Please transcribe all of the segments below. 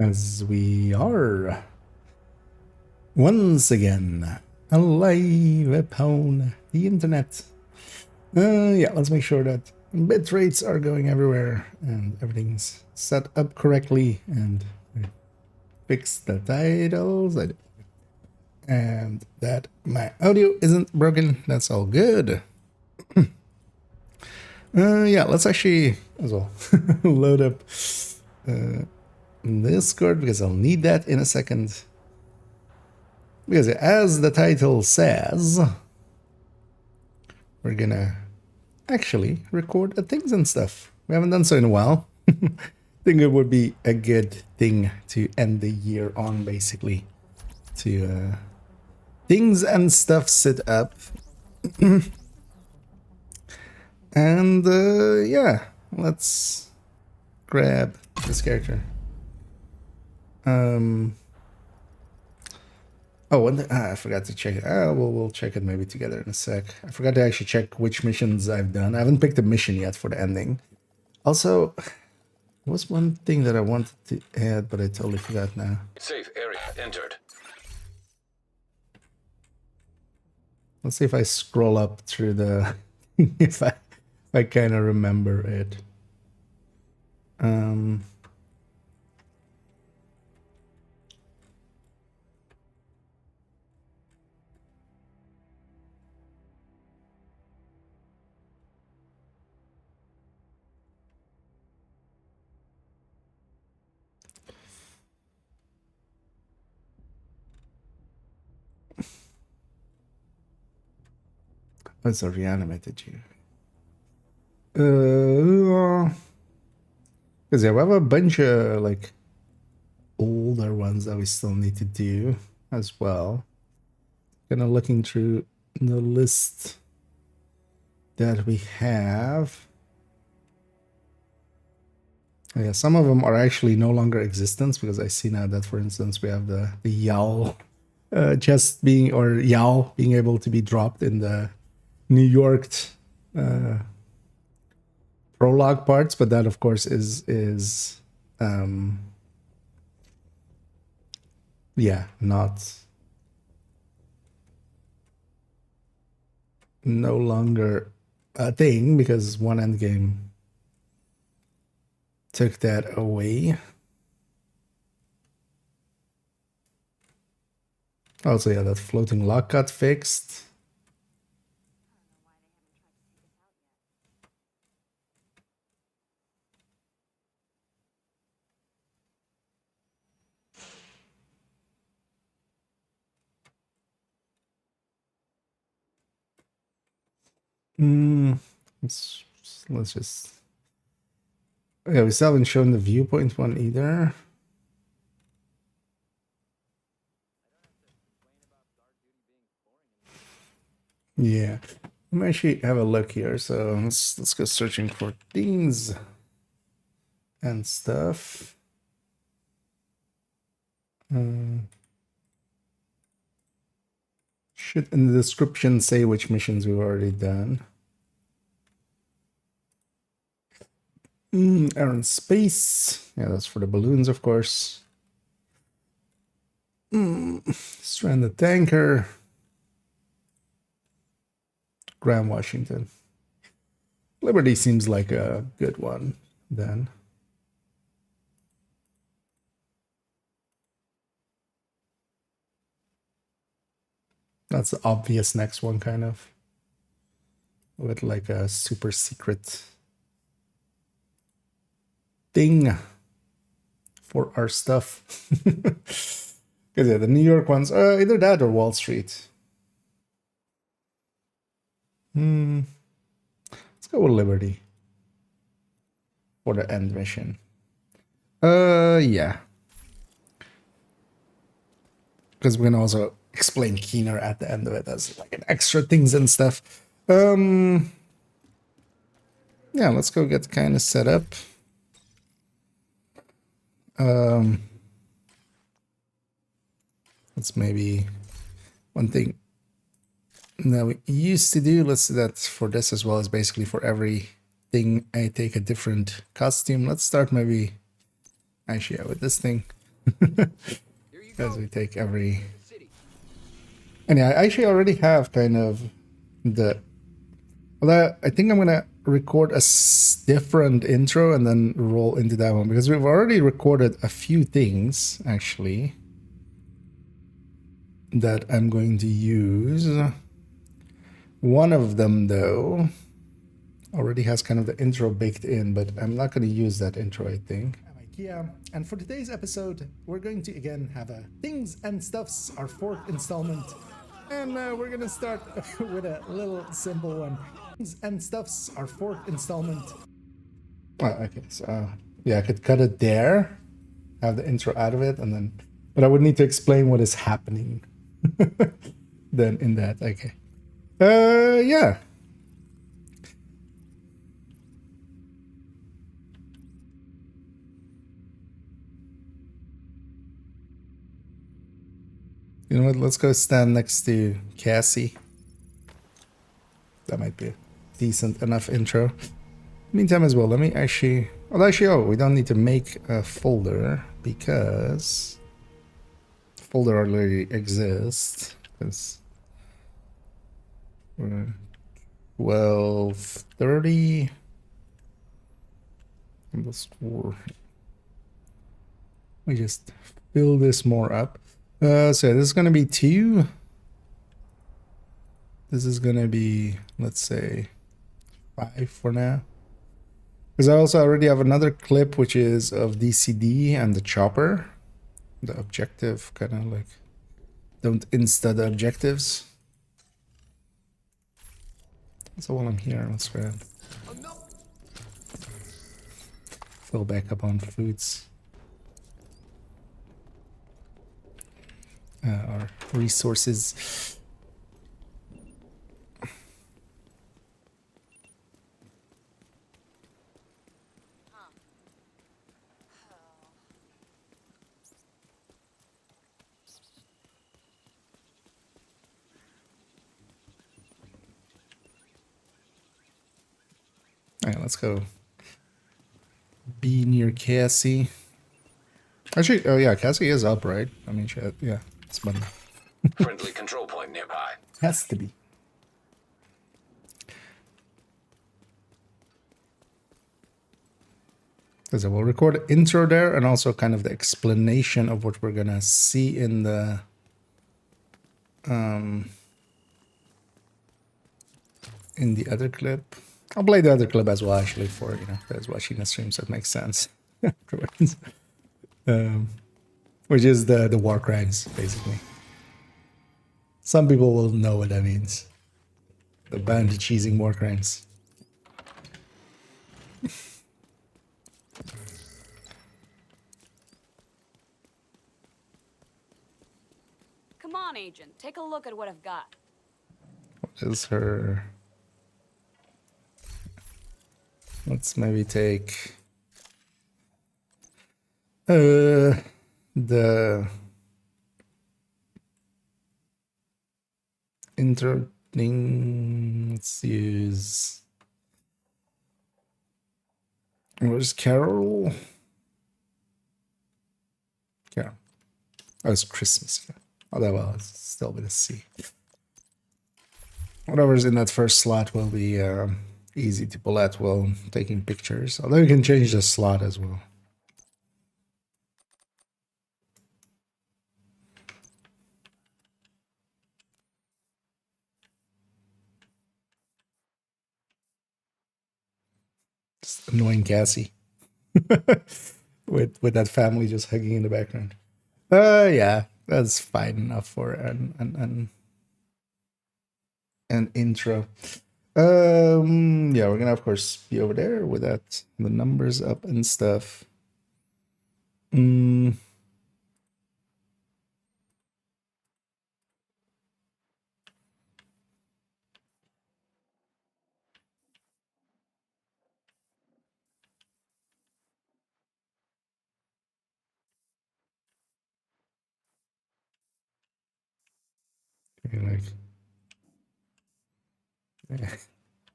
As we are once again alive upon the internet. Yeah, let's make sure that bit rates are going everywhere and everything's set up correctly, and fix the titles and that my audio isn't broken. That's all good. Yeah, let's actually as well load up Discord, because I'll need that in a second. Because as the title says, we're gonna actually record things and stuff. We haven't done so in a while. I think it would be a good thing to end the year on, basically. To things and stuff set up. And yeah, let's grab this character. Oh, and I forgot to check it. We'll check it maybe together in a sec. I forgot to actually check which missions I've done. I haven't picked a mission yet for the ending. Also, there was one thing that I wanted to add, but I totally forgot now. Safe area entered. Let's see if I scroll up through the if I kind of remember it. What's a reanimated you? Because yeah, we have a bunch of like older ones that we still need to do as well. Kind of looking through the list that we have. Yeah, some of them are actually no longer existence, because I see now that, for instance, we have the Yowl just being, or Yowl being able to be dropped in the New York prologue parts, but that of course is yeah, no longer a thing, because one endgame took that away. Also, yeah, that floating lock got fixed. Let's just... Okay, we still haven't shown the viewpoint one either. Yeah, let me actually have a look here. So let's go searching for things and stuff. Should in the description say which missions we've already done. Air and space. Yeah, that's for the balloons, of course. Stranded tanker. Graham Washington. Liberty seems like a good one then. That's the obvious next one, kind of. With like a super secret thing for our stuff. Because yeah, the New York ones, either that or Wall Street. Let's go with Liberty for the end mission. Yeah. Because we're gonna also explain Keener at the end of it as like an extra things and stuff. Yeah, let's go get kind of set up. That's maybe one thing that we used to do. Let's do that for this as well, as basically for every thing I take a different costume. Let's start maybe actually with this thing. As we take every... And yeah, I actually already have kind of the... Well, I think I'm gonna record a different intro and then roll into that one, because we've already recorded a few things, actually, that I'm going to use. One of them, though, already has kind of the intro baked in, but I'm not going to use that intro, I think. I'm IKEA, and for today's episode, we're going to again have a Things and Stuffs, our fourth installment, and we're going to start with a little simple one. Things and Stuffs, our fourth installment. Oh, okay, so yeah, I could cut it there, have the intro out of it, and then, but I would need to explain what is happening then in that. Okay. Yeah. You know what? Let's go stand next to Cassie. That might be a decent enough intro. Meantime as well, let me actually... Well, actually, oh, we don't need to make a folder because... the folder already exists. Because... we're 12:30... We just fill this more up. So this is going to be 2. This is going to be, let's say, 5 for now. Because I also already have another clip, which is of DCD and the chopper. The objective, kind of like, don't insta the objectives. So while I'm here, let's grab... fill back up on foods. Our resources. Alright, let's go. Be near Cassie. Actually, oh yeah, Cassie is up, right? I mean, shit, yeah, it's button. Friendly control point nearby. Has to be. So we'll record an intro there and also kind of the explanation of what we're gonna see in the other clip. I'll play the other clip as well, actually, for, you know, guys watching the stream, so it makes sense. Which is the war crimes, basically. Some people will know what that means. The bounty cheesing war crimes. Come on, Agent. Take a look at what I've got. What is her... Let's maybe take... the... intro thing. Let's use... Where's Carol? Carol. Oh, it's Christmas. Oh, well, it's still with a C. Whatever's in that first slot will be easy to pull out while taking pictures. Although you can change the slot as well. Just annoying Cassie. with that family just hugging in the background. Yeah, that's fine enough for an intro. Yeah, we're gonna of course be over there with that, the numbers up and stuff. Like,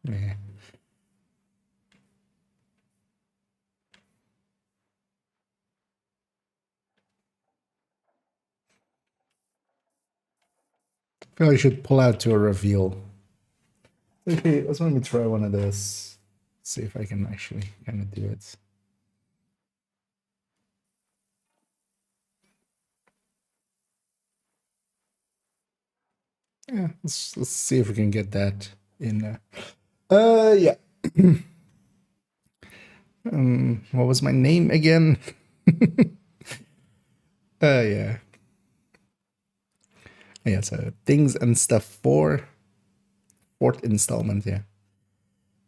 yeah. feel I should pull out to a reveal. Okay, let's let me try one of this. See if I can actually kind of do it. Yeah, let's see if we can get that in. Yeah. What was my name again? Yeah. Yeah, so things and stuff for fourth installment, yeah.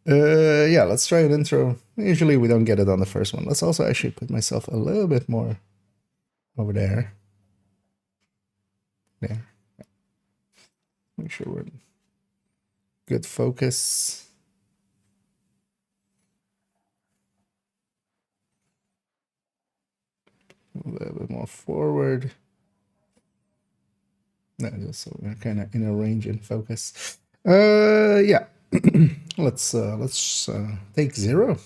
Yeah, let's try an intro. Usually we don't get it on the first one. Let's also actually put myself a little bit more over there. There. Make sure we're in good focus. A little bit more forward. No, just so we're kind of in a range and focus. Yeah. let's take 0.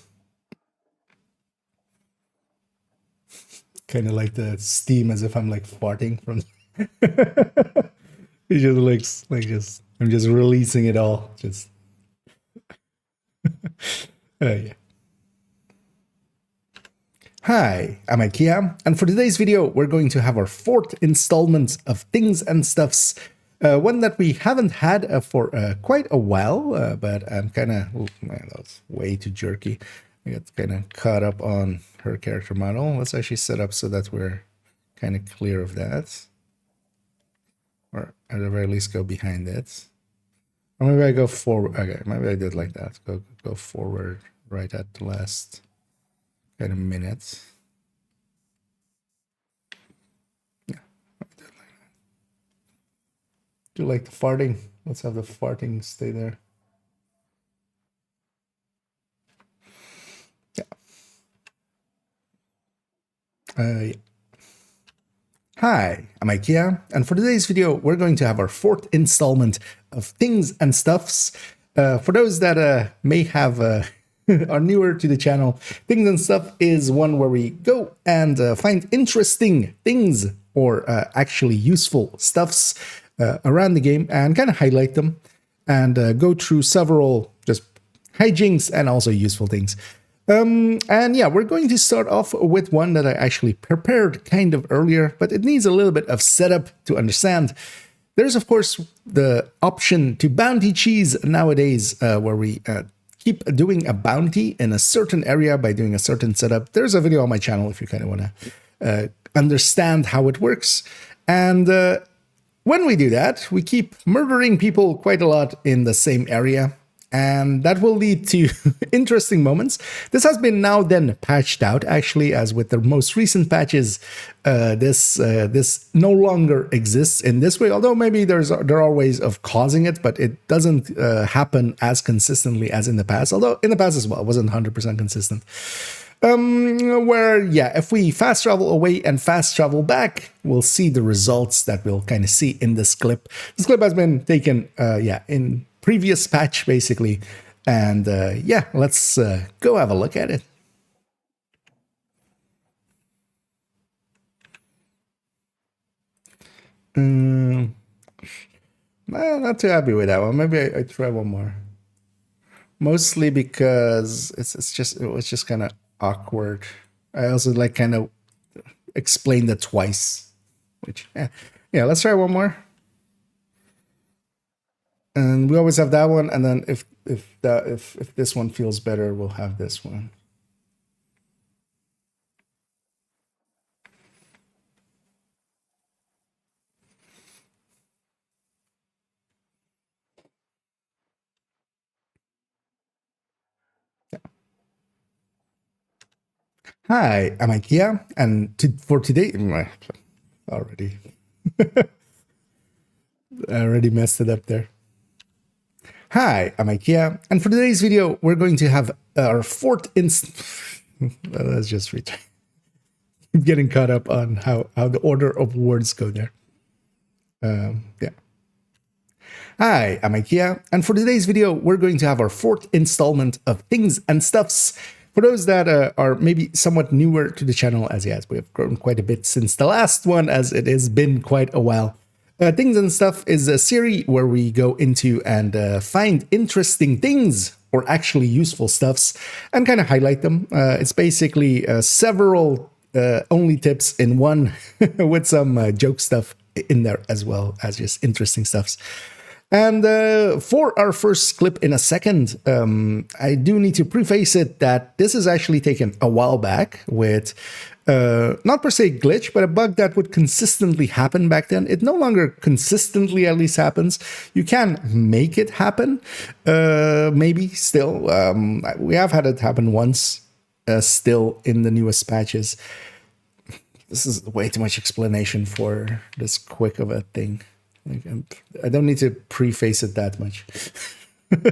Kind of like the steam, as if I'm like farting from. It just looks like I'm just releasing it all. Just. Yeah. Hi, I'm IKEA, and for today's video, we're going to have our 4th installment of Things and Stuffs. One that we haven't had for quite a while, but I'm kind of... Man, that was way too jerky. I got kind of caught up on her character model. Let's actually set up so that we're kind of clear of that. Or at the very least, go behind it. Or maybe I go forward. Okay, maybe I did like that. Go forward right at the last... in a minute. Yeah, do like the farting. Let's have the farting stay there. Yeah. Yeah. Hi, I'm IKEA, and for today's video, we're going to have our 4th installment of Things and Stuffs. For those that may have are newer to the channel, Things and Stuff is one where we go and find interesting things or actually useful stuffs around the game and kind of highlight them and go through several just hijinks and also useful things. And yeah, we're going to start off with one that I actually prepared kind of earlier, but it needs a little bit of setup to understand. There's, of course, the option to bounty cheese nowadays, where we keep doing a bounty in a certain area by doing a certain setup. There's a video on my channel if you kind of want to understand how it works. And when we do that, we keep murdering people quite a lot in the same area. And that will lead to interesting moments. This has been now then patched out, actually, as with the most recent patches, this no longer exists in this way. Although maybe there are ways of causing it, but it doesn't happen as consistently as in the past. Although in the past as well, it wasn't 100% consistent. Where, yeah, if we fast travel away and fast travel back, we'll see the results that we'll kind of see in this clip. This clip has been taken, yeah, in previous patch, basically. And yeah, let's go have a look at it. Not too happy with that one. Maybe I try one more. Mostly because it was just kind of awkward. I also like kind of explained it twice, which yeah, let's try one more. And we always have that one, and then if this one feels better, we'll have this one. Yeah. Hi, I'm IKEA, and for today, already, I already messed it up there. Hi, I'm IKEA, and for today's video, we're going to have our 4th let's just retry. I'm getting caught up on how the order of words go there. Yeah. Hi, I'm IKEA, and for today's video, we're going to have our 4th installment of Things and Stuffs. For those that are maybe somewhat newer to the channel, as yes, we have grown quite a bit since the last one, as it has been quite a while. Things and Stuff is a series where we go into and find interesting things or actually useful stuffs and kind of highlight them. It's basically several only tips in one with some joke stuff in there as well as just interesting stuffs. And for our first clip in a second, I do need to preface it that this is actually taken a while back with not per se glitch, but a bug that would consistently happen back then. It no longer consistently at least happens. You can make it happen, maybe still. We have had it happen once still in the newest patches. This is way too much explanation for this quick of a thing. Like, I don't need to preface it that much. Kind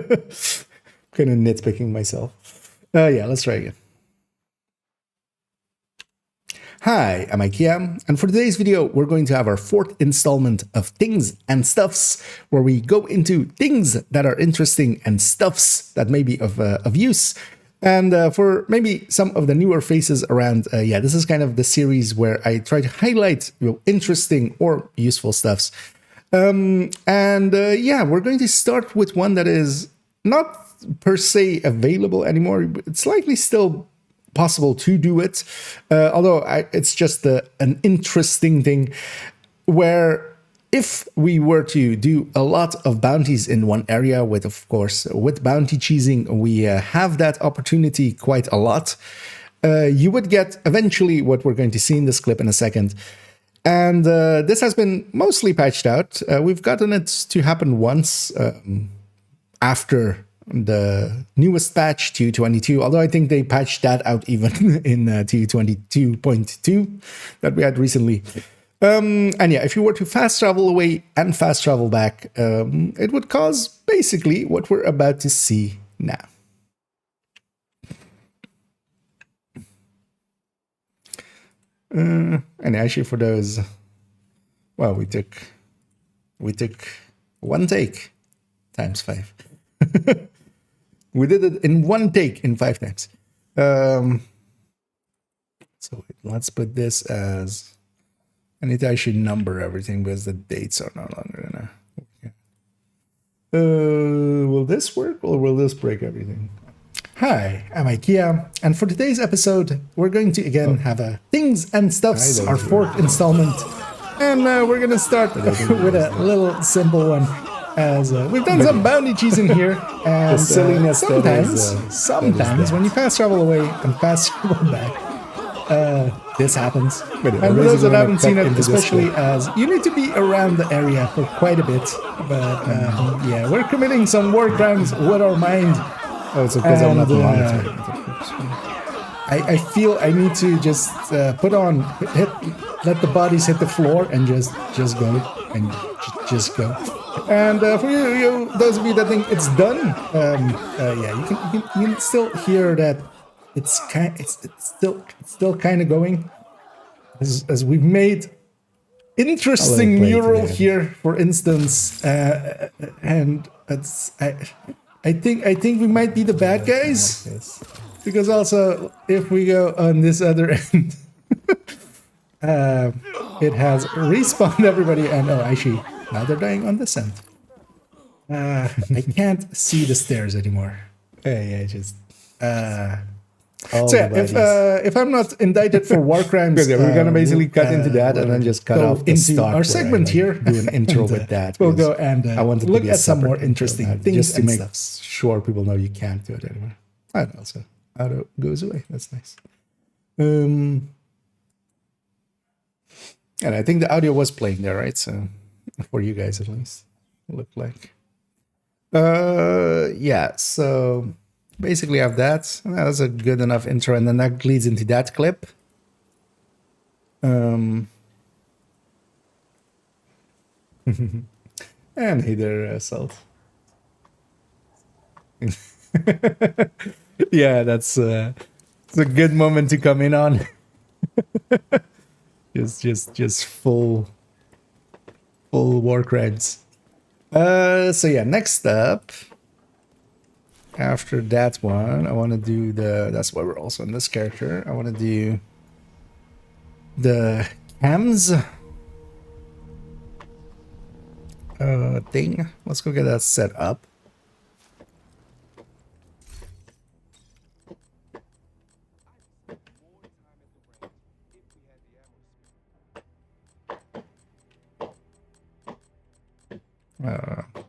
of nitpicking myself. Yeah, let's try again. Hi, I'm IKEA, and for today's video, we're going to have our fourth installment of Things and Stuffs, where we go into things that are interesting and stuffs that may be of use. And for maybe some of the newer faces around, yeah, this is kind of the series where I try to highlight interesting or useful stuffs. Yeah, we're going to start with one that is not per se available anymore. It's likely still possible to do it, although it's just an interesting thing where if we were to do a lot of bounties in one area with, of course, with bounty cheesing, we have that opportunity quite a lot. You would get eventually what we're going to see in this clip in a second. And this has been mostly patched out. We've gotten it to happen once after the newest patch, 2.22, although I think they patched that out even in 2.22.2 that we had recently. And yeah, if you were to fast travel away and fast travel back, it would cause basically what we're about to see now. And actually for those, well, we took one take times 5. We did it in one take in 5 times. So let's put this as, I need to actually number everything because the dates are no longer gonna work. Will this work or will this break everything? Hi, I'm IKEA, and for today's episode, we're going to again have a Things and Stuffs, our fourth installment, and we're going to start with a little simple one, as we've done some bounty cheese in here, and sometimes when you fast travel away and fast travel back, this happens. And for those that haven't seen it, especially as you need to be around the area for quite a bit, but yeah, we're committing some war crimes with our mind. Oh, it's because I'm not monitoring. I feel I need to just put on, let the bodies hit the floor and just go and just go. And for you, those of you that think it's done, yeah, you can still hear that it's still kind of going as we've made interesting mural here, for instance, and it's. I think we might be the bad guys, because also if we go on this other end, it has respawned everybody, and oh, actually now they're dying on this end. I can't see the stairs anymore. Yeah, just so yeah, if I'm not indicted for war crimes, we're gonna basically cut into that and then just cut off into our segment here. Do an intro with that. We'll go and I want to look at some more interesting things just to make sure people know you can't do it anymore. And also, auto goes away. That's nice. And I think the audio was playing there, right? So for you guys at least, it looked like. Yeah. So. Basically I have that. That's a good enough intro, and then that leads into that clip. And hey there, Salt. Yeah, it's a good moment to come in on. just full war crimes. So yeah, next up. After that one, I want to do that's why we're also in this character. I want to do the cams. thing. Let's go get that set up.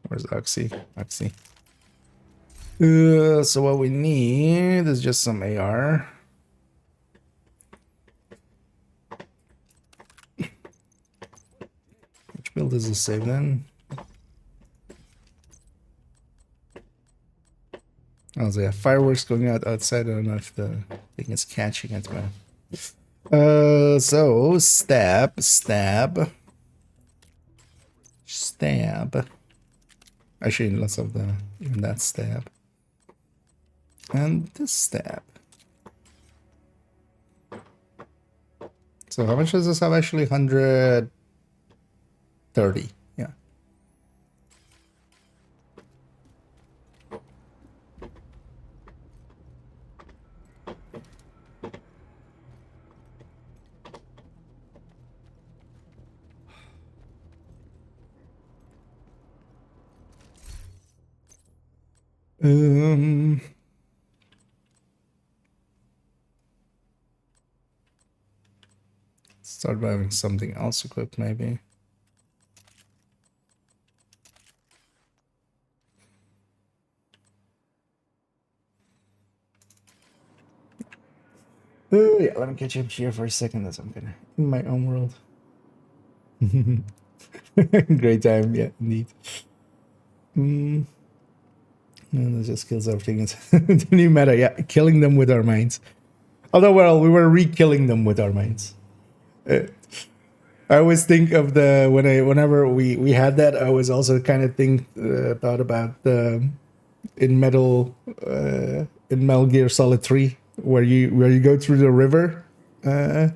Where's Oxy? Oxy. So what we need is just some AR. Which build is this saved in? Oh, so yeah, fireworks going out outside. I don't know if the thing is catching it, but so stab. Actually, lots of the even that stab. And this stab. So how much does this have actually? 130. Yeah. Start by having something else equipped, maybe. Oh, yeah, let me catch up here for a second as I'm gonna in my own world. Great time, yeah, indeed. And that just kills everything. It's the new meta, yeah, killing them with our minds. Although, well, we were re-killing them with our minds. I always think of the whenever we had that, I was also kind of thought about in Metal Gear Solid 3, where you go through the river, and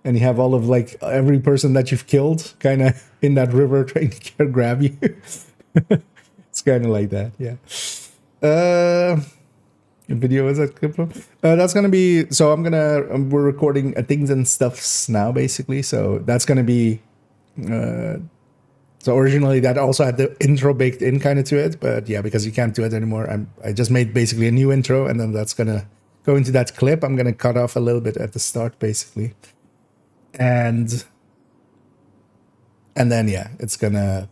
you have all of like every person that you've killed kind of in that river trying to grab you. It's kind of like that, yeah. Video is that clip from? That's gonna be so. We're recording things and stuffs now, basically. So that's gonna be. So originally that also had the intro baked in kind of to it, but yeah, because you can't do it anymore, I just made basically a new intro, and then that's gonna go into that clip. I'm gonna cut off a little bit at the start, basically, and then yeah, and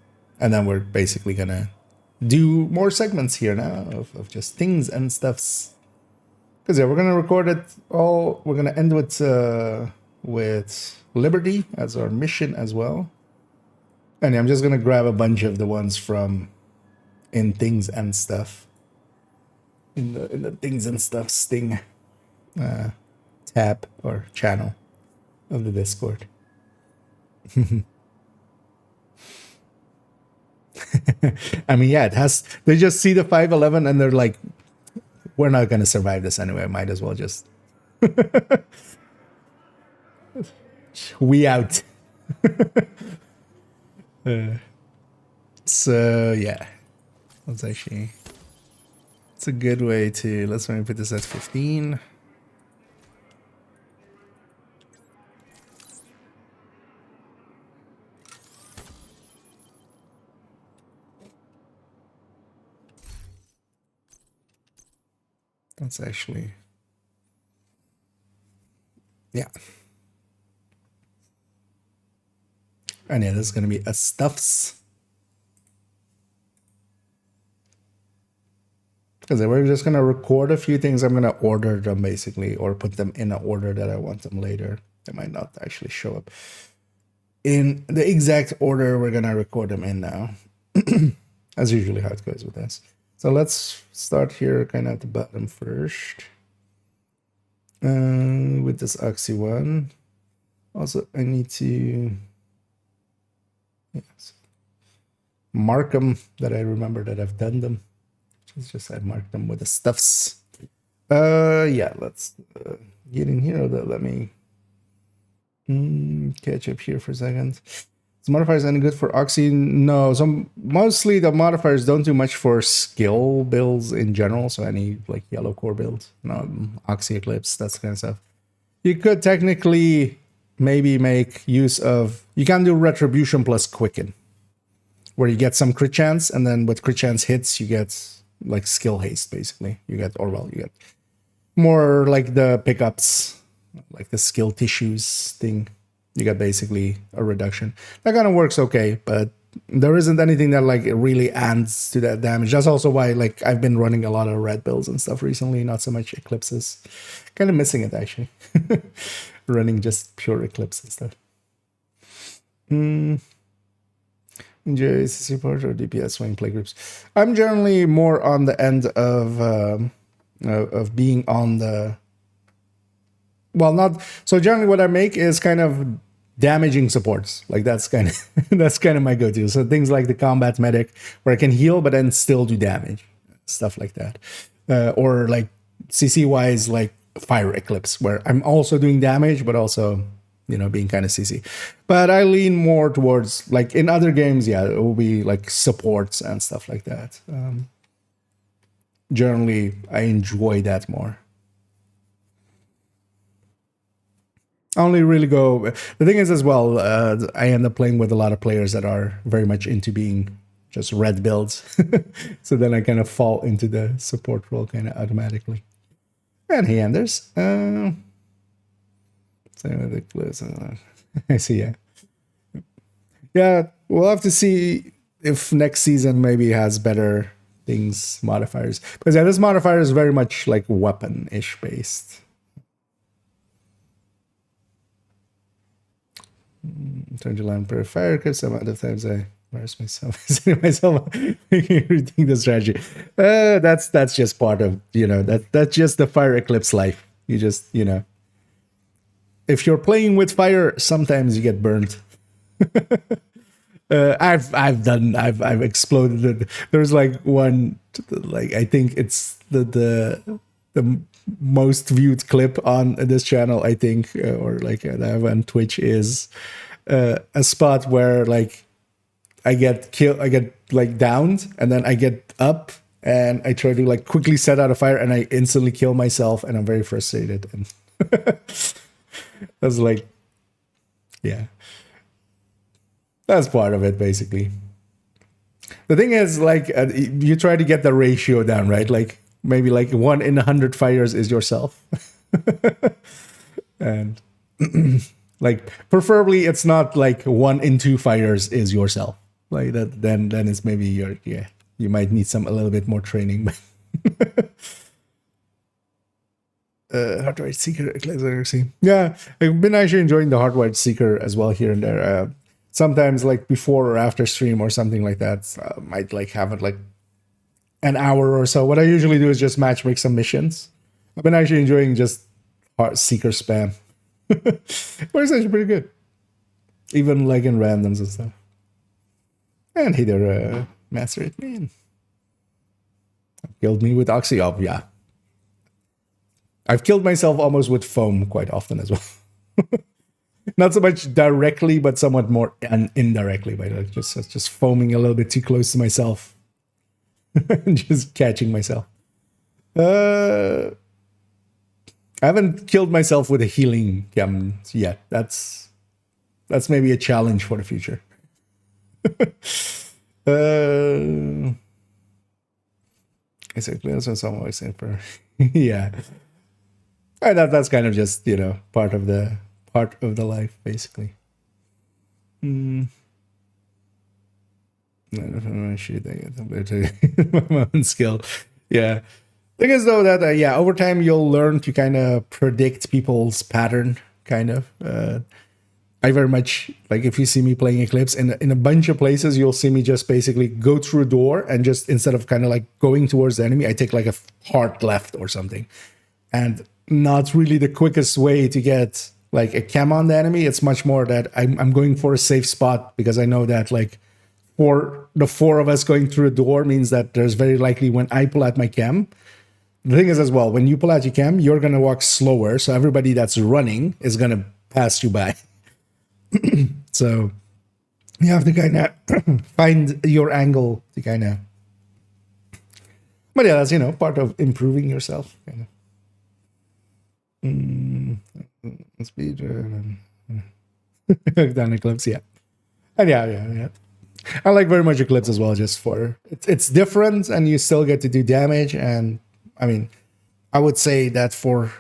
then we're basically gonna do more segments here now of just things and stuffs. Because yeah, we're gonna record it all. We're gonna end with Liberty as our mission as well. And yeah, I'm just gonna grab a bunch of the ones from in things and stuff. In the things and stuff sting tab or channel of the Discord. I mean, yeah, it has. They just see the 511 and they're like, "We're not gonna survive this anyway. Might as well just we out." So yeah, it's a good way to. Let's put this at 15. That's actually, yeah. And yeah, this is going to be a stuffs. Because we're just going to record a few things. I'm going to order them basically, or put them in an order that I want them later. They might not actually show up in the exact order we're going to record them in now. As usually how it goes with this. So let's start here kind of at the bottom first. With this Oxy one. Also, I need to mark them that I remember that I've done them. It's just I marked them with the stuffs. Yeah, let's get in here. Let me catch up here for a second. Is modifiers any good for Oxy? No. So mostly the modifiers don't do much for skill builds in general. So any like yellow core builds, Oxy Eclipse, that kind of stuff. You could technically maybe make use of. You can do Retribution plus Quicken, where you get some crit chance, and then with crit chance hits, you get like skill haste, basically. You get more like the pickups, like the skill tissues thing. You get basically a reduction. That kind of works okay, but there isn't anything that like it really adds to that damage. That's also why like I've been running a lot of red builds and stuff recently, not so much eclipses. Kind of missing it actually. Running just pure eclipse and stuff. Enjoy support or DPS when playgroups. I'm generally more on the end of being on the, well, not so generally what I make is kind of damaging supports. Like that's kind of that's kind of my go-to. So things like the combat medic where I can heal but then still do damage, stuff like that. Or like CC wise, like fire eclipse where I'm also doing damage but also, you know, being kind of CC. But I lean more towards, like in other games, yeah, it will be like supports and stuff like that. Generally, I enjoy that more. I only really go. The thing is, as well, I end up playing with a lot of players that are very much into being just red builds. So then I kind of fall into the support role kind of automatically. And hey, Anders. Same with the clues. I see, yeah. Yeah, we'll have to see if next season maybe has better things, modifiers. Because yeah, this modifier is very much like weapon-ish based. Turn to land per fire clip. Some other times I embarrass myself reading the strategy. That's just part of, you know, that's just the fire eclipse life. You just, you know, if you're playing with fire, sometimes you get burned. I've exploded it. There's like one, like I think it's the most viewed clip on this channel, I think, or like that I have on Twitch, is a spot where like I get killed, I get like downed, and then I get up and I try to like quickly set out a fire, and I instantly kill myself, and I'm very frustrated. And I was like, yeah, that's part of it, basically. The thing is, like, you try to get the ratio down, right? Like maybe like 1 in 100 fires is yourself, and like preferably it's not like 1 in 2 fires is yourself. Like that, then it's maybe your, yeah, you might need a little bit more training. Hardwired Seeker, yeah, I've been actually enjoying the Hardwired Seeker as well here and there. Sometimes like before or after stream or something like that, might like have it like an hour or so. What I usually do is just matchmake some missions. I've been actually enjoying just Seeker spam. But it's actually pretty good, even like in randoms and stuff. And hey there, Master It Man. Killed me with Oxyop, yeah. I've killed myself almost with foam quite often as well. Not so much directly, but somewhat more indirectly, by like just foaming a little bit too close to myself. And just catching myself. I haven't killed myself with a healing gem yet. That's maybe a challenge for the future. It's a clear so someone was saying for yeah. And that's kind of just, you know, part of the life, basically. My own skill. Yeah. Thing is though that yeah, over time you'll learn to kind of predict people's pattern, kind of. I very much like, if you see me playing Eclipse in a bunch of places, you'll see me just basically go through a door and just, instead of kind of like going towards the enemy, I take like a hard left or something. And not really the quickest way to get like a chem on the enemy. It's much more that I'm going for a safe spot, because I know that like for the 4 of us going through a door means that there's very likely, when I pull out my chem, the thing is as well, when you pull out your chem, you're going to walk slower. So everybody that's running is going to pass you by. So you have to kind of find your angle to kind of, but yeah, that's, you know, part of improving yourself. Kind of. Speed. Done Eclipse, yeah. And yeah. I like very much Eclipse as well, just for it's different and you still get to do damage. And I mean, I would say that for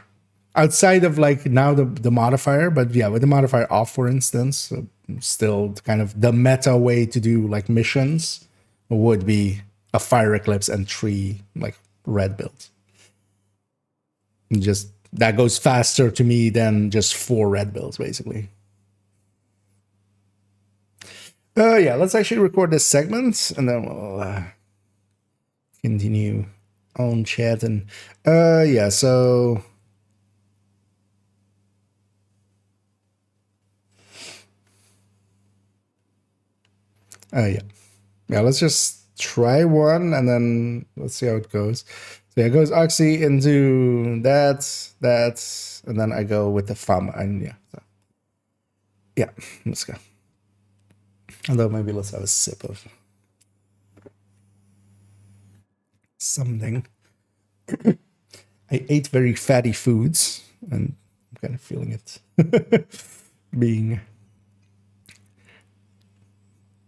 outside of like now the modifier, but yeah, with the modifier off, for instance, still kind of the meta way to do like missions would be a Fire Eclipse and 3 like red builds. And just that goes faster to me than just 4 red builds, basically. Yeah, let's actually record this segment and then we'll continue on chatting. Yeah, so yeah, let's just try one and then let's see how it goes. So yeah, it goes Oxy into that, and then I go with the FAM, and yeah, so yeah, let's go. Although maybe let's have a sip of something. I ate very fatty foods, and I'm kind of feeling it being.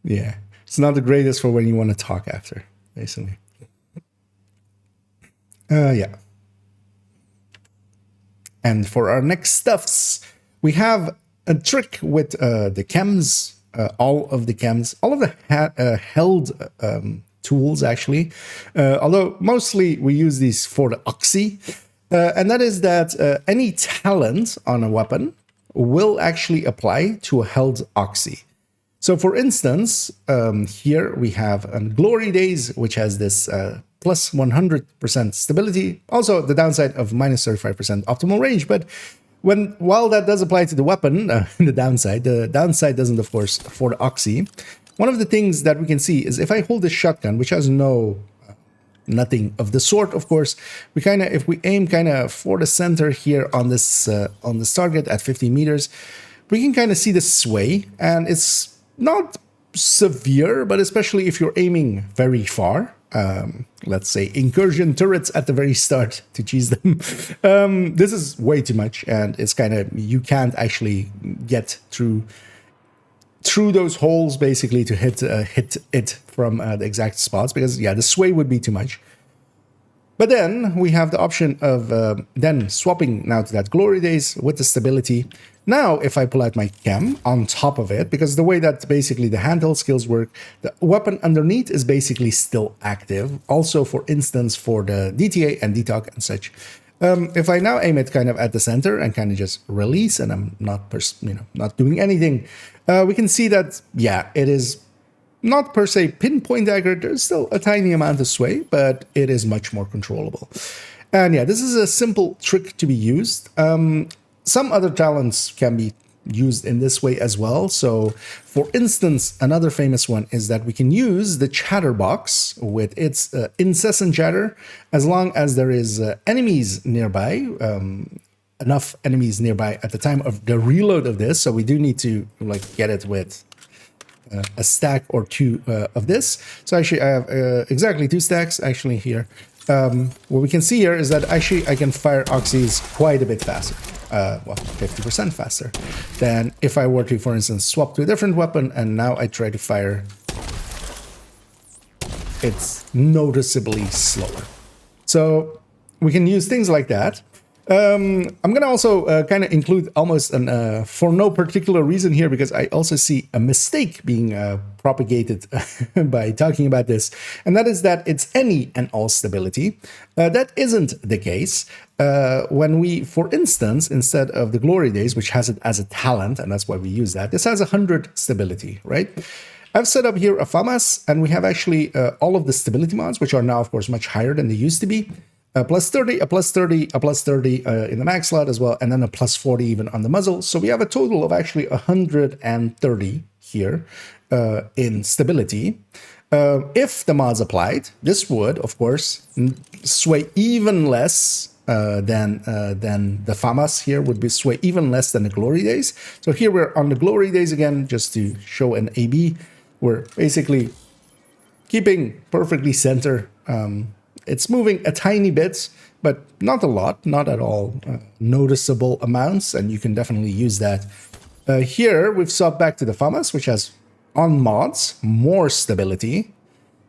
Yeah, it's not the greatest for when you want to talk after, basically. Yeah. And for our next stuffs, we have a trick with the chems. All of the chems, all of the held tools, actually. Although mostly we use these for the Oxy. And that is that any talent on a weapon will actually apply to a held Oxy. So for instance, here we have Glory Days, which has this plus 100% stability. Also the downside of minus 35% optimal range. But while that does apply to the weapon, the downside doesn't, of course, for the Oxy. One of the things that we can see is if I hold this shotgun, which has nothing of the sort, of course, we if we aim for the center here on this target at 50 meters, we can kind of see the sway, and it's not severe, but especially if you're aiming very far. Let's say incursion turrets at the very start to cheese them. This is way too much, and it's you can't actually get through those holes basically to hit it from the exact spots, because yeah, the sway would be too much. But then we have the option of then swapping now to that Glory Days with the stability. Now, if I pull out my chem on top of it, because the way that basically the handheld skills work, the weapon underneath is basically still active. Also, for instance, for the DTA and DTOC and such. If I now aim it at the center and just release, and I'm not doing anything, we can see that, yeah, it is not per se pinpoint accurate. There's still a tiny amount of sway, but it is much more controllable. And yeah, this is a simple trick to be used. Some other talents can be used in this way as well. So, for instance, another famous one is that we can use the chatterbox with its incessant chatter, as long as there is enemies nearby, enough enemies nearby at the time of the reload of this. So we do need to get it with a stack or 2 of this. So actually I have exactly 2 stacks actually here. What we can see here is that actually I can fire Oxys quite a bit faster. 50% faster than if I were to, for instance, swap to a different weapon and now I try to fire. It's noticeably slower. So we can use things like that. I'm going to also include almost an for no particular reason here, because I also see a mistake being propagated by talking about this, and that is that it's any and all stability. That isn't the case. When we, for instance, instead of the Glory Days, which has it as a talent, and that's why we use that, this has 100 stability, right? I've set up here a FAMAS, and we have actually all of the stability mods, which are now, of course, much higher than they used to be. A plus 30, a plus 30, a plus 30 in the max slot as well, and then a plus 40 even on the muzzle. So we have a total of actually 130 here in stability. If the mods applied, this would, of course, sway even less than the FAMAS here would be sway even less than the Glory Days. So here we're on the Glory Days again, just to show an AB. We're basically keeping perfectly center. It's moving a tiny bit, but not a lot, not at all noticeable amounts, and you can definitely use that. Here, we've swapped back to the FAMAS, which has on mods, more stability.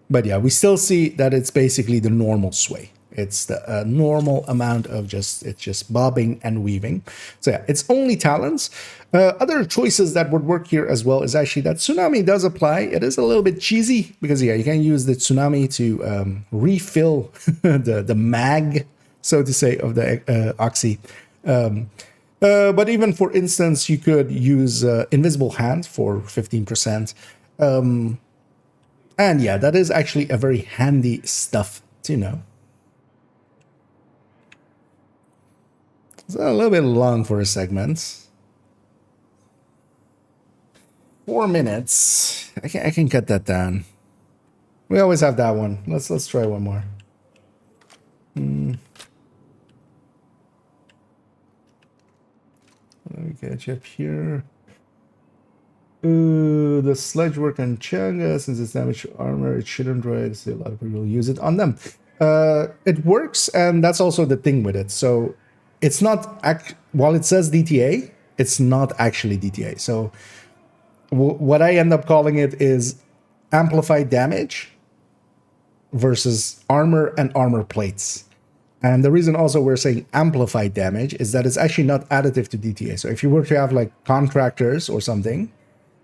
But yeah, we still see that it's basically the normal sway. It's the normal amount of it's just bobbing and weaving. So yeah, it's only talons. Other choices that would work here as well is actually that tsunami does apply. It is a little bit cheesy because yeah, you can use the tsunami to refill the mag, so to say, of the oxy. But even for instance, you could use invisible hand for 15%. And yeah, that is actually a very handy stuff to know. It's a little bit long for a segment. 4 minutes. I can cut that down. We always have that one. Let's try one more. Let me catch up here. The sledge work on Changa, since it's damaged armor, it shouldn't, right? So a lot of people use it on them. It works, and that's also the thing with it. So it's not, while it says DTA, it's not actually DTA. So what I end up calling it is amplified damage versus armor and armor plates. And the reason also we're saying amplified damage is that it's actually not additive to DTA. So if you were to have like contractors or something,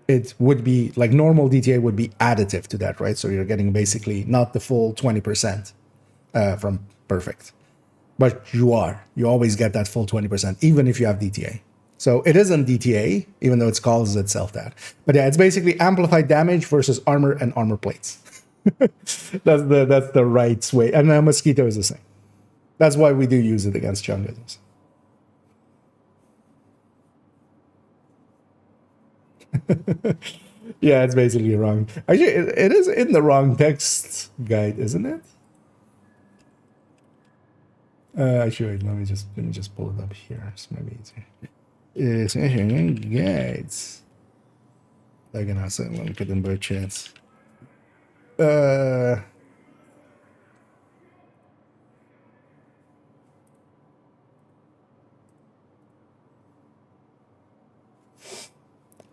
it would be like normal DTA would be additive to that, right? So you're getting basically not the full 20% from perfect, but you always get that full 20%, even if you have DTA. So it isn't DTA, even though it calls itself that. But yeah, it's basically amplified damage versus armor and armor plates. that's the right way. And Mosquito is the same. That's why we do use it against Chungas. Yeah, it's basically wrong. Actually, it is in the wrong text guide, isn't it? Actually, let me just pull it up here. It's maybe easier. It's actually guides. Like an asset, let me put in both chats.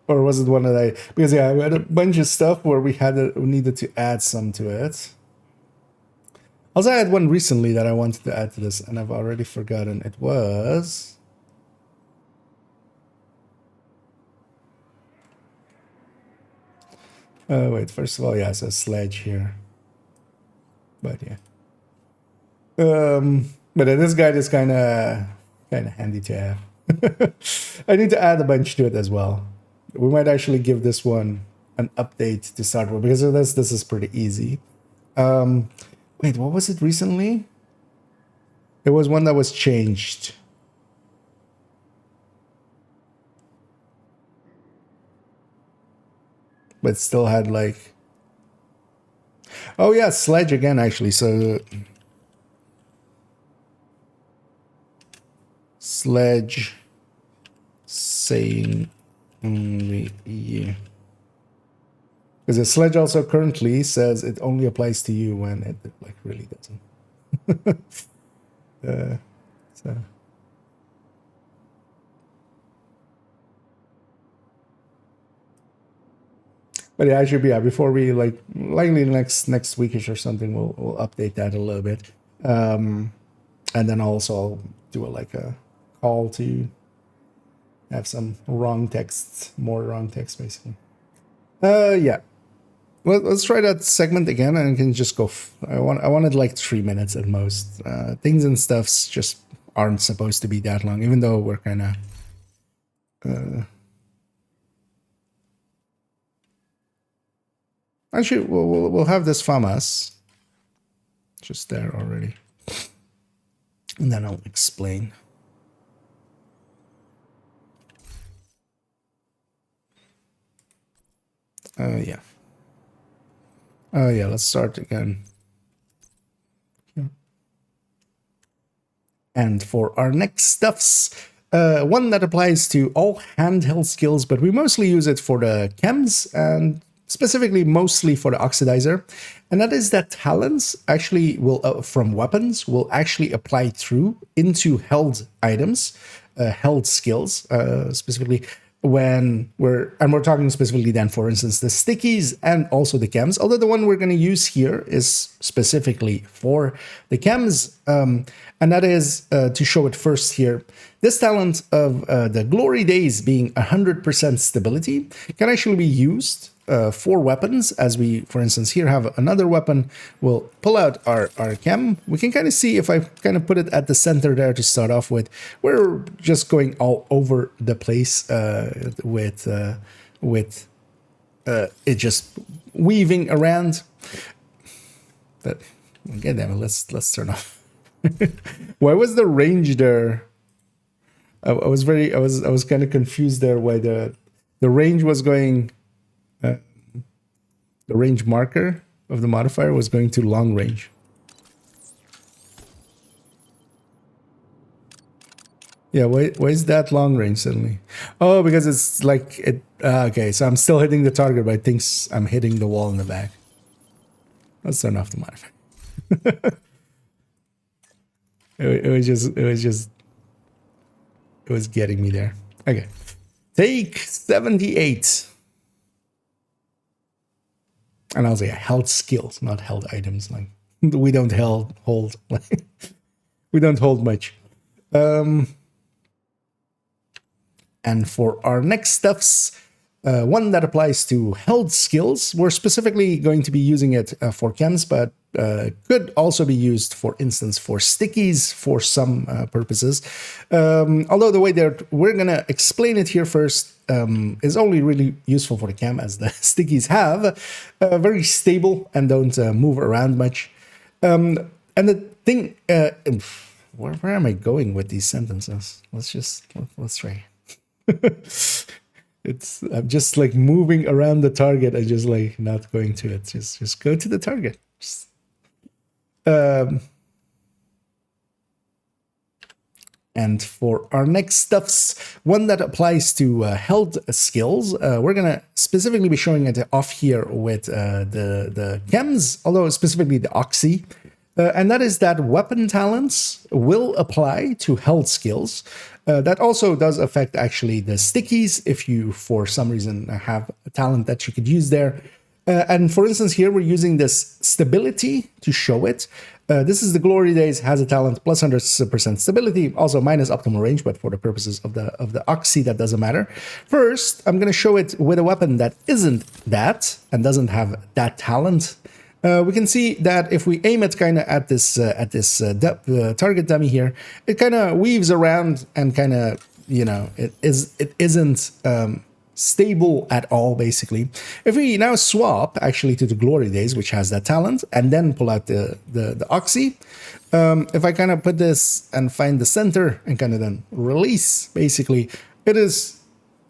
Or was it one that because yeah, we had a bunch of stuff where we needed to add some to it. Also, I had one recently that I wanted to add to this, and I've already forgotten. It was... wait, first of all, yeah, it says sledge here. But yeah. But this guide is kind of handy to have. I need to add a bunch to it as well. We might actually give this one an update to start with, because this is pretty easy. Wait, what was it recently? It was one that was changed. But still had like... Oh yeah, sledge again, actually. So... Sledge... saying... yeah. Because the sledge also currently says it only applies to you when it like really doesn't. So. But yeah, I should be, yeah, before we likely next weekish or something, we'll update that a little bit. And then also I'll do a call to have some more wrong text basically. Yeah. Well, let's try that segment again, and I can just go. I wanted like 3 minutes at most. Things and stuffs just aren't supposed to be that long, even though we're kind of. Actually, we'll have this FAMAS just there already, and then I'll explain. Yeah. Oh yeah, let's start again. And for our next stuffs, one that applies to all handheld skills, but we mostly use it for the chems and specifically mostly for the oxidizer. And that is that talents actually will, from weapons, will actually apply through into held items, held skills, specifically when we're talking specifically then, for instance, the stickies and also the chems, although the one we're going to use here is specifically for the chems, and that is to show it first here. This talent of the glory days being 100% stability can actually be used for weapons, as we, for instance, here have another weapon. We'll pull out our chem. We can kind of see, if I kind of put it at the center there to start off with, we're just going all over the place with it just weaving around. But again, let's turn off. Why was the range there? I was kind of confused there why the range was going. The range marker of the modifier was going to long range. Yeah, why is that long range suddenly? Oh, because it's like it. Okay, so I'm still hitting the target, but it thinks I'm hitting the wall in the back. Let's turn off the modifier. It was getting me there. Okay, take 78. And I'll say held skills, not held items. Like we don't hold like we don't hold much. And for our next stuffs, one that applies to held skills, we're specifically going to be using it for chems, but could also be used, for instance, for stickies for some purposes. Although the way that we're going to explain it here first is only really useful for the chem, as the stickies have very stable and don't move around much. And the thing, where am I going with these sentences? Let's try. I'm just like moving around the target and just like not going to it. Just go to the target. And for our next stuffs, one that applies to held skills, we're going to specifically be showing it off here with the chems, although specifically the oxy. And that is that weapon talents will apply to held skills. That also does affect actually the stickies if you, for some reason, have a talent that you could use there. And for instance, here we're using this stability to show it. This is the glory days, has a talent plus 100% stability, also minus optimal range, but for the purposes of the oxy, that doesn't matter. First, I'm going to show it with a weapon that isn't that and doesn't have that talent. We can see that if we aim it kind of at this target dummy here, it kind of weaves around and kind of, you know, it isn't stable at all, basically. If we now swap actually to the glory days, which has that talent, and then pull out the oxy, if I kind of put this and find the center and kind of then release, basically, it is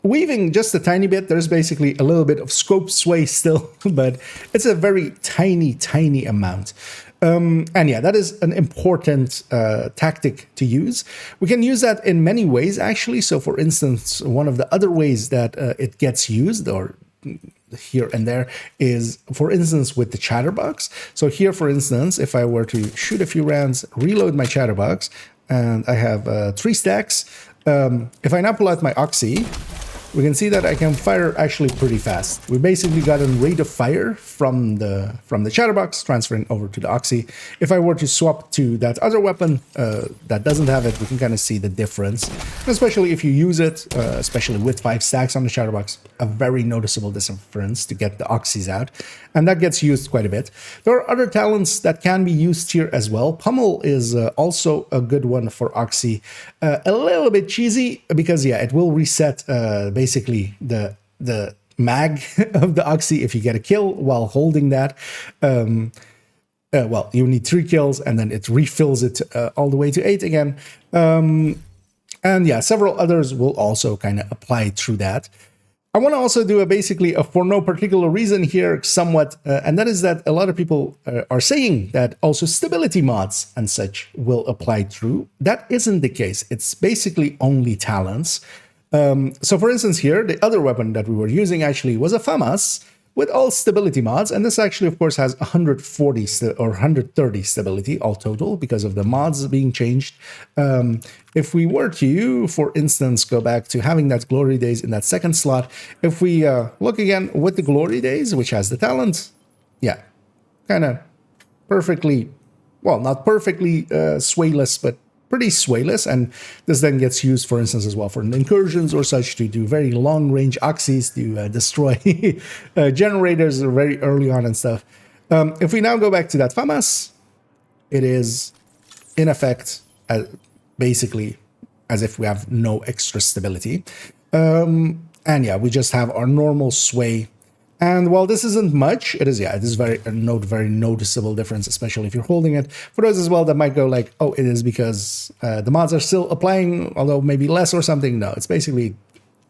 weaving just a tiny bit. There's basically a little bit of scope sway still, but it's a very tiny amount. And yeah, that is an important tactic to use. We can use that in many ways, actually. So for instance, one of the other ways that it gets used, or here and there, is, for instance, with the chatterbox. So here, for instance, if I were to shoot a few rounds, reload my chatterbox, and I have 3 stacks. If I now pull out my oxy, we can see that I can fire actually pretty fast. We basically got a rate of fire from the chatterbox transferring over to the oxy. If I were to swap to that other weapon that doesn't have it, we can kind of see the difference. Especially if you use it, especially with 5 stacks on the chatterbox, a very noticeable difference to get the oxys out. And that gets used quite a bit. There are other talents that can be used here as well. Pummel is also a good one for oxy. A little bit cheesy because, yeah, it will reset basically the mag of the oxy if you get a kill while holding that. Well, you need 3 kills and then it refills it all the way to 8 again. And yeah, several others will also kind of apply through that. I want to also do basically a for no particular reason here somewhat, and that is that a lot of people are saying that also stability mods and such will apply through. That isn't the case. It's basically only talents. So for instance here, the other weapon that we were using actually was a FAMAS, with all stability mods. And this actually, of course, has 140 or 130 stability all total because of the mods being changed. If we were to, for instance, go back to having that glory days in that second slot, if we look again with the glory days, which has the talent, yeah, kind of perfectly, well, not perfectly swayless, but pretty swayless. And this then gets used, for instance, as well for incursions or such to do very long range oxys to destroy generators very early on and stuff. If we now go back to that FAMAS, it is in effect basically as if we have no extra stability. And yeah, we just have our normal sway. And while this isn't much, it is, yeah, it is very noticeable difference, especially if you're holding it. For those as well that might go like, oh, it is because the mods are still applying, although maybe less or something. No, it's basically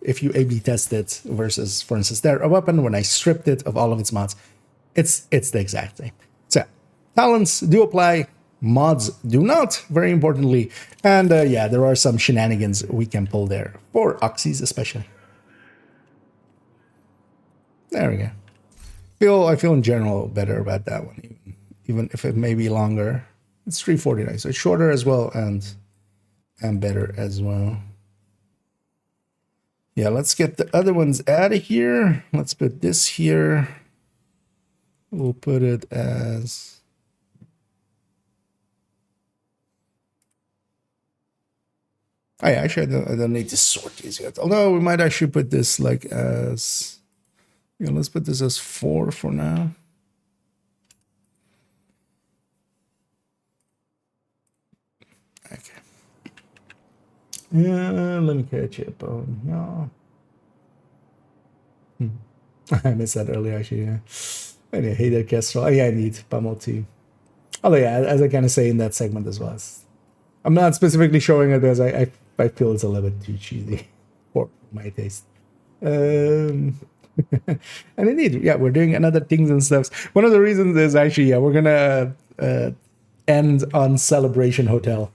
if you A/B test it versus, for instance, there, a weapon, when I stripped it of all of its mods, it's the exact same. So talents do apply, mods do not, very importantly. And yeah, there are some shenanigans we can pull there, for oxys especially. There we go. I feel in general better about that one, even if it may be longer. It's 349, so it's shorter as well and better as well. Yeah, let's get the other ones out of here. Let's put this here. We'll put it as actually I don't need to sort these yet. Although we might actually put this like as, yeah, let's put this as 4 for now. Okay. Yeah, let me catch up on yeah. I missed that earlier actually. Yeah. I hate that Kestrel. Oh, yeah, I need Pummel too. Although yeah, as I kind of say in that segment as well. I'm not specifically showing it because I feel it's a little bit too cheesy for my taste. And indeed, yeah, we're doing another things and stuff. One of the reasons is actually, yeah, we're gonna end on Celebration Hotel.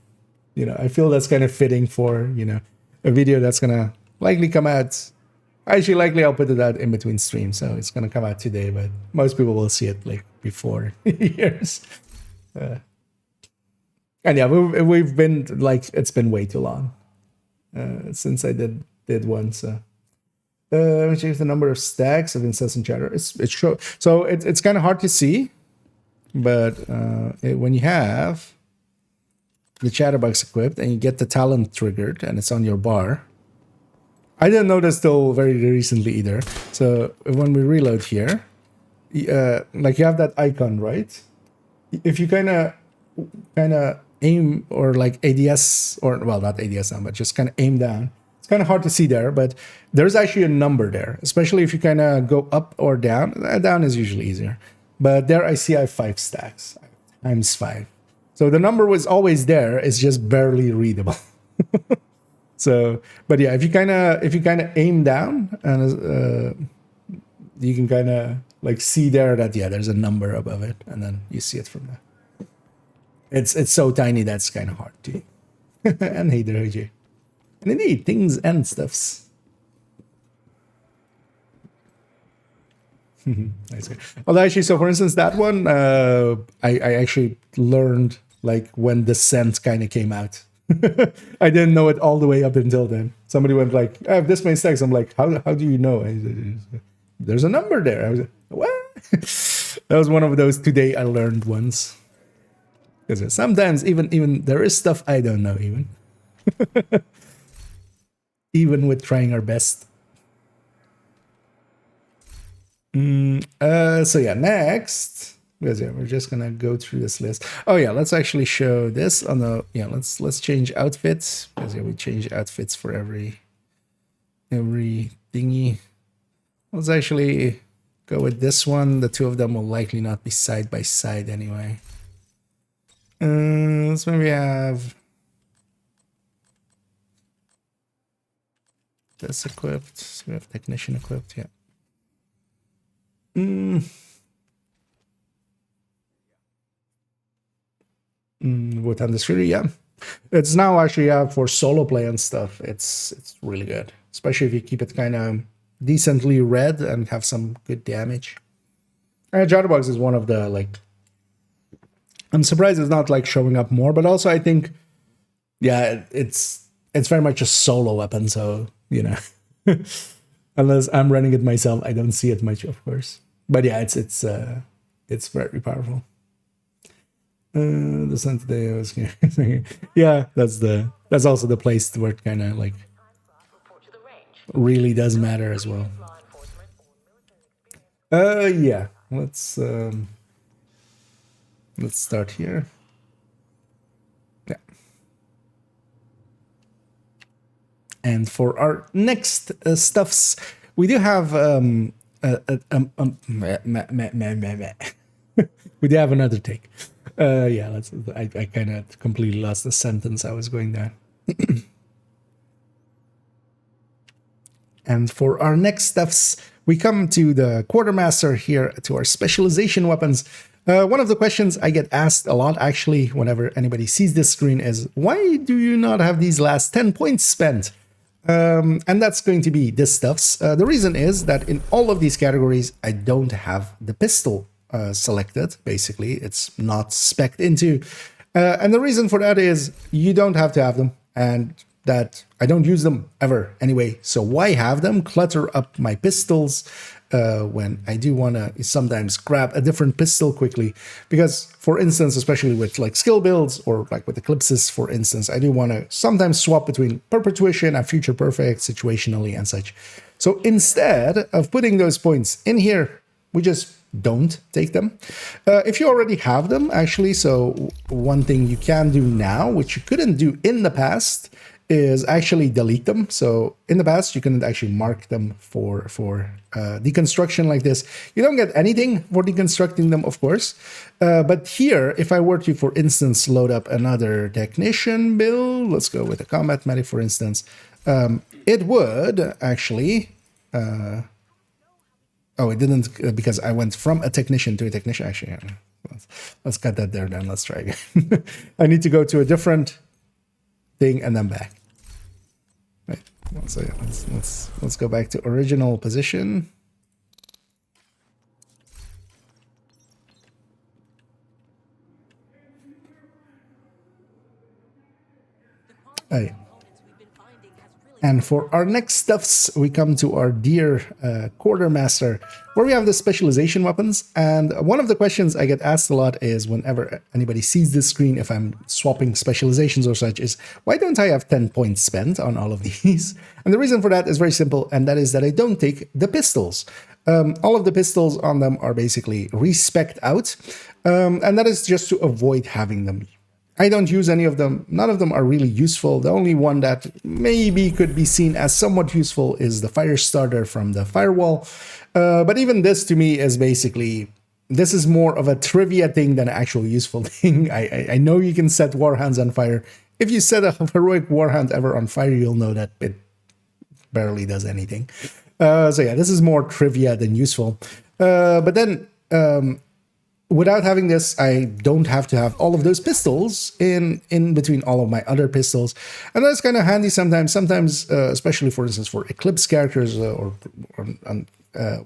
You know, I feel that's kind of fitting for, you know, a video that's gonna likely come out. Actually, likely I'll put it out in between streams, so it's gonna come out today, but most people will see it like before years. And yeah, we've been like, it's been way too long since I did one, so. Which is the number of stacks of incessant chatter. So it's kind of hard to see, but when you have the chatterbox equipped and you get the talent triggered and it's on your bar, I didn't notice till very recently either. So when we reload here, like you have that icon, right? If you kind of aim or like ADS, or well, not ADS down, but just kind of aim down. It's kind of hard to see there, but there's actually a number there, especially if you kind of go up or down. Down is usually easier. But there I see I have 5 stacks, times 5. So the number was always there, it's just barely readable. So, but yeah, if you kind of aim down, and you can kind of like see there that, yeah, there's a number above it, and then you see it from there. It's so tiny that's kind of hard to. And hey there, AJ. And indeed, things and stuffs. Nice. Although actually, so for instance, that one, I actually learned like when the scent kind of came out. I didn't know it all the way up until then. Somebody went like, I have this many stacks. I'm like, how do you know? There's a number there. I was like, what? That was one of those today I learned ones. Because sometimes even there is stuff I don't know even. Even with trying our best. So yeah, next, because yeah, we're just gonna go through this list. Oh yeah, let's actually show this on the, yeah, let's change outfits, because yeah, we change outfits for every thingy. Let's actually go with this one. The two of them will likely not be side by side anyway. Let's maybe have this equipped. So we have technician equipped, yeah. With Undisputed, yeah. It's now actually, yeah, for solo play and stuff. It's really good, especially if you keep it kind of decently red and have some good damage. Chatterbox is one of the, like, I'm surprised it's not like showing up more, but also I think, yeah, it's very much a solo weapon, so, you know, unless I'm running it myself, I don't see it much, of course. But yeah, it's very powerful. The sun today I was yeah, that's also the place where it kind of like really does matter as well. Yeah, let's start here. Yeah. And for our next stuffs, we do have we do have another take. Yeah, I kind of completely lost the sentence I was going down. And for our next stuffs, we come to the quartermaster here, to our specialization weapons. One of the questions I get asked a lot, actually, whenever anybody sees this screen is, why do you not have these last 10 points spent? And that's going to be this stuffs. The reason is that in all of these categories, I don't have the pistol selected. Basically, it's not spec'd into. And the reason for that is you don't have to have them, and that I don't use them ever anyway. So why have them clutter up my pistols when I do want to sometimes grab a different pistol quickly? Because, for instance, especially with like skill builds or like with eclipses, for instance, I do want to sometimes swap between perpetuation and future perfect situationally and such. So instead of putting those points in here, we just don't take them. If you already have them, actually, so one thing you can do now, which you couldn't do in the past, is actually delete them. So in the past, you couldn't actually mark them for deconstruction like this. You don't get anything for deconstructing them, of course. But here, if I were to, for instance, load up another technician build, let's go with a combat medic, for instance, it would actually... oh, it didn't, because I went from a technician to a technician. Actually, yeah. Let's cut that there then. Let's try again. I need to go to a different thing and then back. Right. So yeah, let's go back to original position. Oh, yeah. And for our next stuffs, we come to our dear quartermaster, where we have the specialization weapons. And one of the questions I get asked a lot is, whenever anybody sees this screen, if I'm swapping specializations or such, is why don't I have 10 points spent on all of these? And the reason for that is very simple, and that is that I don't take the pistols. All of the pistols on them are basically respec'd out, and that is just to avoid having them. I don't use any of them. None of them are really useful. The only one that maybe could be seen as somewhat useful is the fire starter from the firewall. But even this to me is basically, this is more of a trivia thing than an actual useful thing. I know you can set warhounds on fire. If you set a heroic warhound ever on fire, you'll know that it barely does anything. So yeah, this is more trivia than useful. But then... without having this, I don't have to have all of those pistols in between all of my other pistols. And that's kind of handy sometimes. Sometimes, especially, for instance, for Eclipse characters or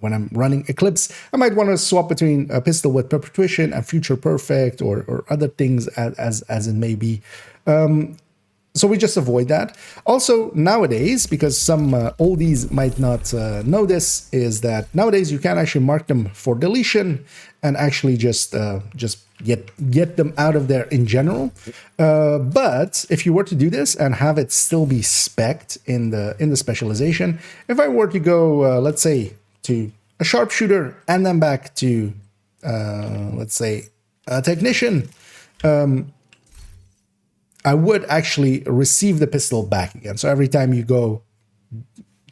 when I'm running Eclipse, I might want to swap between a pistol with Perpetuation and Future Perfect or other things as it may be. So we just avoid that. Also, nowadays, because some oldies might not know this, is that nowadays you can actually mark them for deletion and actually just get them out of there in general. But if you were to do this and have it still be spec'd in the specialization, if I were to go, let's say, to a sharpshooter and then back to, let's say, a technician, I would actually receive the pistol back again. So every time you go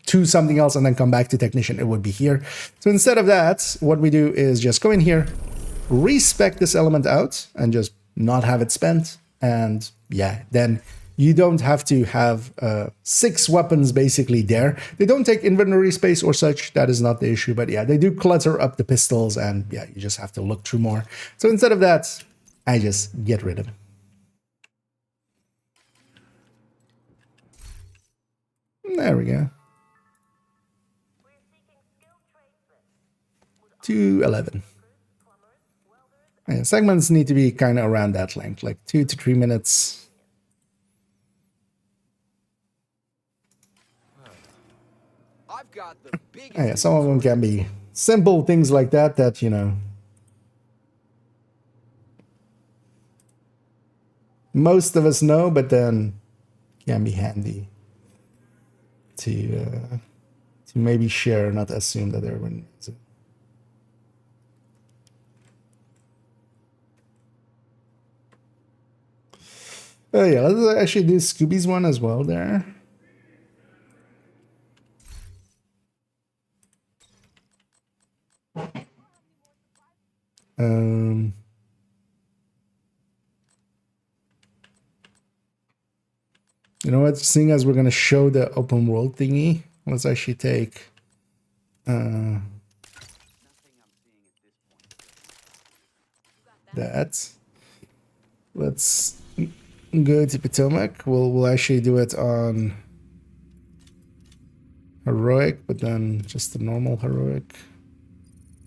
to something else and then come back to technician, it would be here. So instead of that, what we do is just go in here, respec this element out, and just not have it spent. And yeah, then you don't have to have 6 weapons basically there. They don't take inventory space or such. That is not the issue. But yeah, they do clutter up the pistols, and yeah, you just have to look through more. So instead of that, I just get rid of it. There we go. 211. Yeah, segments need to be kind of around that length, like 2 to 3 minutes. I've got the biggest Yeah, some of them can be simple things like that, that, you know, most of us know, but then can be handy to maybe share, not assume that everyone knows it. Oh yeah, let's actually do Scooby's one as well there. You know what? Seeing as we're gonna show the open world thingy, let's actually take that. Let's go to Potomac. We'll actually do it on heroic, but then just the normal heroic.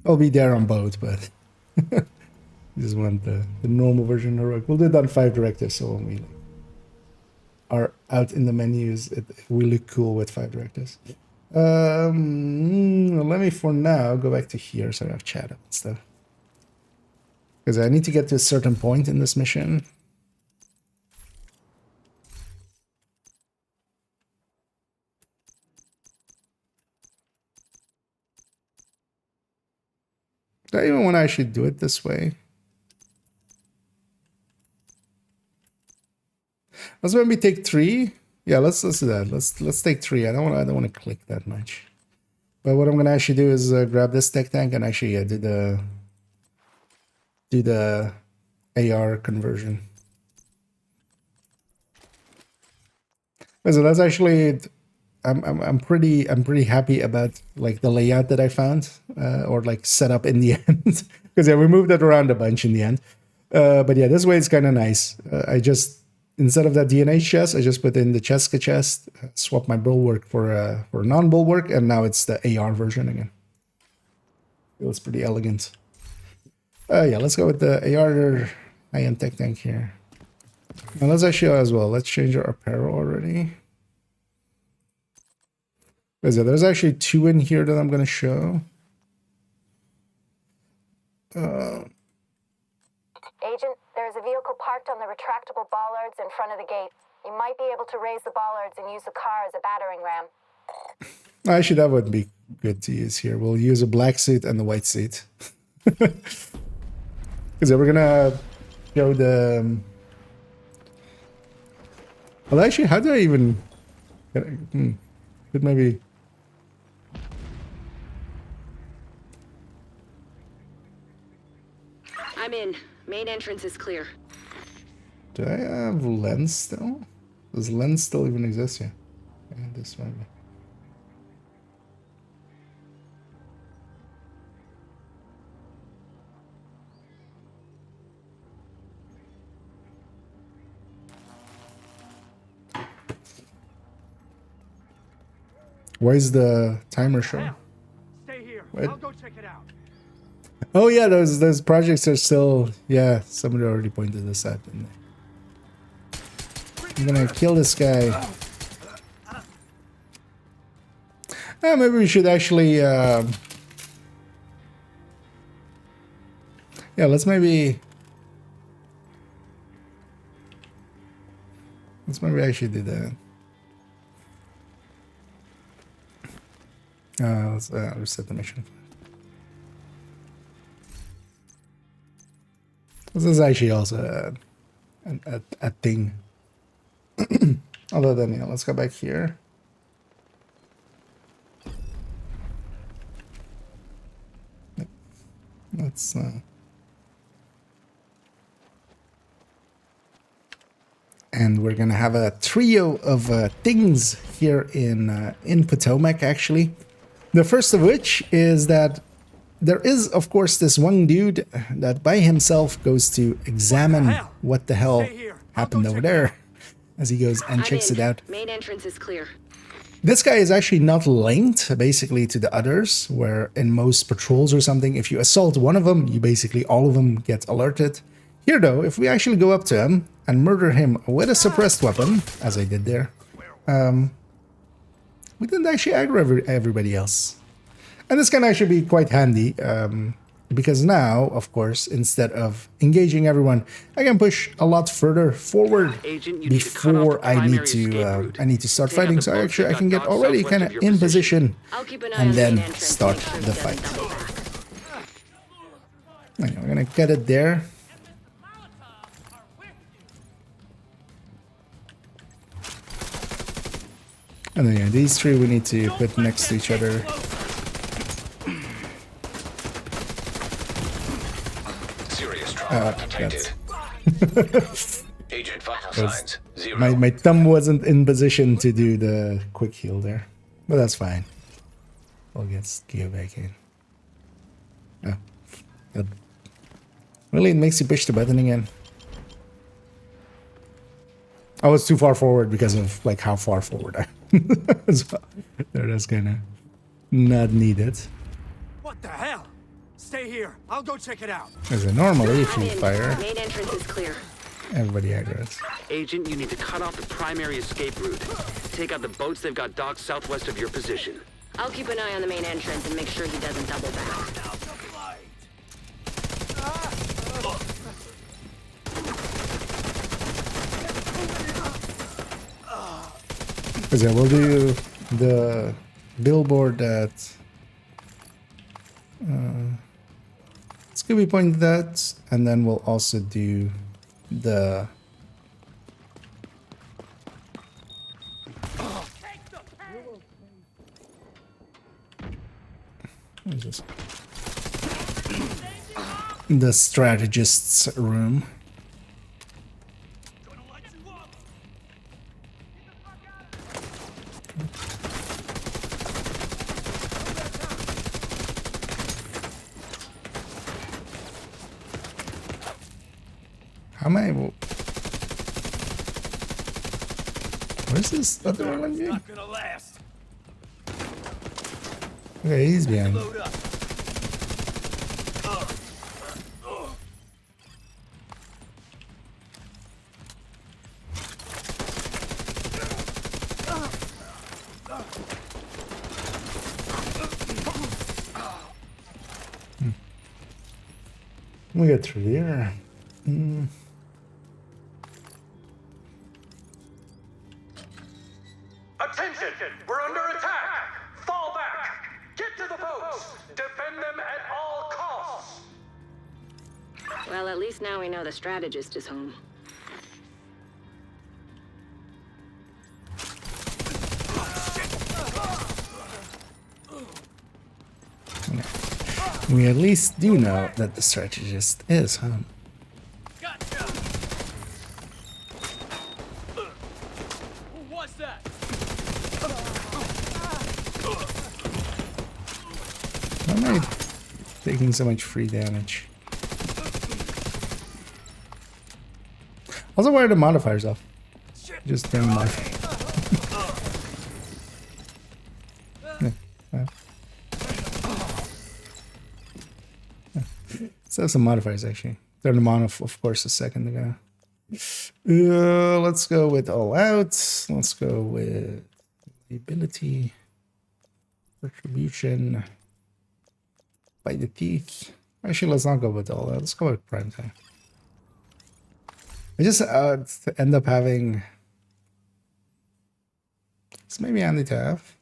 I'll be there on both, but just want the normal version heroic. We'll do it on 5 directives, so when we are out in the menus, we look cool with 5 directives. Let me for now go back to here so I have chat up and stuff. Because I need to get to a certain point in this mission. Do I even want to actually do it this way? Let's maybe take 3. Yeah, let's do that. Let's take 3. I don't want to click that much. But what I'm gonna actually do is grab this tech tank and actually do the AR conversion. So that's actually, I'm pretty happy about like the layout that I found or like set up in the end, because yeah, we moved it around a bunch in the end. But yeah, this way it's kind of nice. I just, instead of that DNA chest, I just put in the Cheska chest, swap my bulwark for a non-bulwark, and now it's the AR version again. It was pretty elegant. Yeah, let's go with the AR high-end tech tank here. Now let's actually as well, let's change our apparel already. There's actually 2 in here that I'm going to show. Agent, there's a vehicle parked on the retractable bollards in front of the gate. You might be able to raise the bollards and use the car as a battering ram. Actually, that would be good to use here. We'll use a black suit and the white suit. Because we're gonna show the... Well, actually, how do I even... Could maybe... I'm in. Main entrance is clear. Do I have lens still? Does lens still even exist? Yeah. Yeah, this might be. Why is the timer showing? Stay here. What? I'll go check it out. Oh yeah, those projects are still, yeah, somebody already pointed this out, didn't they? I'm gonna kill this guy. Maybe we should actually yeah, let's maybe actually do that. Let's reset the mission. This is actually also a thing. Other than, yeah, let's go back here. Let's and we're gonna have a trio of things here in Potomac. Actually, the first of which is that there is, of course, this one dude that by himself goes to examine what the hell happened over there, as he goes and checks it out. Main entrance is clear. This guy is actually not linked basically to the others, where in most patrols or something, if you assault one of them, you basically all of them get alerted. Here though, if we actually go up to him and murder him with a suppressed weapon, as I did there, we didn't actually aggro everybody else. And this can actually be quite handy, because now, of course, instead of engaging everyone, I can push a lot further forward before I need to start fighting. So actually, I can get already kind of in position and then start the fight. Okay, we're gonna get it there. And then yeah, these three we need to put next to each other. Serious trauma detected. Agent vital signs 0. My thumb wasn't in position to do the quick heal there, but that's fine. I'll get Geo back in. Oh, good. Really, it makes you push the button again. I was too far forward because of like how far forward I was. That's kind of not needed. What the hell? Stay here. I'll go check it out. As a normally, if I'm you in. fire, Main entrance is clear. everybody aggroes. Agent, you need to cut off the primary escape route. Take out the boats they've got docked southwest of your position. I'll keep an eye on the main entrance and make sure he doesn't double back. Because yeah, we'll do the billboard that Scooby pointed at, and then we'll also do the what is this? The strategist's room. How am I able? Where's this other one? Not gonna last. Okay, he's behind. Load up. We get through there. Attention! We're under attack! Fall back! Get to the boats! Defend them at all costs! Well, at least now we know the strategist is home. We at least do know that the strategist is home. Gotcha. Who was that? Why am I taking so much free damage? Also, why are the modifiers off? Just turn them off. So some modifiers actually. Turn them on, of course, a second ago. Let's go with all out. Let's go with ability, retribution, by the teeth. Actually, let's not go with all out. Let's go with prime time. I just end up having. It's maybe handy to have.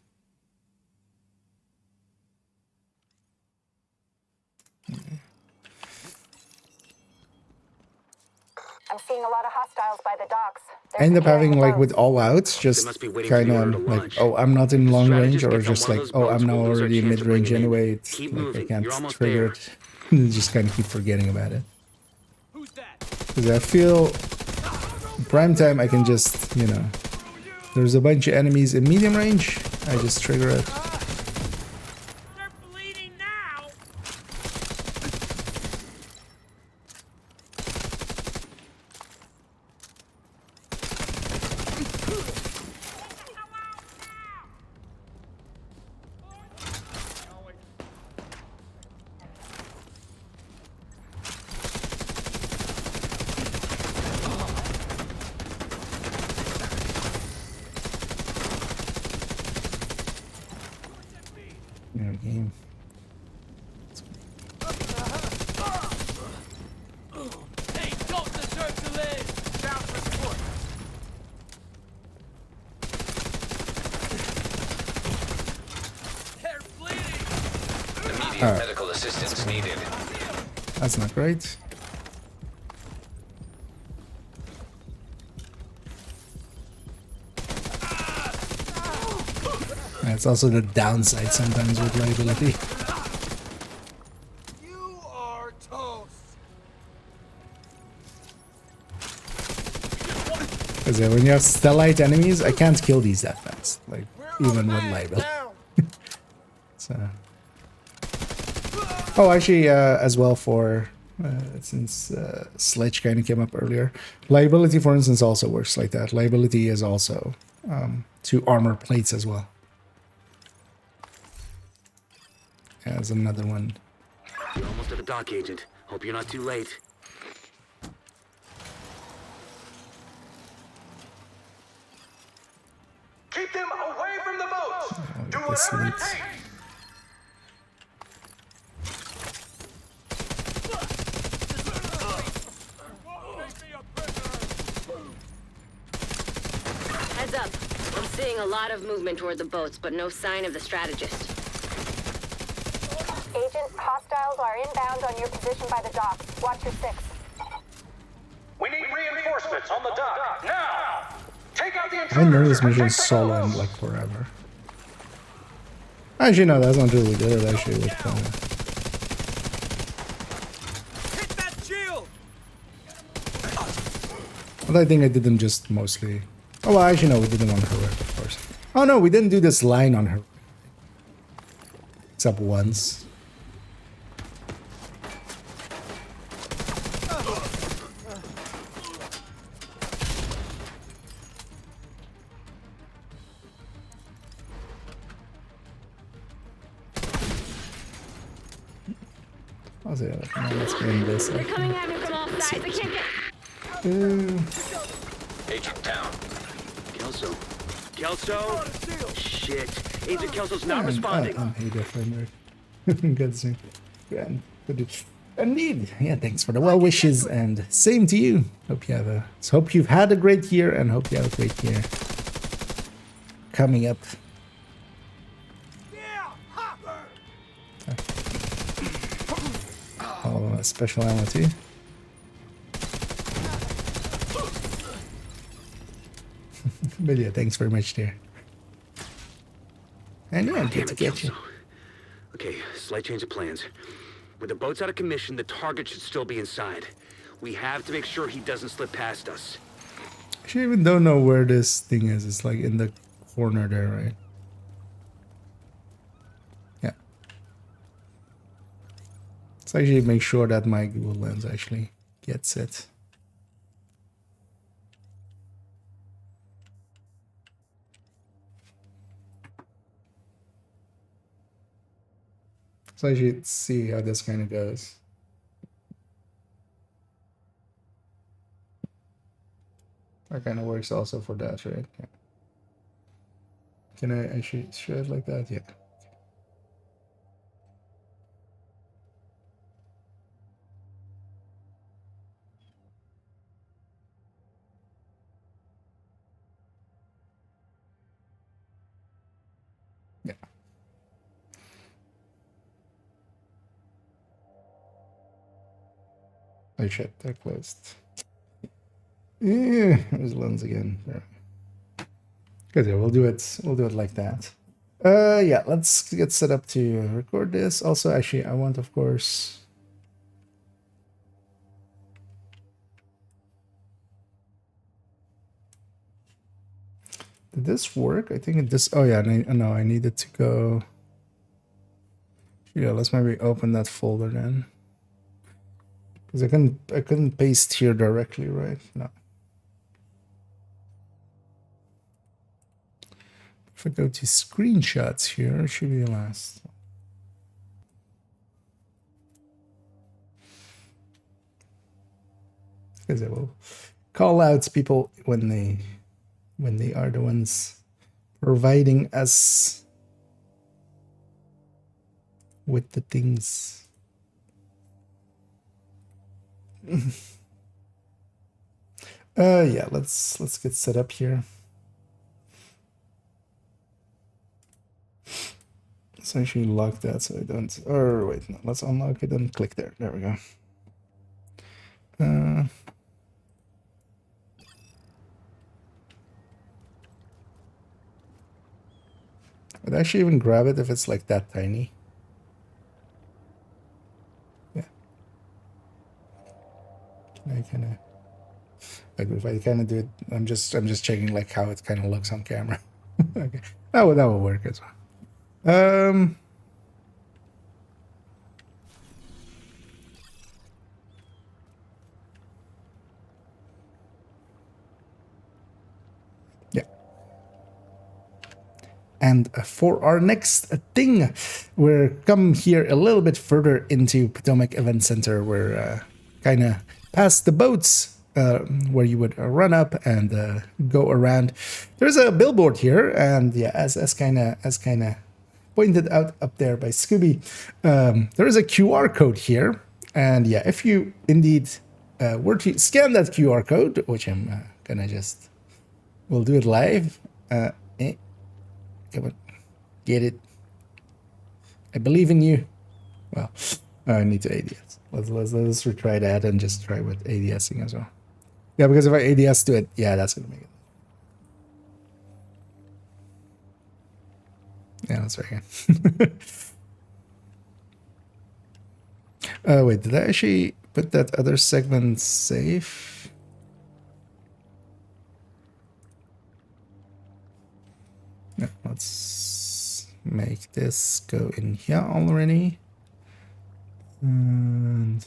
I'm seeing a lot of hostiles by the docks. I end up having like with all outs, just must be waiting kind for you of to like, launch. oh, I'm not in long range, Strategist or gets on just one like, of those oh, I'm boats, now we'll lose our already in chance of mid range bringing in. anyway. It's Keep like moving. I can't You're almost trigger there. it. Just kind of keep forgetting about it. Who's that? Because I feel prime time, I can just, you know, there's a bunch of enemies in medium range. I just trigger it. They're bleeding now. New game. They don't deserve to live! Down for support! They're bleeding! Immediate medical assistance needed. That's not great. That's also the downside sometimes with liability. You are toast! Because when you have stellite enemies, I can't kill these that fast. Like, even with liability. So. Oh, actually, as well for, since Sledge kind of came up earlier, liability, for instance, also works like that. Liability is also 2 armor plates as well. As another one. You're almost at the dock, Agent. Hope you're not too late. Keep them away from the boats. Do this whatever it leads. takes. Heads up. I'm seeing a lot of movement toward the boats, but no sign of the strategist. Agent, hostiles are inbound on your position by the docks. Watch your 6. We need reinforcements on the dock now. Take out the I didn't know intruders this and mission protect the solo in boats. like forever. Actually, no, that's not really good. Actually, with Hit that shield! but I think I did them just mostly. Oh, well, actually, no, we did them on her, of course. Oh no, we didn't do this line on her. Except once. I'll say that. No, let's bring this They're up. coming at me from all sides. I can't get... Agent down. Kelso. Kelso? Shit. Agent Kelso's not responding. Hey there, friend. Good to see you. Yeah, good to... Indeed. Yeah, thanks for the well wishes, and same to you. Hope you've had a great year, and hope you have a great year coming up. Oh, special ammo too. But yeah, thanks very much, dear. And yeah, Damn good to it, get you. Kelso. Okay, slight change of plans. With the boats out of commission, the target should still be inside. We have to make sure he doesn't slip past us. Actually, I even don't know where this thing is. It's like in the corner there, right? Yeah. Let's actually make sure that my Google Lens actually gets it. So I should see how this kind of goes. That kind of works also for that, right? Yeah. Can I actually show it like that? Yeah. Yeah. Oh shit, they're closed. Yeah, there's lens again. Good, yeah, we'll do it like that. Yeah, let's get set up to record this. Also, actually, I want, of course, did this work? I think it just, oh yeah, no, I needed to go. Yeah, let's maybe open that folder then. Because I couldn't paste here directly, right? No. If I go to screenshots here, it should be the last. Because I will call out people when they are the ones providing us with the things. Yeah, let's get set up here. Let's actually lock that so I don't, or wait, no, let's unlock it and click there. There we go. I'd actually even grab it if it's like that tiny. Yeah. I kind of, like if I kind of do it, I'm just checking like how it kind of looks on camera. Okay, that will work as well. Yeah. And for our next thing, we're come here a little bit further into Potomac Event Center. We're kind of past the boats where you would run up and go around. There's a billboard here, and yeah, as kind of pointed out up there by Scooby, there is a QR code here, and yeah, if you indeed were to scan that QR code, which I'm gonna just, we'll do it live. Come on, get it. I believe in you. Well, I need to ADS. Let's retry that and just try with ADSing as well. Yeah, because if I ADS to it, yeah, that's gonna make it. Yeah, that's right. Wait, did I actually put that other segment safe? Yeah, let's make this go in here already. And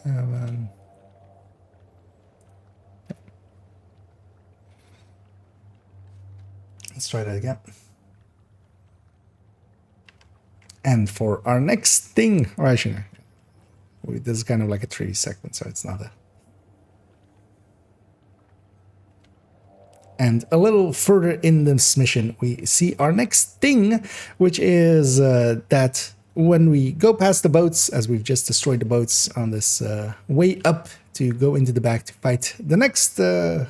seven. Let's try that again. And for our next thing, or actually, this is kind of like a 3D segment, so it's not a. And a little further in this mission, we see our next thing, which is that when we go past the boats, as we've just destroyed the boats on this way up to go into the back to fight the next the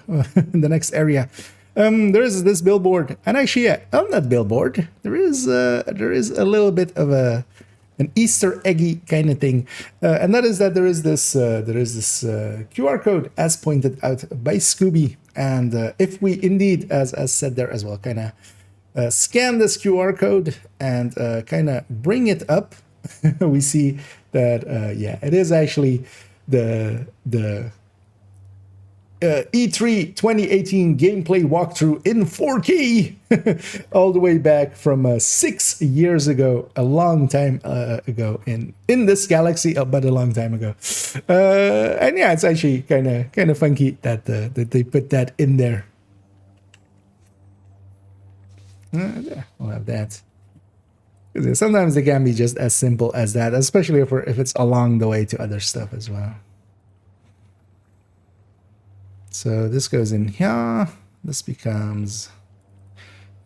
next area, there is this billboard, and actually, yeah, on that billboard there is a little bit of an Easter eggy kind of thing, and that is that there is this QR code as pointed out by Scooby, and if we indeed, as said there as well, kind of scan this QR code and kind of bring it up, we see that yeah, it is actually the E3 2018 gameplay walkthrough in 4K, all the way back from 6 years ago, a long time ago in this galaxy, but a long time ago. And yeah, it's actually kind of funky that they put that in there. Yeah, we'll have that. Sometimes they can be just as simple as that, especially if it's along the way to other stuff as well. So this goes in here. This becomes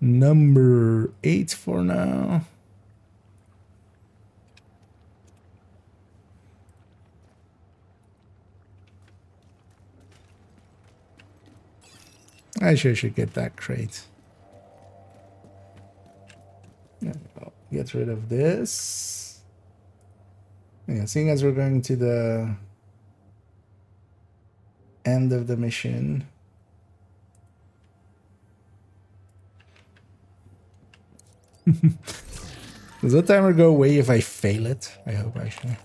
number 8 for now. I should get that crate. Yeah, I'll get rid of this. Yeah, seeing as we're going to the end of the mission. Does that timer go away if I fail it? I hope actually.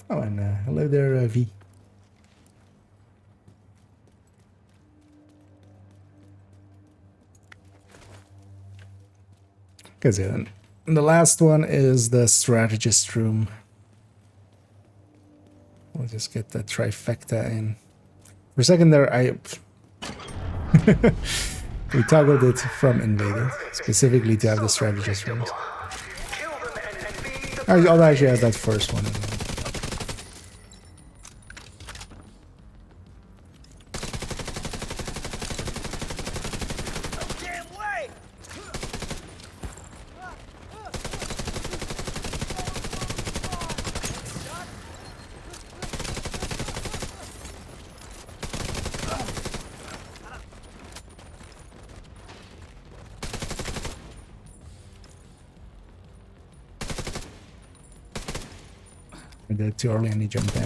Oh, and hello there, V. Because yeah, And the last one is the strategist room. We'll just get the trifecta in. For a second there, we toggled it from invaded, specifically to have the strategist room. I'll actually have that first one as well. I did it too early and he jumped in.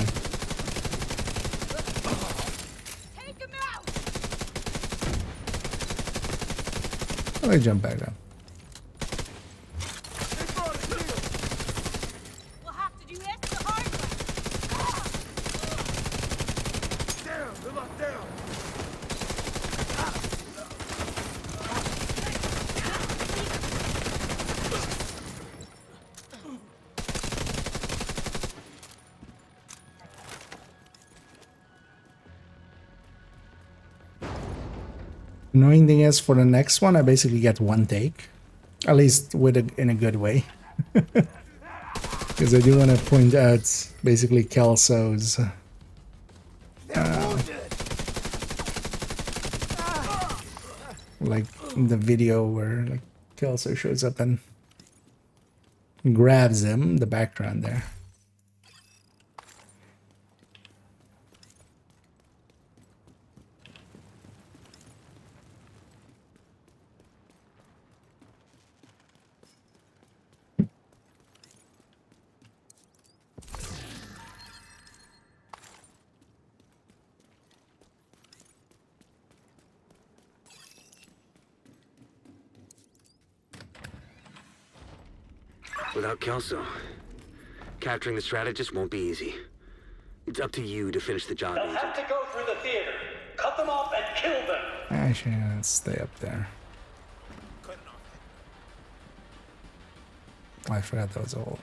Take him out! Oh, I jump back up. We'll have to do this the hard way. Down, they're locked down. Annoying thing is, for the next one, I basically get one take, at least with in a good way, because I do want to point out basically Kelso's like the video where like Kelso shows up and grabs him, the background there. Without Kelso, capturing the strategist won't be easy. It's up to you to finish the job, They'll have Agent. to go through the theater. Cut them off and kill them. Actually, let's stay up there. Oh, I forgot that was a whole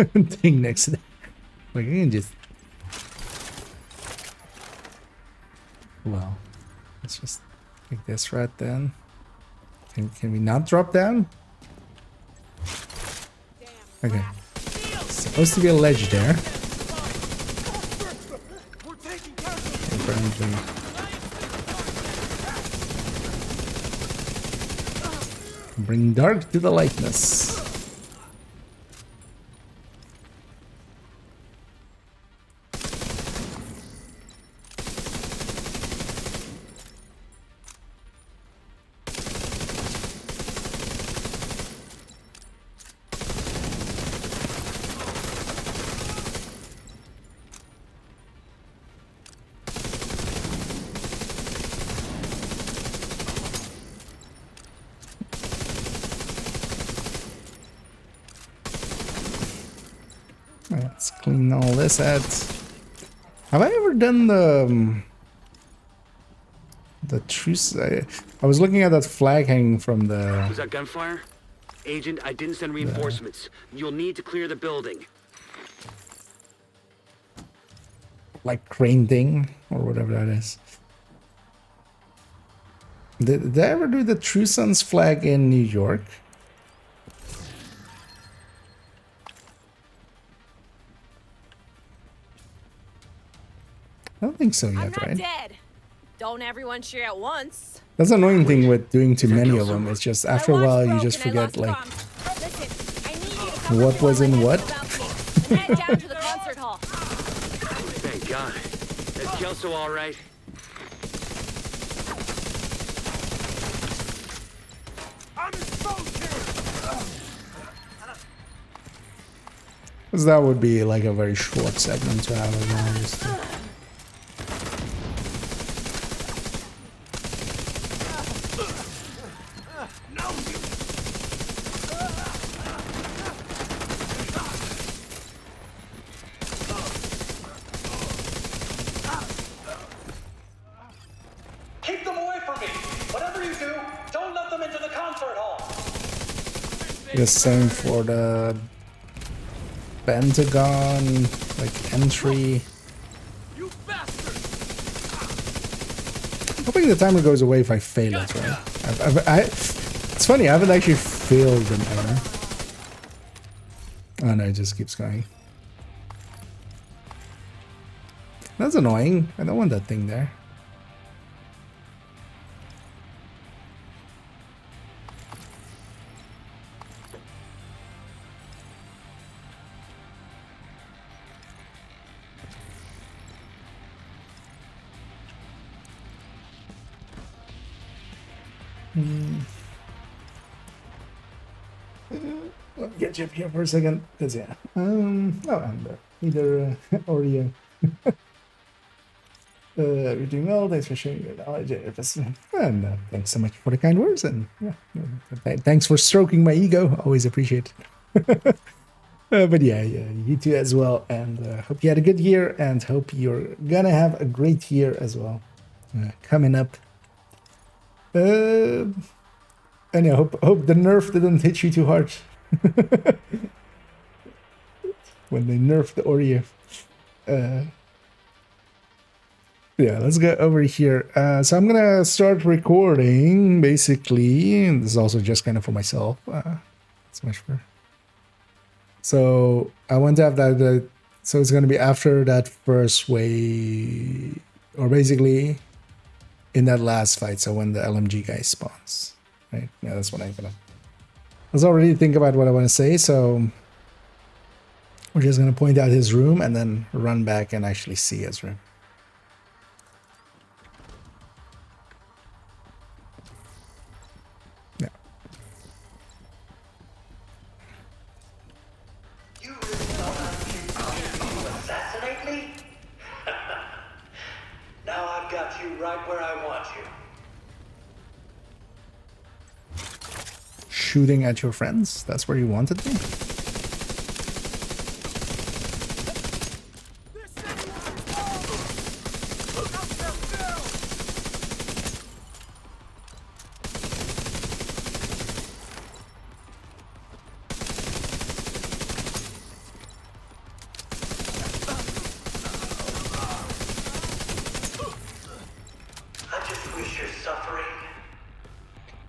thing next to that. Like, you can just... Well, let's just take this right then. Can we not drop down? Okay. Supposed to be a ledge there. Apparently. Bring dark to the lightness. Let's clean all this out. Have I ever done the truce? I was looking at that flag hanging from the... Was that gunfire? Agent, I didn't send reinforcements. You'll need to clear the building. like crane thing or whatever that is. Did they ever do the True Sons flag in New York? I don't think so I'm yet, not right? dead. Don't everyone cheer at once. That's the annoying thing with doing too many of them. It's just after a while you just forget like what was in what. Head down to the concert hall. Thank God. Is Kelso all right? I'm exposed here. Because that would be like a very short segment to have as well. Just to... Keep them away from me! Whatever you do, don't let them into the concert hall! The same for the Pentagon, like entry. You bastard! Hoping the timer goes away if I fail it, right? It's funny, I haven't actually failed them ever. Oh no, it just keeps going. That's annoying. I don't want that thing there. Let me get you up here for a second, because yeah. Oh, and either Oreo. You're doing well. Thanks for sharing your knowledge. And thanks so much for the kind words. And yeah, thanks for stroking my ego. Always appreciate it. But yeah, you too as well. And hope you had a good year, and hope you're gonna have a great year as well coming up. And yeah, hope the nerf didn't hit you too hard when they nerfed the Oreo. Yeah, let's go over here. So I'm gonna start recording, basically. And this is also just kind of for myself. It's much for. So I want to have that. So it's gonna be after that first wave, or basically in that last fight. So when the LMG guy spawns, right? Yeah, that's what I'm gonna. I was already thinking about what I want to say, so we're just gonna point out his room and then run back and actually see his room. Shooting at your friends? That's where you wanted me?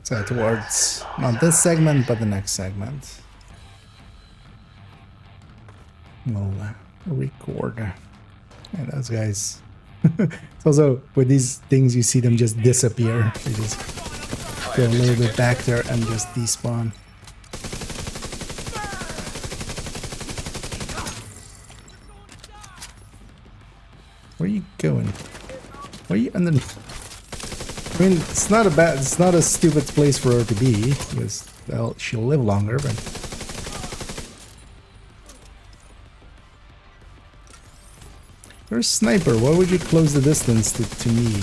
So towards not this segment, but the next segment. We'll record. And those guys. It's also with these things, you see them just disappear. They just go a little bit back there and just despawn. Where are you going? Why are you underneath? I mean, it's not a stupid place for her to be, because, well, she'll live longer, but... You're a sniper, why would you close the distance to me?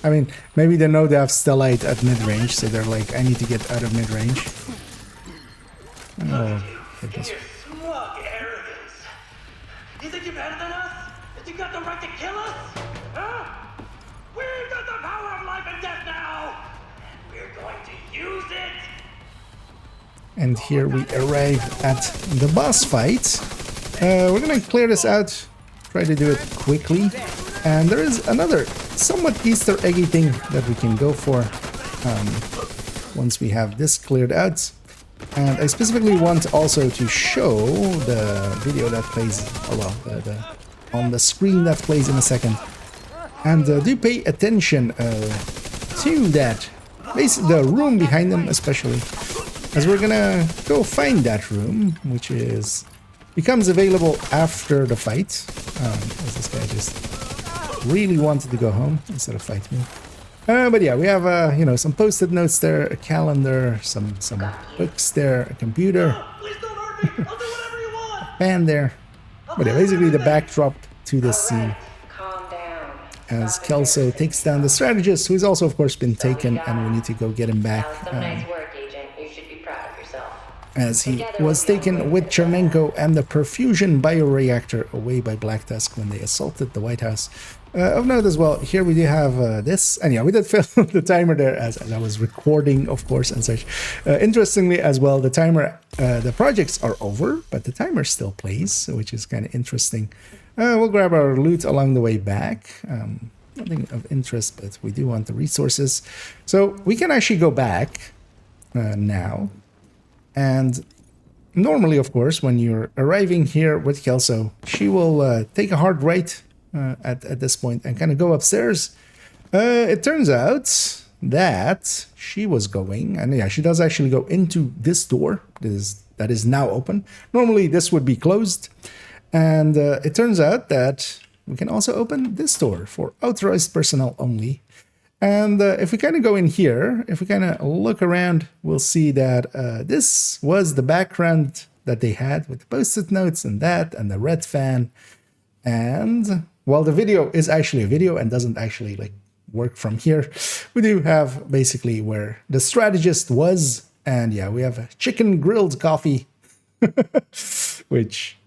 I mean, maybe they know they have Stellite at mid-range, so they're like, I need to get out of mid-range. Oh, goodness. You think you're better than us? That you got the right to kill us? Huh? We've got the power of life and death now! And we're going to use it! And here we arrive at the boss fight. We're gonna clear this out, try to do it quickly. And there is another somewhat Easter eggy thing that we can go for once we have this cleared out. And I specifically want also to show the video that plays, on the screen that plays in a second. And do pay attention to that, the room behind them especially, as we're gonna go find that room, which becomes available after the fight. As this guy just really wanted to go home instead of fight me. But yeah, we have some post-it notes there, a calendar, some books there, a computer, a fan there. But yeah, basically the backdrop to this scene. As Kelso takes down the strategist, who's also of course been taken, and we need to go get him back. As he was taken with Chernenko and the perfusion bioreactor away by Black Tusk when they assaulted the White House. Of note as well, here we do have this, and yeah, we did fill the timer there as I was recording, of course, and such. Interestingly as well, the timer, the projects are over, but the timer still plays, which is kind of interesting. We'll grab our loot along the way back. Nothing of interest, but we do want the resources. So we can actually go back now. And normally, of course, when you're arriving here with Kelso, she will take a hard right at this point and kind of go upstairs. It turns out that she was going, and yeah, she does actually go into this door that is now open. Normally, this would be closed. And it turns out that we can also open this door for authorized personnel only. And if we kind of go in here, if we kind of look around, we'll see that this was the background that they had with the post-it notes and that, and the red fan. And while the video is actually a video and doesn't actually like work from here, we do have basically where the strategist was. And yeah, we have a chicken grilled coffee, which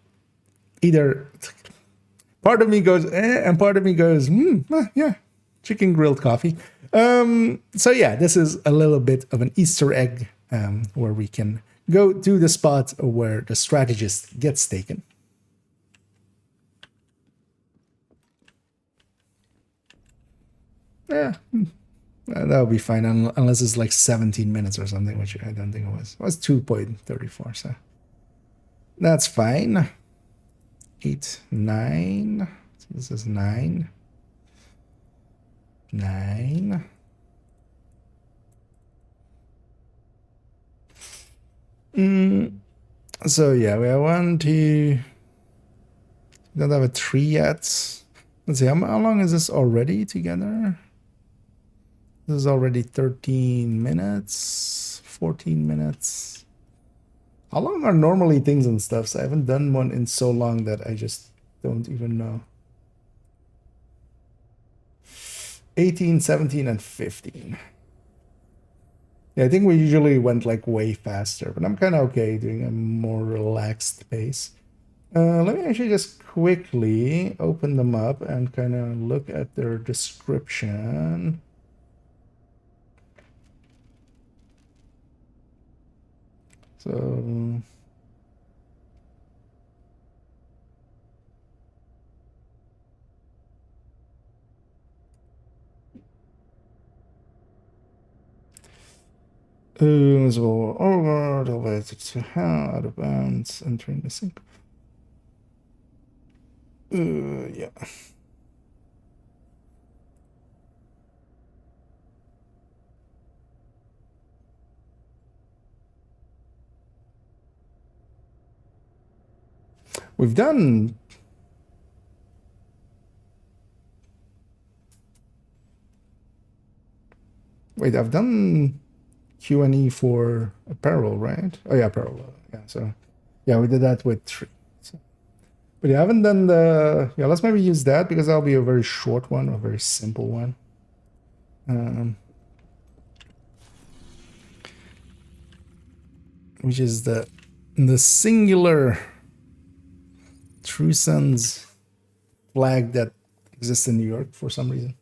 either part of me goes, and part of me goes, yeah, chicken grilled coffee. So yeah, this is a little bit of an Easter egg where we can go to the spot where the strategist gets taken. Yeah, that'll be fine unless it's like 17 minutes or something, which I don't think it was. It was 2.34, so that's fine. 8, 9. So this is 9. 9. So yeah, we have 1, 2. We don't have a 3 yet. Let's see, how long is this already together? This is already 13 minutes, 14 minutes. How long are normally things and stuff? So I haven't done one in so long that I just don't even know. 18, 17, and 15. Yeah, I think we usually went like way faster, but I'm kind of okay doing a more relaxed pace. Let me actually just quickly open them up and kind of look at their description. So over elevated to hell, out of bounds, entering the sink. Yeah. We've done wait, I've done Q&E for apparel, right? Oh yeah, apparel. Yeah, so yeah, we did that with 3. So. But yeah, I haven't done the let's maybe use that because that'll be a very short one, a very simple one. Which is the singular True Sons flag that exists in New York for some reason.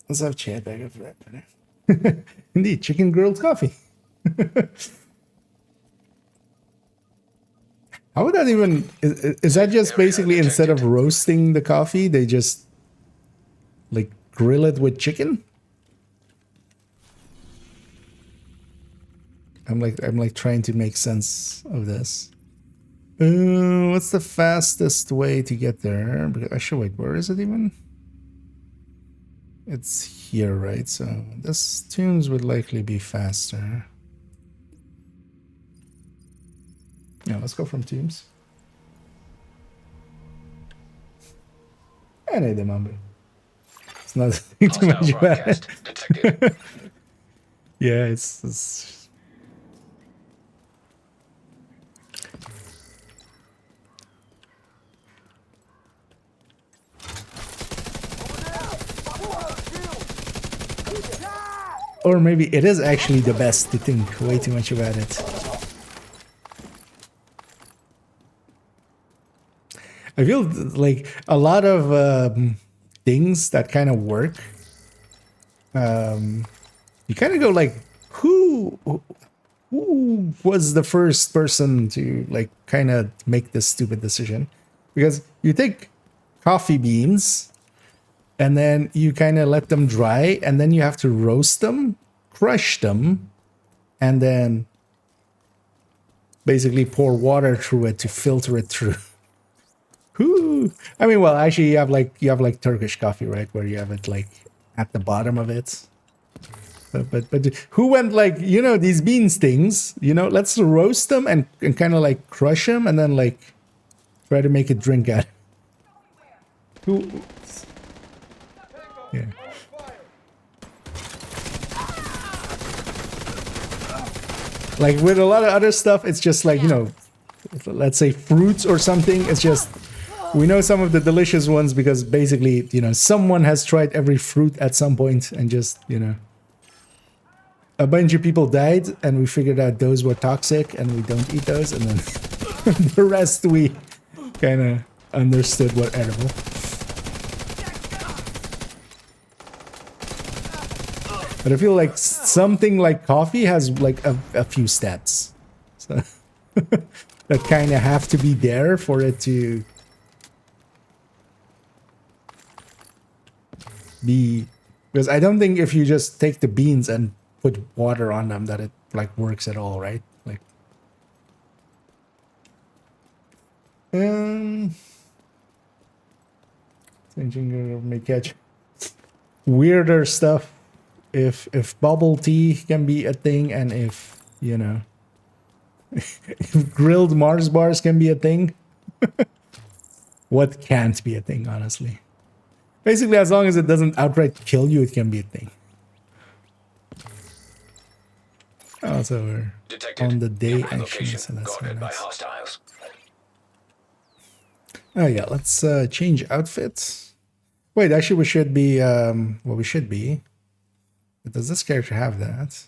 Let's have chat back up for that. Indeed, chicken grilled coffee. How would that even... Is that just basically instead of roasting the coffee, they just like grill it with chicken? I'm like trying to make sense of this. What's the fastest way to get there? Actually, wait, where is it even? It's here, right? So this tunes would likely be faster. Yeah, let's go from Teams. I need the number. It's not too much about it. Yeah, it's or maybe it is actually the best to think way too much about it. I feel like a lot of things that kind of work. You kind of go like, who was the first person to like kind of make this stupid decision? Because you take coffee beans and then you kind of let them dry, and then you have to roast them, crush them, and then basically pour water through it to filter it through. Who? I mean, well, actually, you have like Turkish coffee, right, where you have it like at the bottom of it. But who went like, you know, these beans things, you know, let's roast them and kind of like crush them and then like try to make a drink out. Who? Yeah. Like with a lot of other stuff, it's just like, you know, let's say fruits or something. It's just, we know some of the delicious ones because basically, you know, someone has tried every fruit at some point and just, you know, a bunch of people died and we figured out those were toxic and we don't eat those. And then the rest we kind of understood were edible. But I feel like something like coffee has like a few steps. So that kind of have to be there for it to be, because I don't think if you just take the beans and put water on them that it like works at all, right? Like changing your make catch weirder stuff. If bubble tea can be a thing, and if, you know, if grilled Mars bars can be a thing, what can't be a thing, honestly? Basically, as long as it doesn't outright kill you, it can be a thing. Oh, so we're on the day action, so that's very nice. Oh yeah, let's change outfits. Wait, actually we should be, well, we should be. But does this character have that?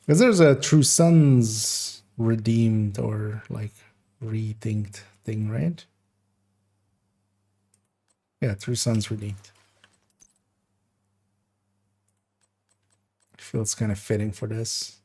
Because there's a True Sons redeemed or like rethinked thing, right? Yeah, True Sons redeemed. I feel it's kind of fitting for this.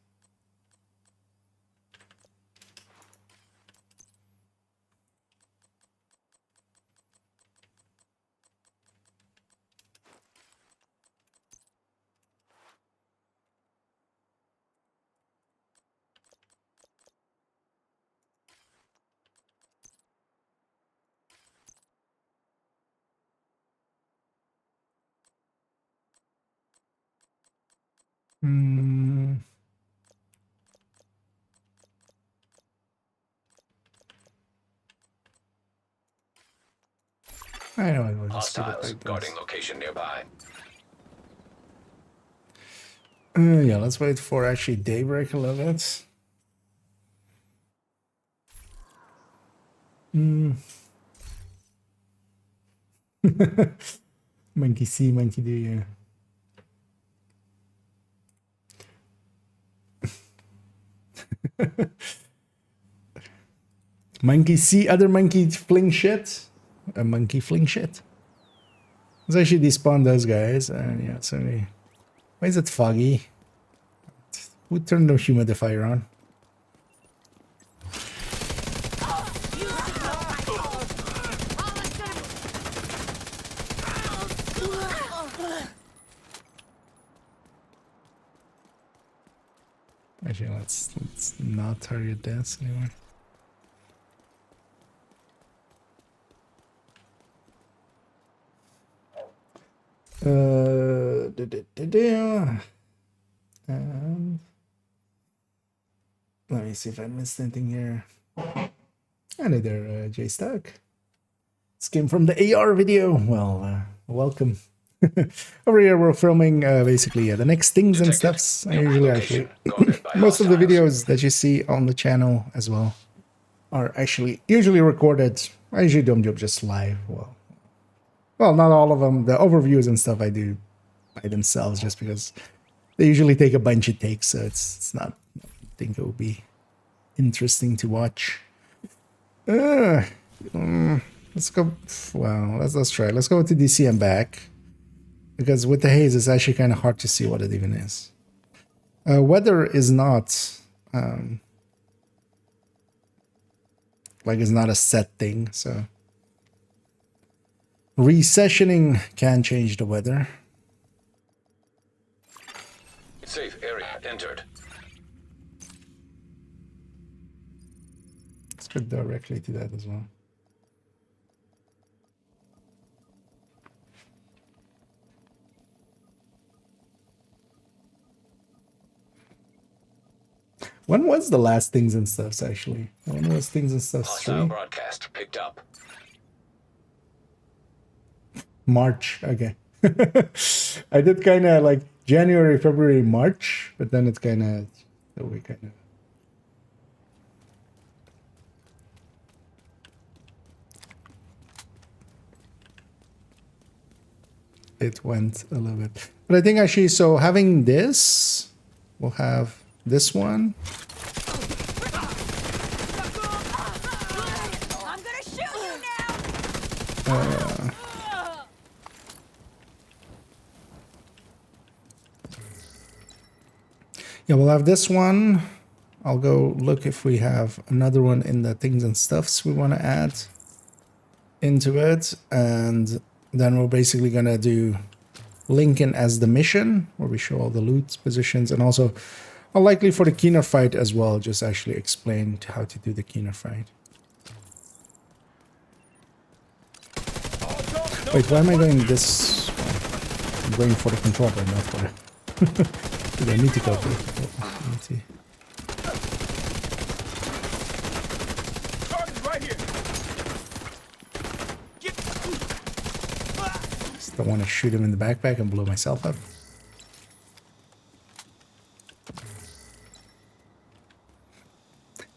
I know it was just Hostiles guarding location nearby. Yeah, let's wait for actually daybreak a little bit. Monkey see, monkey do, yeah. Monkey see, other monkey fling shit. A monkey fling shit. Let's actually despawn those guys. And yeah, so why is it foggy? Who turned the humidifier on? Actually, let's not target this anymore. And let me see if I missed anything here. And hey there, J Stuck. This came from the AR video. Well, welcome. Over here we're filming basically the next things and stuffs. I usually actually most of the videos that you see on the channel as well are actually usually recorded. I usually don't do just live. Well, not all of them. The overviews and stuff I do by themselves just because they usually take a bunch of takes, so it's not think it would be interesting to watch. Let's go. Well, let's try. Let's go to DC and back, because with the haze, it's actually kind of hard to see what it even is. Weather is not like it's not a set thing, so recessioning can change the weather. Safe area entered. Let's go directly to that as well. When was the last Things and Stuffs, actually? When was Things and Stuffs Hostile 3? broadcast picked up. March, okay. I did kind of like January, February, March, but then it's kind of, so we kind of. It went a little bit. But I think actually, so having this, we'll have this one. I'm gonna shoot you now! Yeah, we'll have this one. I'll go look if we have another one in the Things and Stuffs we want to add into it. And then we're basically going to do Lincoln as the mission, where we show all the loot positions. And also, likely for the Keener fight as well, just actually explain how to do the Keener fight. Wait, why am I going this? I'm going for the controller, not for the... Did I need to go for it? Just don't want to shoot him in the backpack and blow myself up.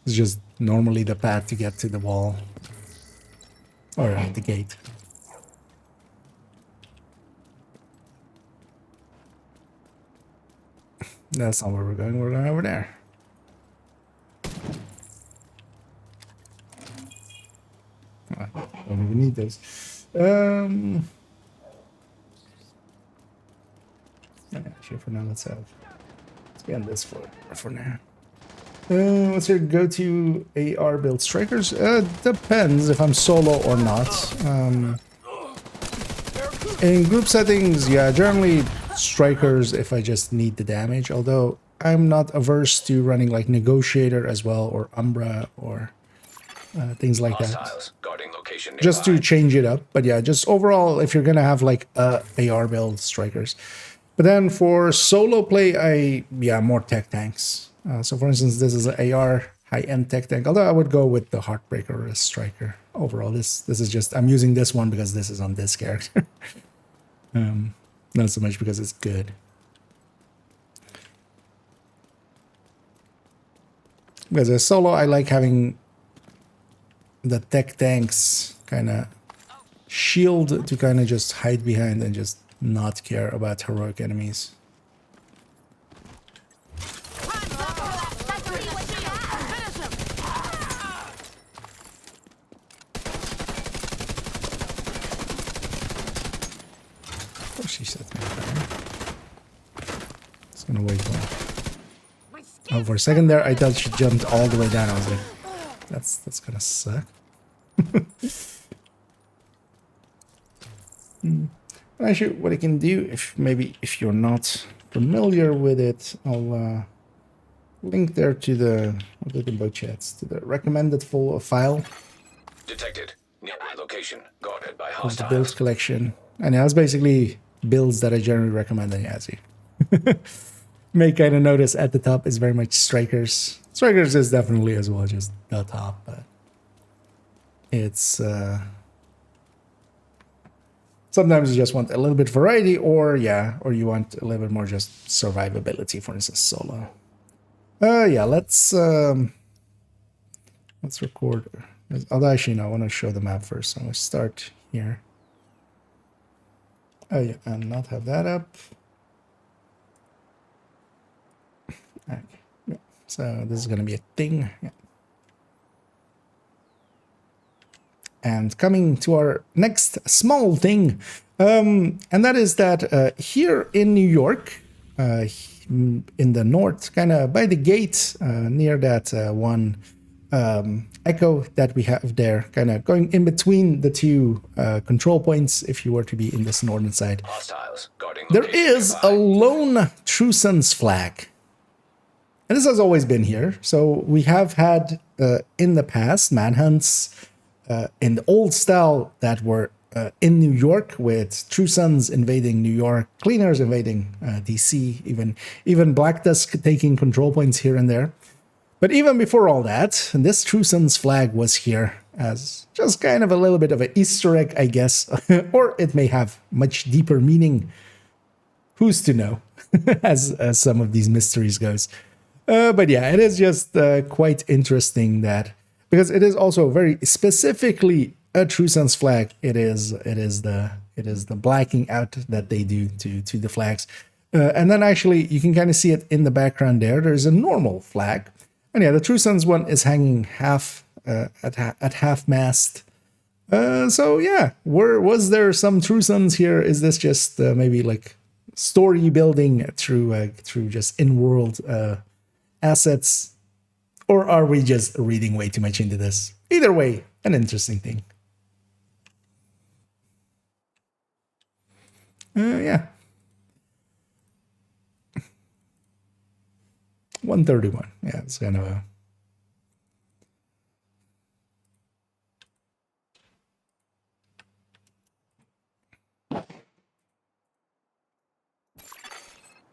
It's just normally the path to get to the wall. Or the gate. That's not where we're going. We're going over there. I don't even need those. Actually, for now, let's be on this for now. What's your go-to AR build? Strikers? Depends if I'm solo or not. In group settings, yeah, generally strikers if I just need the damage, although I'm not averse to running like Negotiator as well, or Umbra, or things like that. Guarding location nearby. Just to change it up. But yeah, just overall, if you're gonna have like a AR build, strikers. But then for solo play, more tech tanks. So for instance, this is an AR high-end tech tank, although I would go with the Heartbreaker as striker. Overall, this is just, I'm using this one because this is on this character. Not so much because it's good. Because as solo, I like having the tech tanks kind of shield to kind of just hide behind and just not care about heroic enemies. Oh, she set me there. Just gonna wait for. Oh, for a second there, I thought she jumped all the way down. I was like, that's gonna suck. Actually, what I can do, if you're not familiar with it, I'll link there to the boat chats, to the recommended file. Detected. Nearby location. Guarded by Of the hostiles. builds collection, and that's basically builds that I generally recommend on Yazzie. May kind of notice at the top is very much strikers. Strikers is definitely as well just the top, but it's sometimes you just want a little bit variety, or you want a little bit more just survivability, for instance, solo. Let's record. Although actually no, I want to show the map first. So I'm gonna start here. Oh yeah, and not have that up. Okay. Yeah. So this is going to be a thing. Yeah. And coming to our next small thing, and that is that here in New York, in the north, kind of by the gate, near that one echo that we have there, kind of going in between the two control points, if you were to be in this northern side, Hostiles guarding there location is a nearby. lone True Sons flag. And this has always been here. So we have had in the past manhunts in the old style that were in New York, with True Sons invading New York, Cleaners invading DC, even Black Dusk taking control points here and there. But even before all that, this True Sons flag was here as just kind of a little bit of an Easter egg, I guess, or it may have much deeper meaning. Who's to know, as some of these mysteries goes. But yeah, it is just quite interesting that, because it is also very specifically a True Sons flag. It is the blacking out that they do to the flags, and then actually you can kind of see it in the background there. There's a normal flag, and yeah, the True Sons one is hanging half at half mast. So yeah, was there some True Sons here? Is this just maybe like story building through just in-world assets, or are we just reading way too much into this? Either way, an interesting thing. Yeah. 131. Yeah, it's kind of a...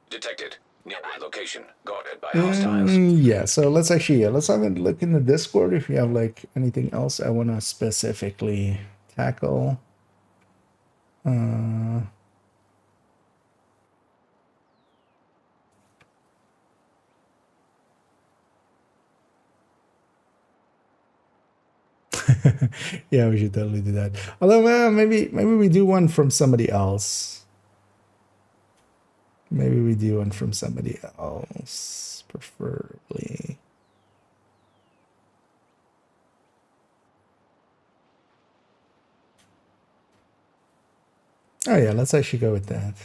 Detected. Nearby location guarded by hostiles. Yeah, so let's actually, let's have a look in the Discord if you have like anything else I want to specifically tackle. Yeah, we should totally do that. Although maybe we do one from somebody else. Maybe we do one from somebody else, preferably. Oh yeah, let's actually go with that.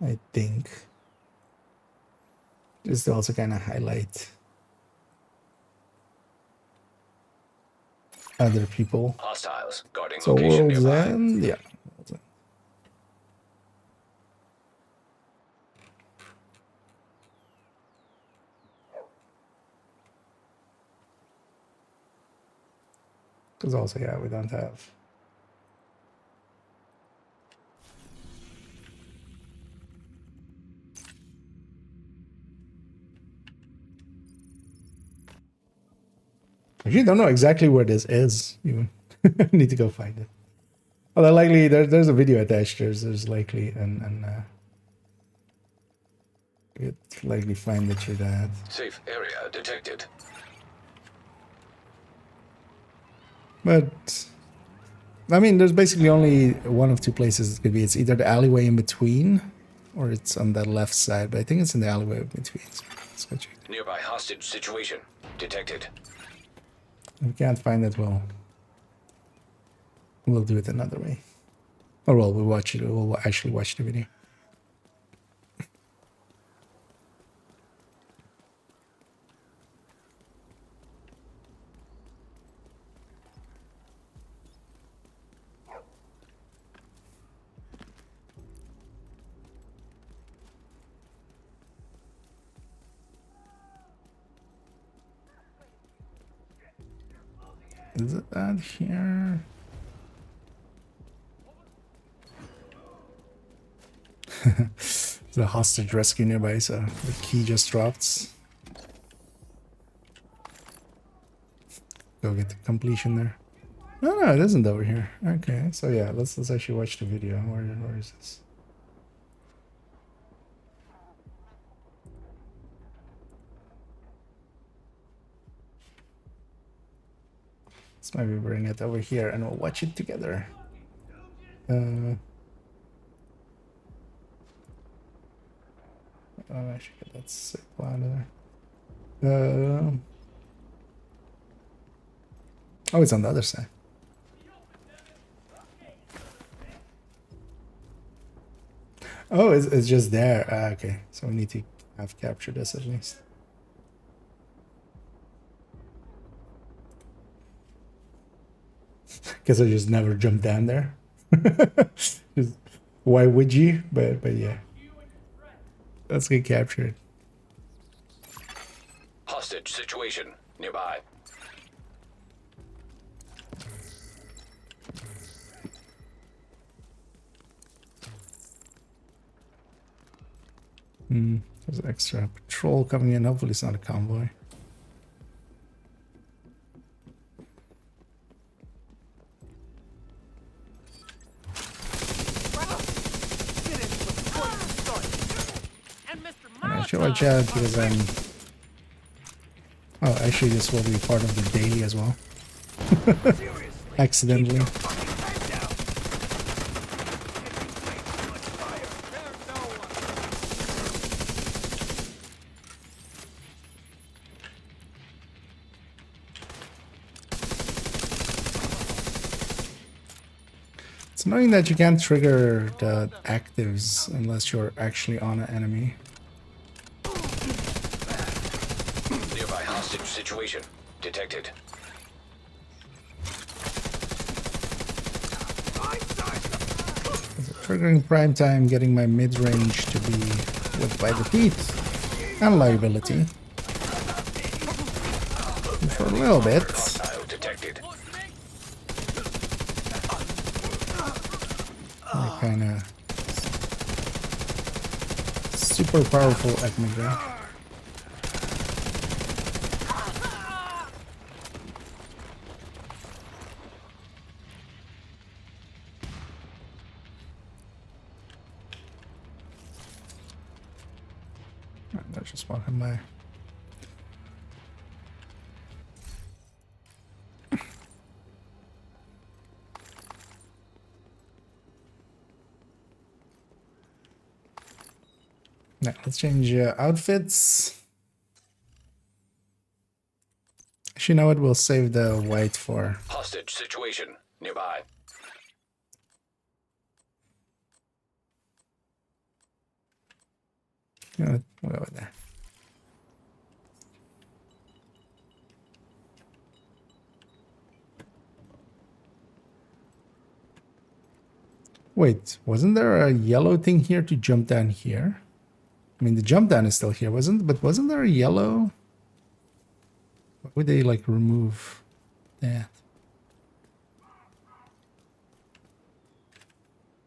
I think. Just to also kind of highlight other people. Hostiles guarding So location World's nearby. End, yeah. World's End. Because also, yeah, we don't have... Actually, don't know exactly where this is, even. Need to go find it. Although likely, there's a video attached. There's likely, and you'd likely find that you're that. Safe area detected. But I mean, there's basically only one of two places it could be. It's either the alleyway in between, or it's on that left side. But I think it's in the alleyway in between. So let's go check. Nearby hostage situation detected. If we can't find it, we'll do it another way. Or well, we'll watch it. We'll actually watch the video. Is it that here? There's a hostage rescue nearby, so the key just dropped. Go get the completion there. No, it isn't over here. Okay, so yeah, let's actually watch the video. Where is this? Let's maybe bring it over here and we'll watch it together. I should get that circle out of there. Oh, it's on the other side. Oh, it's just there. Okay, so we need to have captured this at least. Guess I just never jumped down there. Just, why would you? But yeah, let's get captured. Hostage situation nearby. There's extra patrol coming in. Hopefully it's not a convoy. And I should watch out because oh, actually this will be part of the daily as well. Accidentally. It's annoying that you can't trigger the actives unless you're actually on an enemy. Nearby hostage situation detected. Triggering prime time, getting my mid-range to be whipped by the teeth and liability. For a little bit. Hostile detected. Kind of super powerful at mid-range. Let's just walk him by. Now let's change outfits. Actually, you know what? We'll save the white for. Hostage situation nearby. You know what? We'll go with that. Wait, wasn't there a yellow thing here to jump down here? I mean, the jump down is still here, but wasn't there a yellow? Why would they like remove that?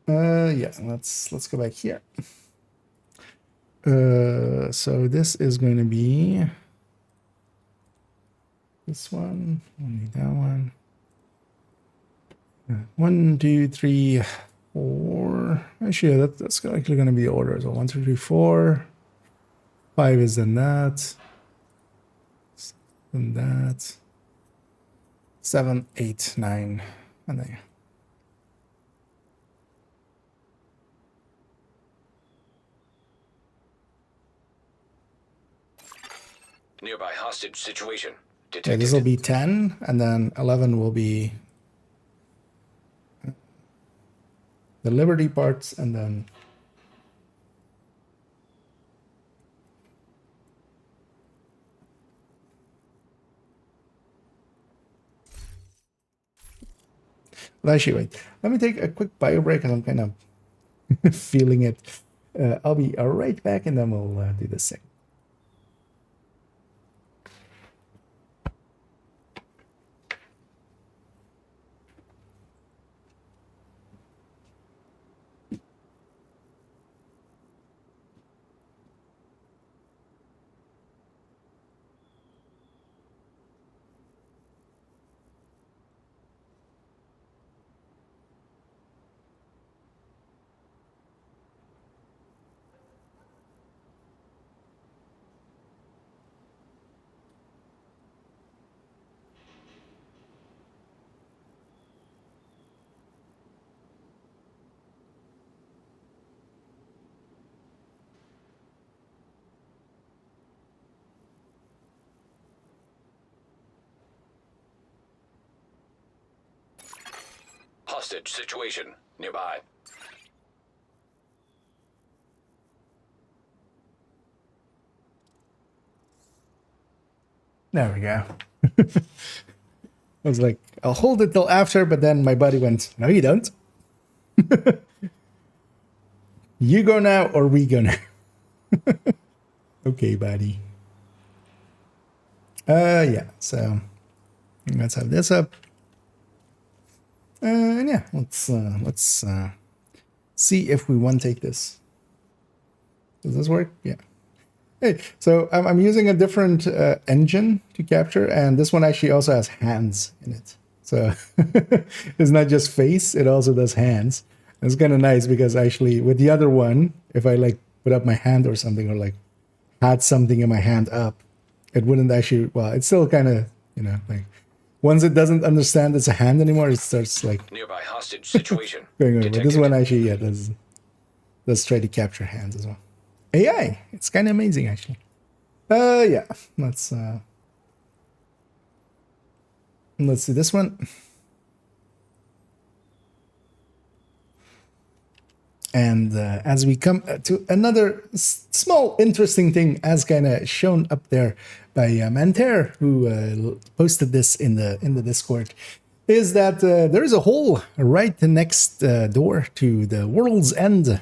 Yeah, let's go back here. So this is going to be this one, only that one. 1, 2, 3, 4. Actually, that's actually going to be the order. So 1, 2, 3, 4. 5 is then that. Then that. 7, 8, 9, and then. Nearby hostage situation Yeah, detected. this will be 10, and then 11 will be the Liberty parts, and then well, actually, wait. Let me take a quick bio break because I'm kind of feeling it. I'll be right back, and then we'll do the same. Hostage situation nearby. There we go. I was like, I'll hold it till after, but then my buddy went, no, you don't. You go now or we go now. Okay, buddy. Yeah, so let's have this up. And yeah, let's see if we want to take this. Does this work? Yeah. Hey, so I'm using a different engine to capture, and this one actually also has hands in it. So it's not just face, it also does hands. It's kind of nice because actually with the other one, if I like put up my hand or something, or like had something in my hand up, it wouldn't actually, well, it's still kind of, you know, like once it doesn't understand it's a hand anymore, it starts like Nearby hostage situation. going on. But this Detected. one actually, yeah, does try to capture hands as well. AI, it's kind of amazing actually. Yeah, let's do this one. And as we come to another small interesting thing, as kind of shown up there by Manter, who posted this in the Discord, is that there is a hole right next door to the World's End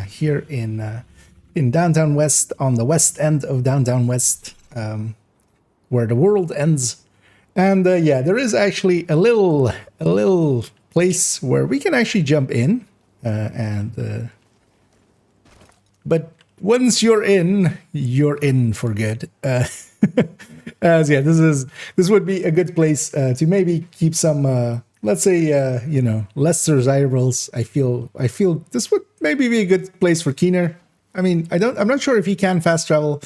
here in Downtown West, on the west end of Downtown West, where the world ends. And yeah, there is actually a little place where we can actually jump in. But once you're in for good. As yeah, this would be a good place to maybe keep some, let's say, you know, less desirables. I feel this would maybe be a good place for Keener. I mean, I'm not sure if he can fast travel.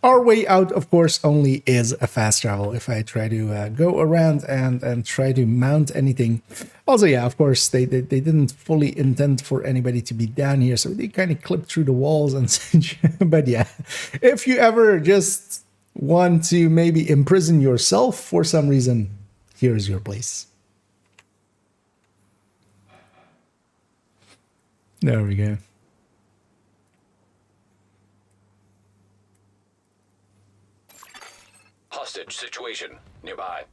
Our way out, of course, only is a fast travel. If I try to go around and try to mount anything. Also, yeah, of course, they didn't fully intend for anybody to be down here, so they kind of clipped through the walls and such. But yeah, if you ever just want to maybe imprison yourself for some reason, here's your place. There we go. Hostage situation nearby.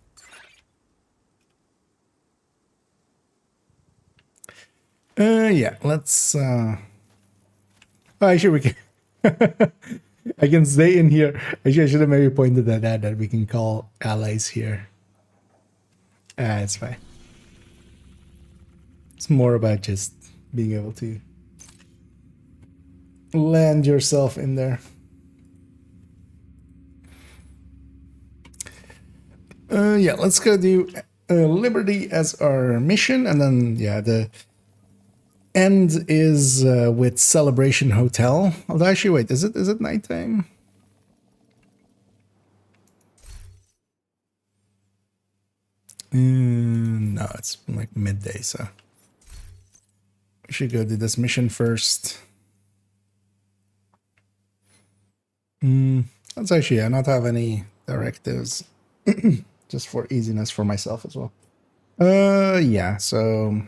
Yeah, let's oh, actually we can I can stay in here. Actually, I should have maybe pointed at that we can call allies here. It's fine. It's more about just being able to land yourself in there. Yeah, let's go do Liberty as our mission, and then yeah, the end is with Celebration Hotel. Although actually, wait, is it nighttime? No, it's like midday, so we should go do this mission first. Let's actually not have any directives. Just for easiness for myself as well. Yeah, so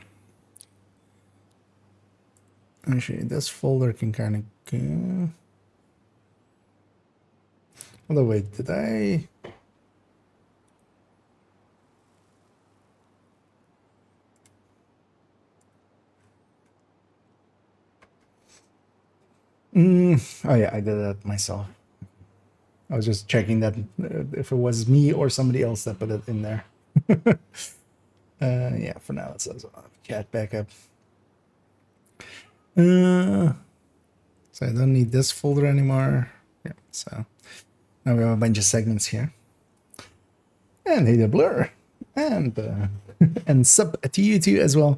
actually this folder can kind of go. Although wait, did I? Oh yeah, I did that myself. I was just checking that if it was me or somebody else that put it in there. Yeah, for now it says cat backup. So I don't need this folder anymore. Yeah, so now we have a bunch of segments here. And hey, the blur. And and sub to you too as well.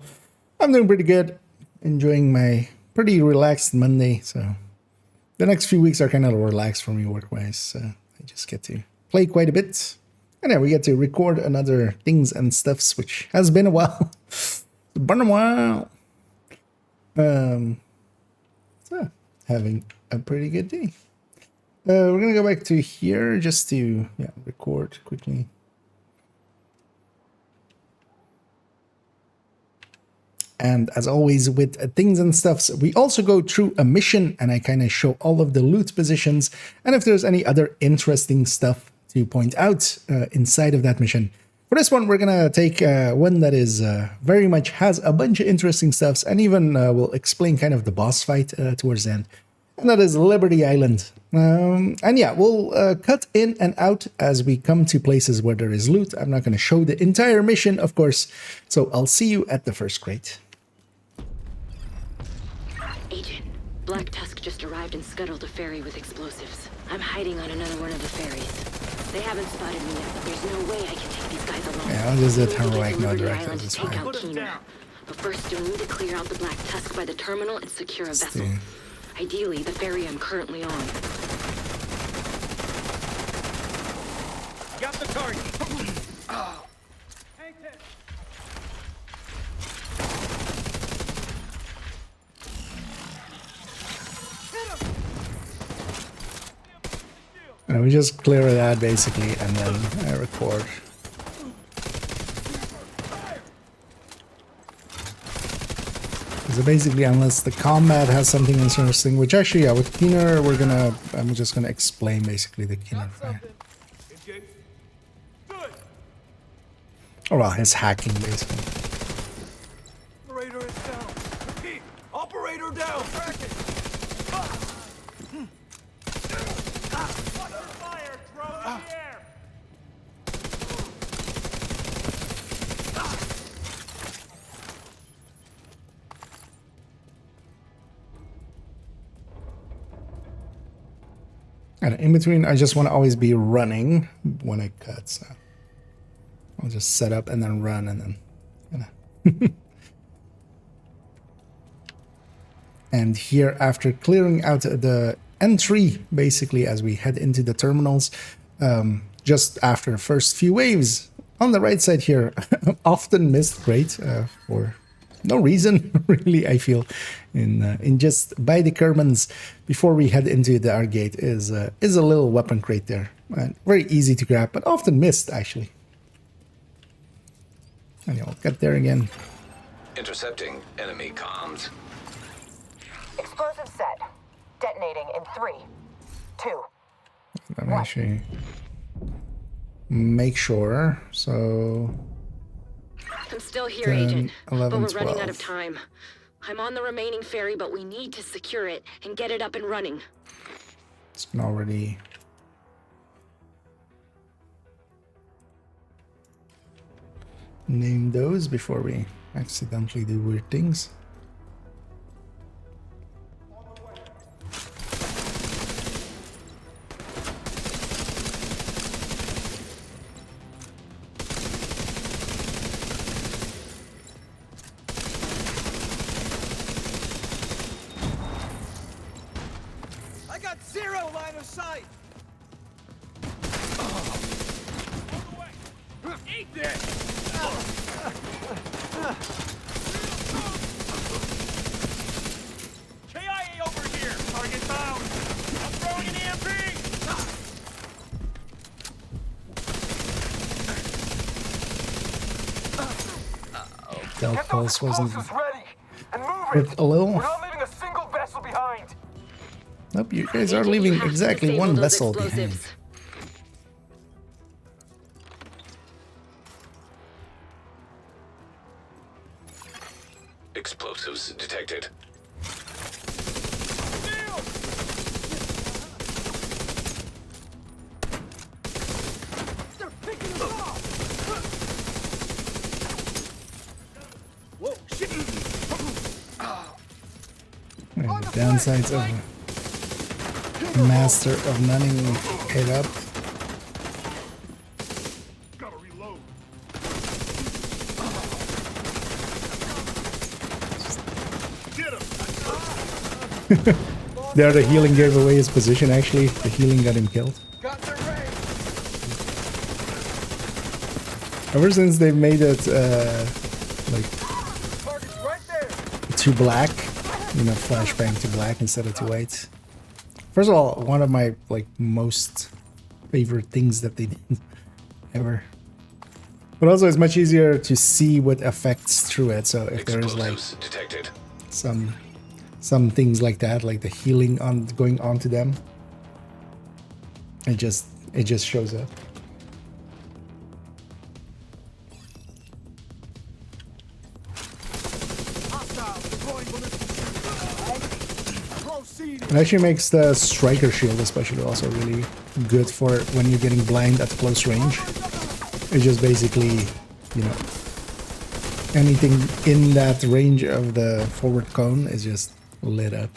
I'm doing pretty good. Enjoying my pretty relaxed Monday, so the next few weeks are kind of relaxed for me work-wise. So I just get to play quite a bit. And then we get to record another things and stuffs, which has been a while. It's been a while. So having a pretty good day. We're gonna go back to here just to record quickly. And as always with things and stuffs, we also go through a mission and I kind of show all of the loot positions and if there's any other interesting stuff to point out inside of that mission. For this one, we're gonna take one that is very much has a bunch of interesting stuffs and even will explain kind of the boss fight towards the end. And that is Liberty Island. And yeah, we'll cut in and out as we come to places where there is loot. I'm not going to show the entire mission, of course. So I'll see you at the first crate. Agent, Black Tusk just arrived and scuttled a ferry with explosives. I'm hiding on another one of the ferries. They haven't spotted me yet, but there's no way I can take these guys alone. Yeah, I'll just do We need to get heroic to mode Liberty directly. Island It's to take fine. out Keener. But first, you'll need to clear out the Black Tusk by the terminal and secure a vessel. Ideally, the ferry I'm currently on. Got the target. And we just clear that basically and then record. So basically, unless the combat has something interesting, which actually, yeah, with Keener, I'm just gonna explain basically the Keener fight. Or well, his hacking basically. Operator is down. Repeat. Operator down. Track it. Watch your fire. Throw in the air. And in between, I just want to always be running when I cut. So I'll just set up and then run and then, you know. And here, after clearing out the entry, basically, as we head into the terminals, just after the first few waves, on the right side here, often missed crate for no reason, really, I feel, in just by the Kermans before we head into the our gate is a little weapon crate there. Very easy to grab, but often missed, actually. And you'll get there again. Intercepting enemy comms. Explosive set. Detonating in 3, 2. Let me actually make sure. So I'm still here, 10, Agent, 11, but we're running out 12. of time. I'm on the remaining ferry, but we need to secure it and get it up and running. It's been already name those before we accidentally do weird things. I got 0 line of sight. Eat this. KIA over here. Target found. I'm throwing an EMP. That pulse wasn't ready and moving. hurt a little. We're not leaving a single vessel behind. Nope, you guys are Agent, leaving you have to exactly disable one those vessel behind. explosives. Explosives detected. They're picking us off. Whoa, shit. And the downsides of Master of Nunning hit up. Gotta reload. Get him. There, the healing gave away his position. Actually, the healing got him killed. Got their range. Ever since they've made it like Target's right there. too black, you know, flashbang to black instead of to white. First of all, one of my like most favorite things that they did ever. But also it's much easier to see what affects through it. So if there is like Explosives detected. some things like that, like the healing on going onto them, it just shows up. It actually makes the striker shield especially also really good for when you're getting blind at close range. It's just basically, you know, anything in that range of the forward cone is just lit up.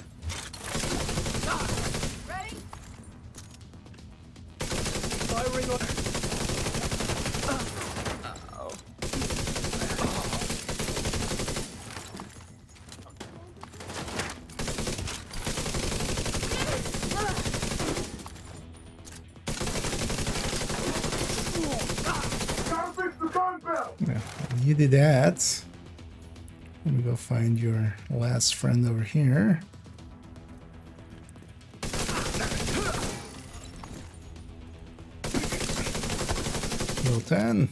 Yeah, you did that. Let me go find your last friend over here. Level 10.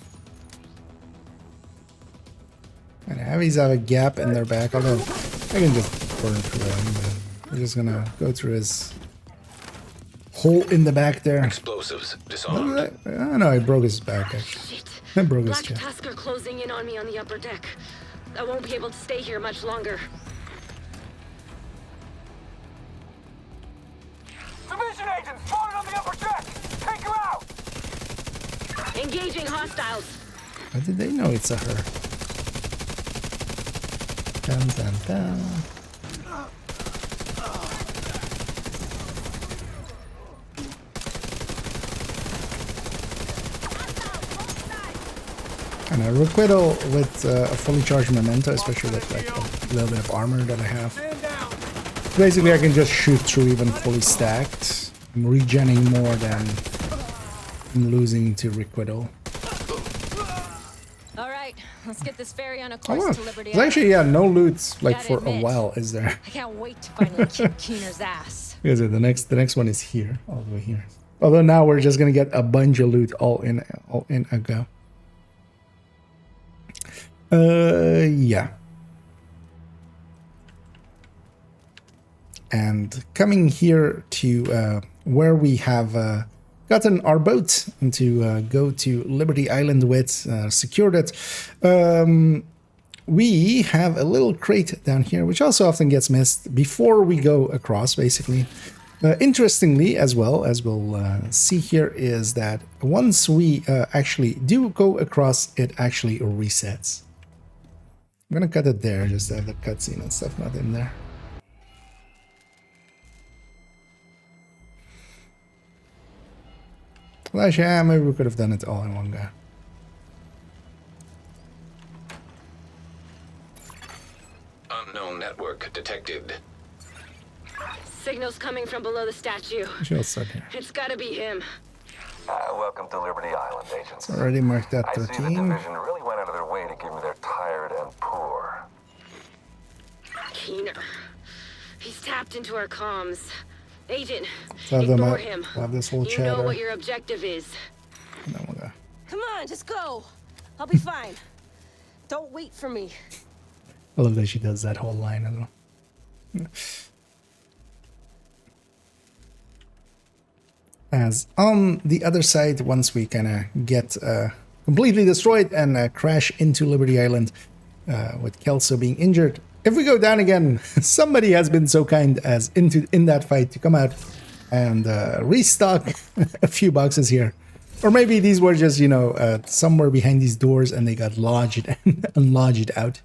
And heavies have a gap in their back, although I can just burn through him. We're just gonna go through his hole in the back there. Explosives disarmed. Oh no, I broke his back actually. Shit. I broke his Black chest. Tusk are closing in on me on the upper deck. I won't be able to stay here much longer. Division agent spotted on the upper deck! Take her out! Engaging hostiles. How did they know it's a her? Dun, dun, dun. And a requital with a fully charged memento, especially with like a little bit of armor that I have. Basically, I can just shoot through even fully stacked. I'm regenning more than I'm losing to requital. All right, let's get this ferry on a Oh, course wow. to Liberty There's actually, yeah, no loot like Gotta for a admit, while, is there? I can't wait to finally kick Keener's ass. Because the next one is here, all the way here. Although now we're just gonna get a bunch of loot all in a go. Yeah. And coming here to where we have gotten our boat and to go to Liberty Island with, secured it. We have a little crate down here, which also often gets missed before we go across, basically. Interestingly, as well, as we'll see here, is that once we actually do go across, it actually resets. I'm gonna cut it there, just to have the cutscene and stuff not in there. Well, actually, yeah, maybe we could have done it all in one go. Unknown network detected. Signals coming from below the statue. She'll start here. It's gotta be him. Welcome to Liberty Island, agents. It's already marked at I see the 13. division really went out of their way to give me their tired and poor. Keener. He's tapped into our comms. Agent, So have them ignore up, him. we'll have this whole You know chatter. what your objective is. And then we'll go. Come on, just go. I'll be fine. Don't wait for me. I love that she does that whole line as well. As on the other side, once we kind of get completely destroyed and crash into Liberty Island with Kelso being injured, if we go down again, somebody has been so kind as in that fight to come out and restock a few boxes here. Or maybe these were just, you know, somewhere behind these doors and they got lodged and unlodged out.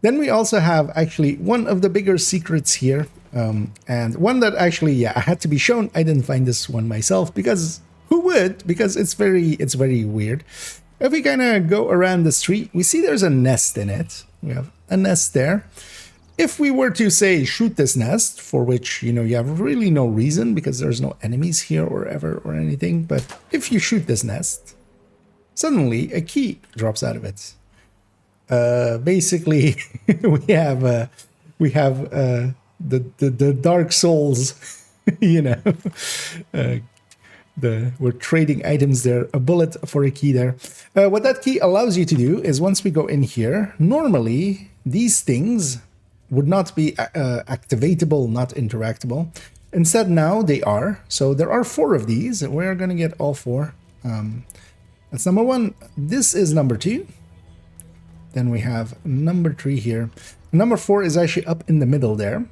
Then we also have actually one of the bigger secrets here, and one that actually, yeah, I had to be shown. I didn't find this one myself because who would? Because it's very weird. If we kind of go around the street, we see there's a nest in it. We have a nest there. If we were to say shoot this nest, for which, you know, you have really no reason because there's no enemies here or ever or anything, but if you shoot this nest, suddenly a key drops out of it. Basically, we have the Dark Souls, you know, We're trading items there, a bullet for a key there. What that key allows you to do is once we go in here, normally these things would not be activatable, not interactable. Instead now they are. So there are 4 of these. We're going to get all 4. That's number 1. This is number 2. Then we have number 3 here. Number 4 is actually up in the middle there.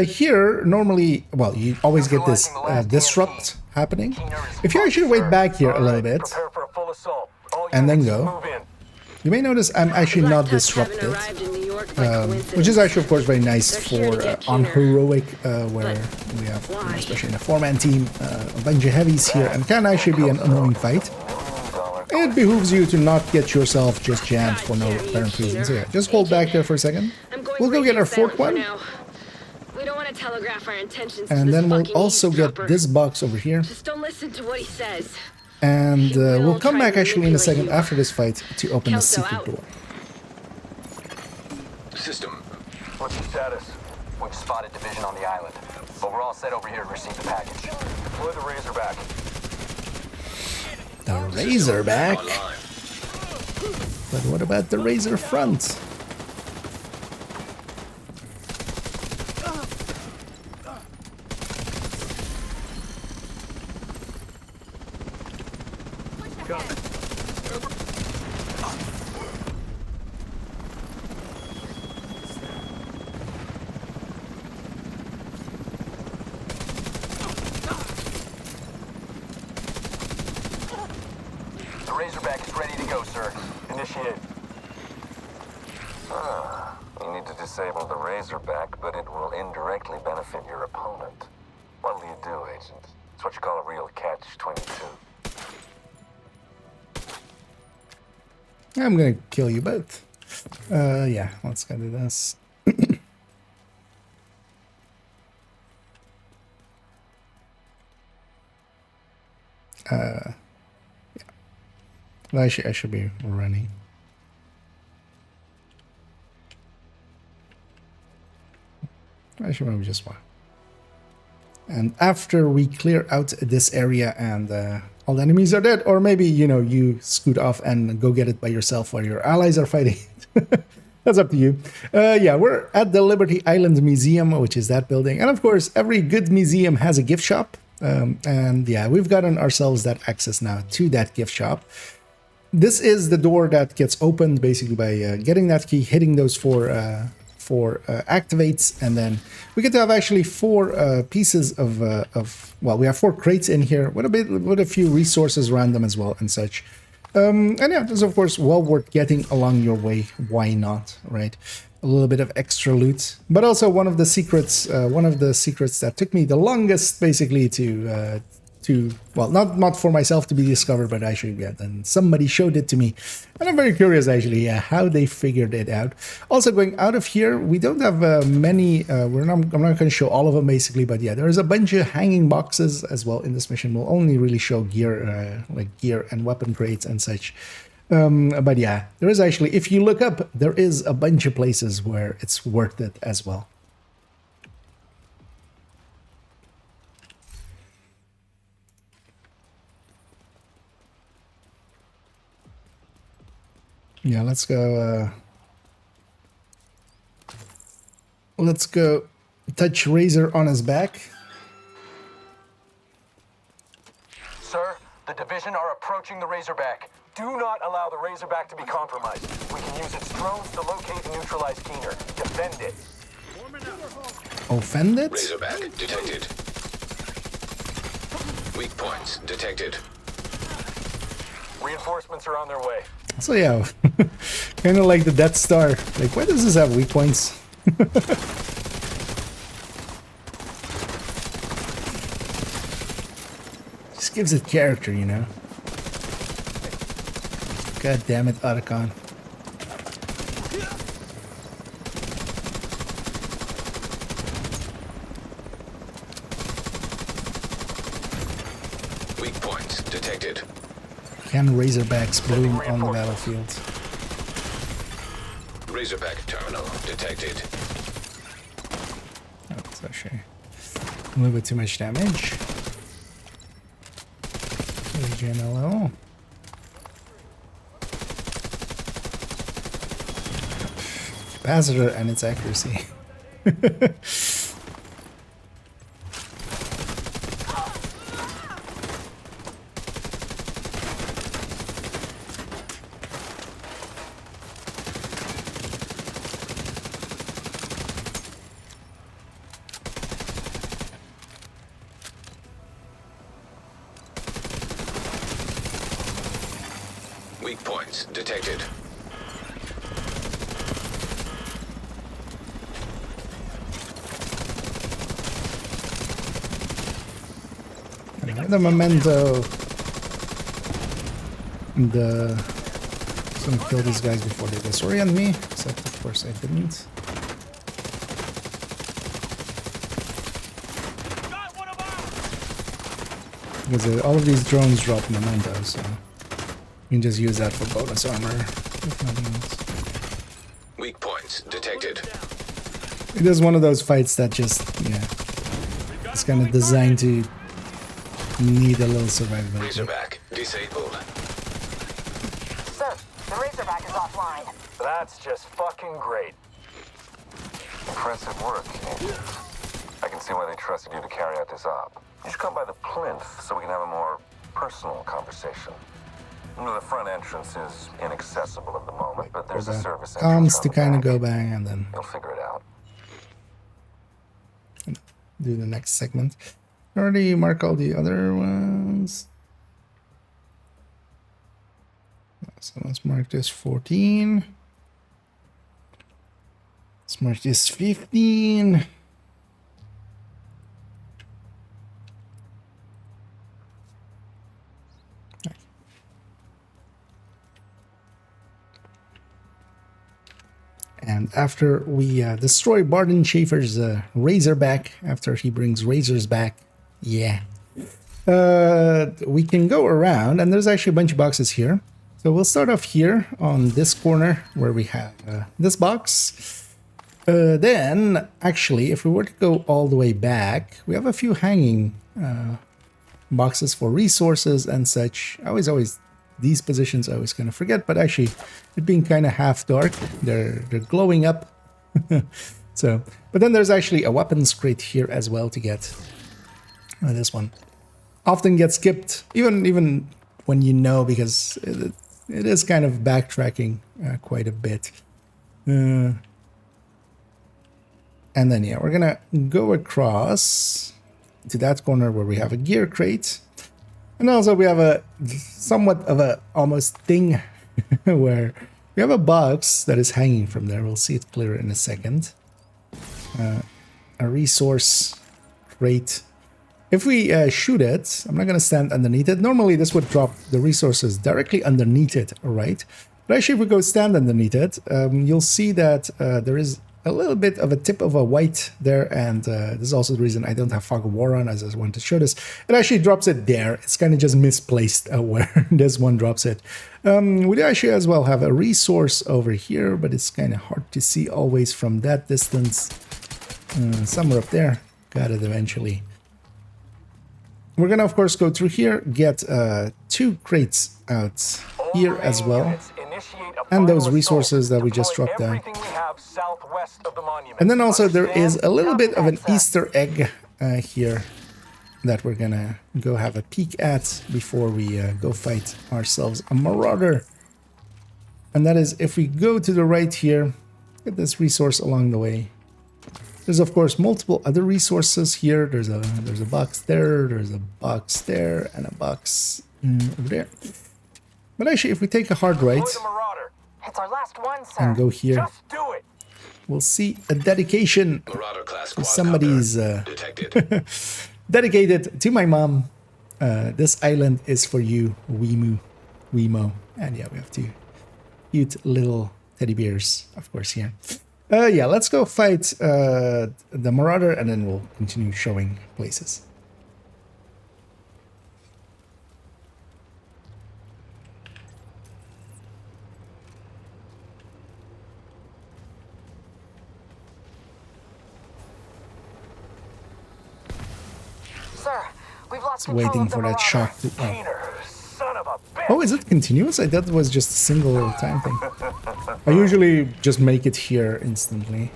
Here, normally, well, you always get this disrupt happening. If you actually wait back here a little bit and then go, you may notice I'm actually not disrupted, which is actually, of course, very nice for on heroic, where we have, especially in a 4-man team, a bunch of heavies here, and can actually be an annoying fight. It behooves you to not get yourself just jammed for no apparent reason. So yeah, just hold back there for a second. We'll go get our 4th one. We don't want to telegraph our intentions. And then we'll also get this box over here. Just don't listen to what he says. And we'll come back actually in a second after this fight to open the secret door. System. What's the status? We've spotted division on the island, but we're all set over here to receive the package. Deploy the Razorback. The Razorback? But what about the Razor front? The Razorback is ready to go, sir. Initiate. You need to disable the Razorback, but it will indirectly benefit your opponent. What'll you do, Agent? It's what you call a real catch-22. I'm gonna kill you both. Yeah, let's go do this. Yeah. Well, I should be running. I should maybe just one. And after we clear out this area and all the enemies are dead, or maybe, you know, you scoot off and go get it by yourself while your allies are fighting. That's up to you. Yeah, we're at the Liberty Island Museum, which is that building. And of course, every good museum has a gift shop. And yeah, we've gotten ourselves that access now to that gift shop. This is the door that gets opened basically by getting that key, hitting those four activates, and then we get to have actually 4 pieces of well, we have 4 crates in here with a few resources around them as well and such. And yeah, this is of course well worth getting along your way. Why not, right? A little bit of extra loot, but also one of the secrets that took me the longest basically to well, not for myself to be discovered, but actually, yeah, then somebody showed it to me, and I'm very curious actually, yeah, how they figured it out. Also, going out of here, we don't have many. I'm not going to show all of them basically, but yeah, there's a bunch of hanging boxes as well in this mission. We'll only really show gear, like gear and weapon crates and such. But yeah, there is actually, if you look up, there is a bunch of places where it's worth it as well. Yeah, let's go touch Razor on his back. Sir, the division are approaching the Razorback. Do not allow the Razorback to be compromised. We can use its drones to locate and neutralize Keener. Defend it. Offend it? Razorback detected. Weak points detected. Reinforcements are on their way. So yeah, kind of like the Death Star. Like, why does this have weak points? Just gives it character, you know. God damn it, Otacon. Weak points detected. Can Razorbacks bloom on the battlefield? Razorback terminal detected. Oh, that's actually a little bit too much damage. GNLL. Capacitor and its accuracy. Weak points detected. The memento. And just gonna kill these guys before they disorient me. Except of course I didn't. Because all of these drones drop memento, so you can just use that for bonus armor, if nothing else. Weak points detected. It is one of those fights that just, yeah, it's kind of designed to need a little survivability. Razorback disabled. Sir, the Razorback is offline. That's just fucking great. Impressive work, Agent. I can see why they trusted you to carry out this op. You should come by the plinth so we can have a more personal conversation. The front entrance is inaccessible at the moment, but there's a service entrance comms to kind of go bang and then you'll figure it out. do the next segment. Already mark all the other ones. So let's mark this 14. Let's mark this 15. And after we destroy Barton Schaefer's Razorback, after he brings Razors back, yeah, we can go around, and there's actually a bunch of boxes here. So we'll start off here on this corner where we have this box. Then, actually, if we were to go all the way back, we have a few hanging boxes for resources and such. These positions I always kind of forget, but actually, it being kind of half dark, they're glowing up. So, but then there's actually a weapons crate here as well to get. This one often gets skipped, even when you know, because it is kind of backtracking quite a bit. And then, yeah, we're gonna go across to that corner where we have a gear crate. And also we have a somewhat of a almost thing where we have a box that is hanging from there. We'll see it clearer in a second. A resource crate. If we shoot it, I'm not going to stand underneath it. Normally this would drop the resources directly underneath it, right? But actually if we go stand underneath it, you'll see that there is a little bit of a tip of a white there, and this is also the reason I don't have Fog of War on, as I wanted to show this. It actually drops it there. It's kind of just misplaced where this one drops it. We actually as well have a resource over here, but it's kind of hard to see always from that distance. Somewhere up there. Got it eventually. We're gonna of course go through here, get 2 crates out here as well, and those resources that we just dropped down. And then also there is a little bit of an Easter egg here that we're gonna go have a peek at before we go fight ourselves a Marauder. And that is, if we go to the right here, get this resource along the way. There's of course multiple other resources here. There's a box there, there's a box there, and a box over there. But actually, if we take a hard right It's our last one, sir. and go here, Just do it. we'll see a dedication Class to somebody's detected. dedicated to my mom. This island is for you, Wemo. And yeah, we have 2 cute little teddy bears, of course, here. Yeah, let's go fight the Marauder, and then we'll continue showing places. Sir, we've lost Just waiting control of the for that Marauder. shock to... Keener, Oh, is it continuous? I thought it was just a single time thing. I usually just make it here instantly.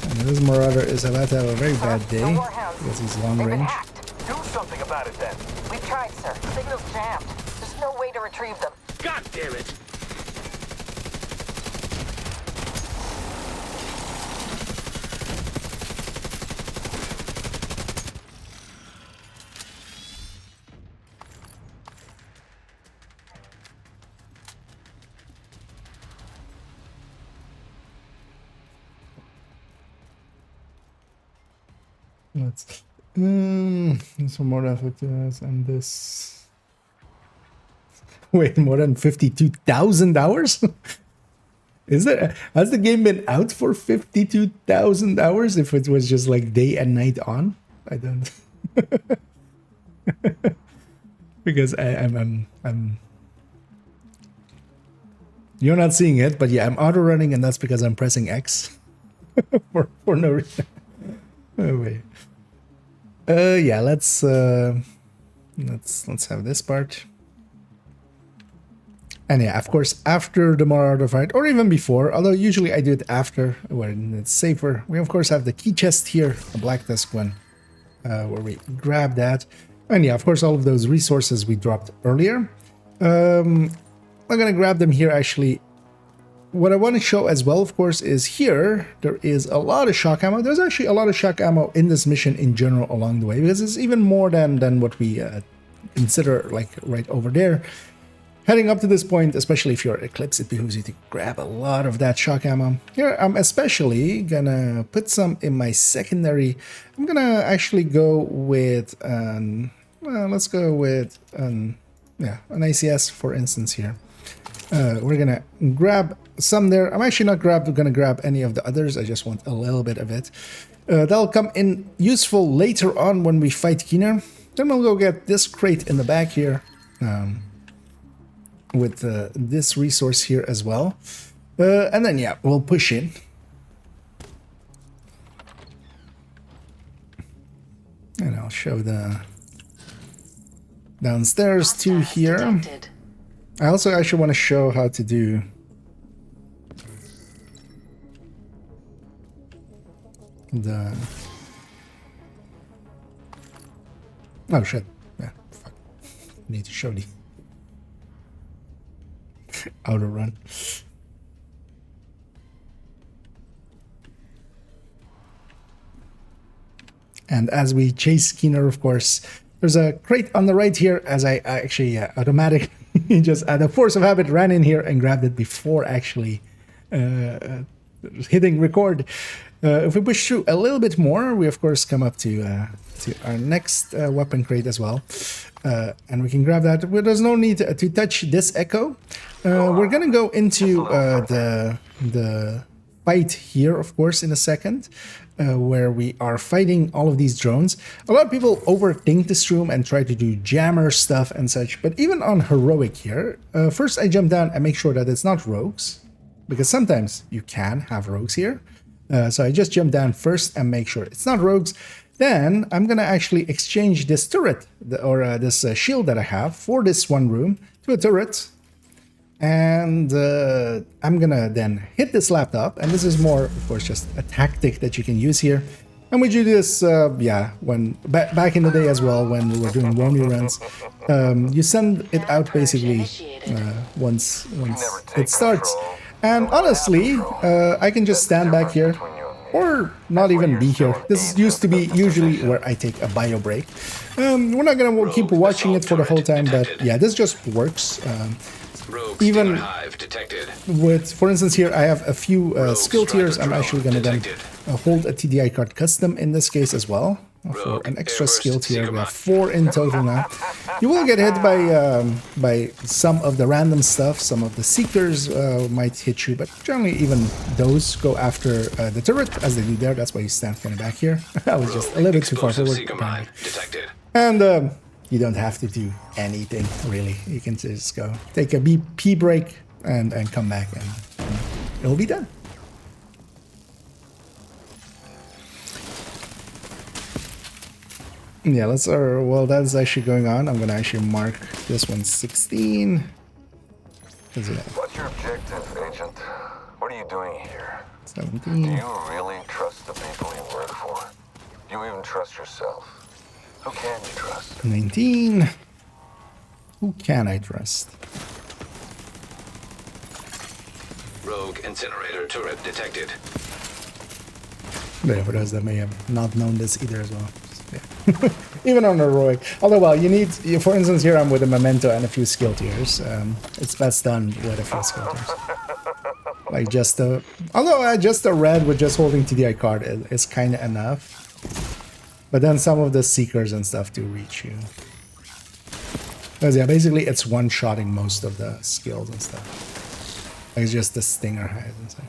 And this Marauder is about to have a very bad day because he's long range. Do something about it then. We tried, sir. Signal's jammed. There's no way to retrieve them. God damn it! Let's some more effort and this. Wait, more than 52,000 hours? Has the game been out for 52,000 hours? If it was just like day and night on, I don't. Because I'm. You're not seeing it, but yeah, I'm auto running, and that's because I'm pressing X for no reason. Oh wait. Yeah, let's have this part. And yeah, of course, after the Marauder fight, or even before, although usually I do it after, when it's safer. We of course have the key chest here, the Black Tusk one, where we grab that. And yeah, of course, all of those resources we dropped earlier. I'm gonna grab them here actually. What I want to show as well, of course, is here, there is a lot of shock ammo. There's actually a lot of shock ammo in this mission in general along the way, because it's even more than what we consider, like right over there. Heading up to this point, especially if you're Eclipse, it behooves you to grab a lot of that shock ammo. Here, I'm especially gonna put some in my secondary. I'm gonna actually go with, well, let's go with, yeah, an ACS, for instance, here. We're gonna grab some there. I'm actually not gonna grab any of the others. I just want a little bit of it. That'll come in useful later on when we fight Keener. Then we'll go get this crate in the back here, with this resource here as well. And then yeah, we'll push in. And I'll show the downstairs too here. I also actually want to show how to do the... Oh shit, yeah, fuck. Need to show the outer run. And as we chase Keener, of course, there's a crate on the right here, as I actually automatically just out of force of habit ran in here and grabbed it before actually hitting record. If we push through a little bit more, we of course come up to our next weapon crate as well. And we can grab that. Well, there's no need to touch this Echo. We're gonna go into the fight here, of course, in a second, where we are fighting all of these drones. A lot of people overthink this room and try to do jammer stuff and such, but even on heroic here, first I jump down and make sure that it's not rogues, because sometimes you can have rogues here. So I just jump down first and make sure it's not rogues. Then I'm gonna actually exchange this turret, or this shield that I have for this one room to a turret. And I'm gonna then hit this laptop, and this is more, of course, just a tactic that you can use here. And we do this, yeah, when back in the day as well, when we were doing roaming runs. You send it out basically once it starts. And honestly, I can just stand back here, or not even be here. This used to be usually where I take a bio break. We're not gonna keep watching it for the whole time, but yeah, this just works. Even with, for instance, here I have a few skill tiers. I'm actually going to then hold a TDI card custom in this case as well for an extra skill tier. We have 4 in total now. You will get hit by some of the random stuff. Some of the seekers might hit you, but generally even those go after the turret, as they do there. That's why you stand kind of back here. I was just a little bit too far forward. And you don't have to do anything, really. You can just go take a BP break and come back, and it'll be done. Yeah, let's. Well, that's actually going on. I'm gonna actually mark this one 16. What's your objective, Agent? What are you doing here? 17. Do you really trust the people you work for? Do you even trust yourself? Who can you trust? 19. Who can I trust? Rogue incinerator turret detected. There, for those that may have not known this either as well. Yeah. Even on heroic. Although, well, you need, for instance, here I'm with a memento and a few skill tiers. It's best done with a few skill tiers. Like just a, although just a red with just holding TDI card is kind of enough. But then some of the seekers and stuff do reach you. Because yeah, basically it's one-shotting most of the skills and stuff. Like it's just the stinger hive and stuff.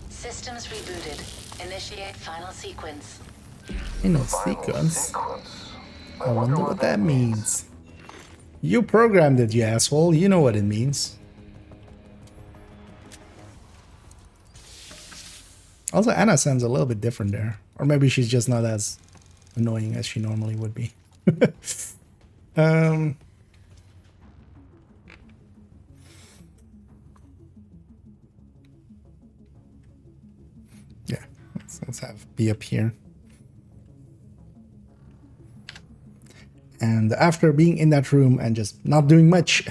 Systems rebooted. Initiate final sequence. Final sequence? I wonder what that means. You programmed it, you asshole. You know what it means. Also, Anna sounds a little bit different there. Or maybe she's just not as annoying as she normally would be. Yeah, let's have be up here. And after being in that room and just not doing much,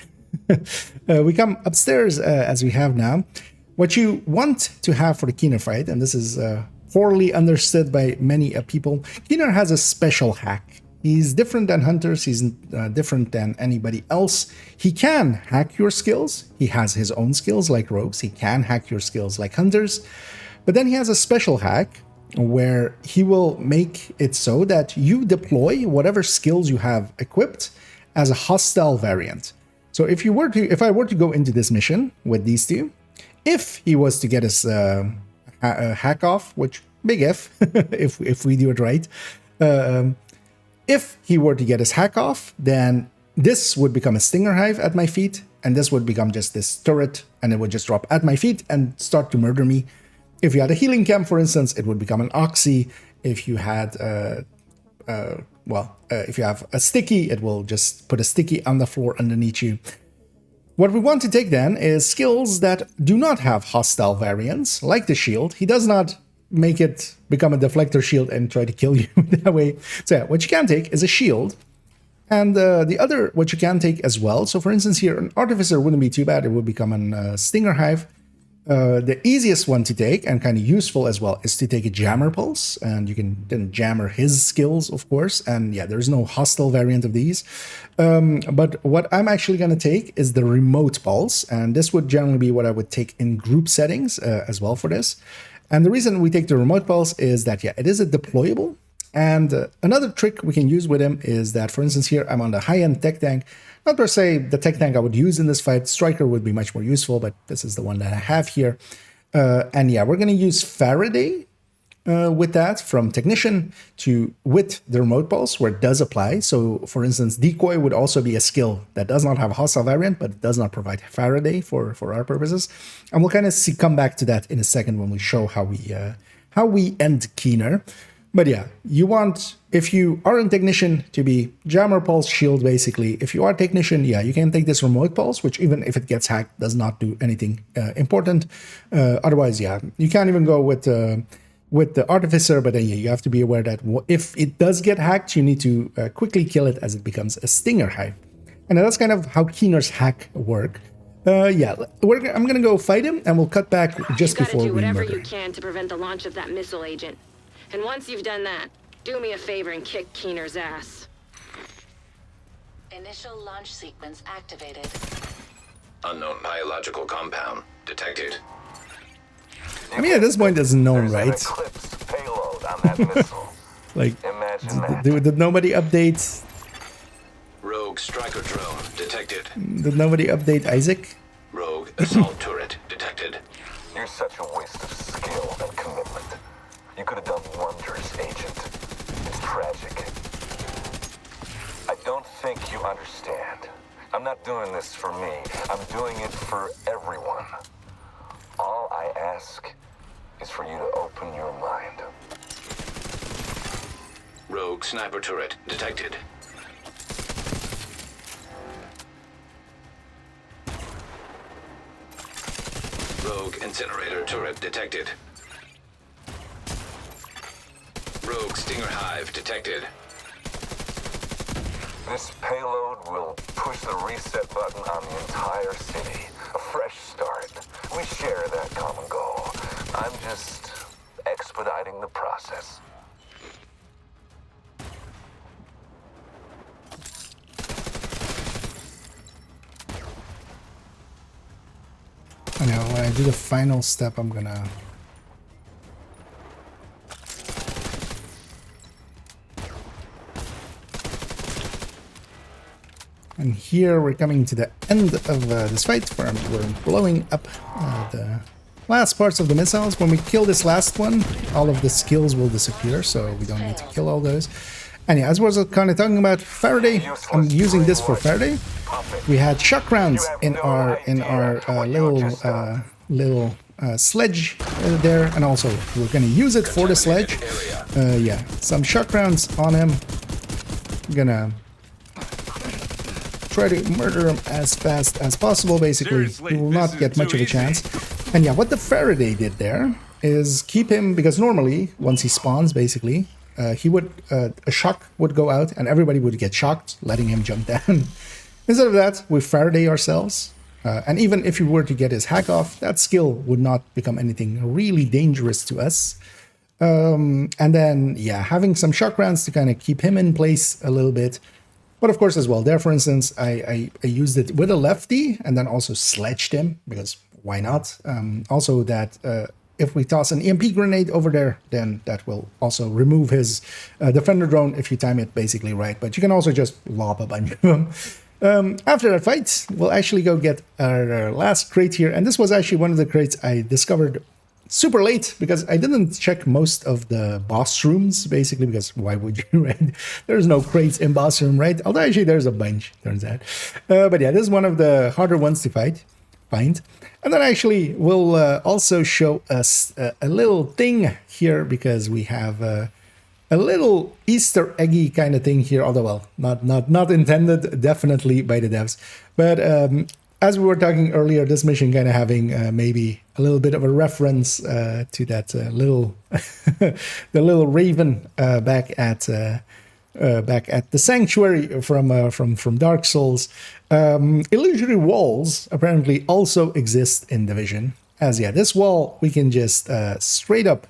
we come upstairs as we have now. What you want to have for the Keener fight, and this is poorly understood by many people, Keener has a special hack. He's different than hunters, he's different than anybody else. He can hack your skills, he has his own skills like rogues, he can hack your skills like hunters, but then he has a special hack where he will make it so that you deploy whatever skills you have equipped as a hostile variant. So if I were to go into this mission with these two, if he was to get his hack off, which big if, if we do it right, if he were to get his hack off, then this would become a stinger hive at my feet, and this would become just this turret, and it would just drop at my feet and start to murder me. If you had a healing camp, for instance, it would become an oxy. If you had, if you have a sticky, it will just put a sticky on the floor underneath you. What we want to take then is skills that do not have hostile variants, like the shield. He does not make it become a deflector shield and try to kill you that way. So yeah, what you can take is a shield. And the other, what you can take as well. So for instance here, an artificer wouldn't be too bad. It would become a stinger hive. The easiest one to take, and kind of useful as well, is to take a jammer pulse, and you can then jammer his skills, of course, and yeah, there's no hostile variant of these. But what I'm actually going to take is the remote pulse, and this would generally be what I would take in group settings as well for this. And the reason we take the remote pulse is that, yeah, it is a deployable. And another trick we can use with him is that, for instance, here I'm on the high-end tech tank. Not per se the tech tank I would use in this fight. Striker would be much more useful, but this is the one that I have here. And yeah, we're going to use Faraday with that from Technician with the remote pulse where it does apply. So, for instance, Decoy would also be a skill that does not have a hostile variant, but it does not provide Faraday for our purposes. And we'll kind of come back to that in a second when we show how we end Keener. But yeah, you want, if you are in Technician, to be Jammer Pulse Shield, basically. If you are Technician, yeah, you can take this Remote Pulse, which even if it gets hacked, does not do anything important. Otherwise, yeah, you can't even go with the Artificer, but then yeah, you have to be aware that if it does get hacked, you need to quickly kill it as it becomes a Stinger Hive. And that's kind of how Keener's hack work. Yeah, I'm going to go fight him, and we'll cut back just before we murder. You gotta do whatever you can to prevent the launch of that missile, Agent. And once you've done that, do me a favor and kick Keener's ass. Initial launch sequence activated. Unknown biological compound detected. I mean, at this point, it's known, right? Payload on that missile. Like, did nobody update? Rogue striker drone detected. Did nobody update Isaac? Rogue assault turret detected. You're such a waste of skill and commitment. You could have done wonders, Agent. It's tragic. I understand. I'm not doing this for me. I'm doing it for everyone. All I ask is for you to open your mind. Rogue sniper turret detected. Rogue incinerator turret detected. Rogue stinger hive detected. This payload will push the reset button on the entire city. A fresh start. We share that common goal. I'm just expediting the process. I know, when I do the final step, I'm gonna... And here we're coming to the end of this fight, where we're blowing up the last parts of the missiles. When we kill this last one, all of the skills will disappear, so we don't need to kill all those. And yeah, as I was kind of talking about Faraday, I'm using this for Faraday. We had shock rounds in our little sledge there, and also we're going to use it for the sledge. Yeah, some shock rounds on him. I'm gonna try to murder him as fast as possible. Basically, he will not get much of a chance. And yeah, what the Faraday did there is keep him, because normally once he spawns, basically he would a shock would go out and everybody would get shocked, letting him jump down. Instead of that, we Faraday ourselves, and even if you were to get his hack off, that skill would not become anything really dangerous to us. And then yeah, having some shock rounds to kind of keep him in place a little bit. But of course as well, there for instance, I used it with a lefty and then also sledged him, because why not? Also that if we toss an EMP grenade over there, then that will also remove his defender drone if you time it basically right. But you can also just lob a bunch of them. After that fight, we'll actually go get our last crate here. And this was actually one of the crates I discovered super late, because I didn't check most of the boss rooms, basically, because why would you, right? There's no crates in boss room, right? Although actually there's a bunch, turns out. But yeah, this is one of the harder ones to find. And then actually we'll also show us a little thing here, because we have a little Easter eggy kind of thing here, although well, not intended definitely by the devs. But as we were talking earlier, this mission kind of having maybe a little bit of a reference to that little the little raven back at the sanctuary from Dark Souls. Illusory walls apparently also exist in Division. As yeah, this wall we can just straight up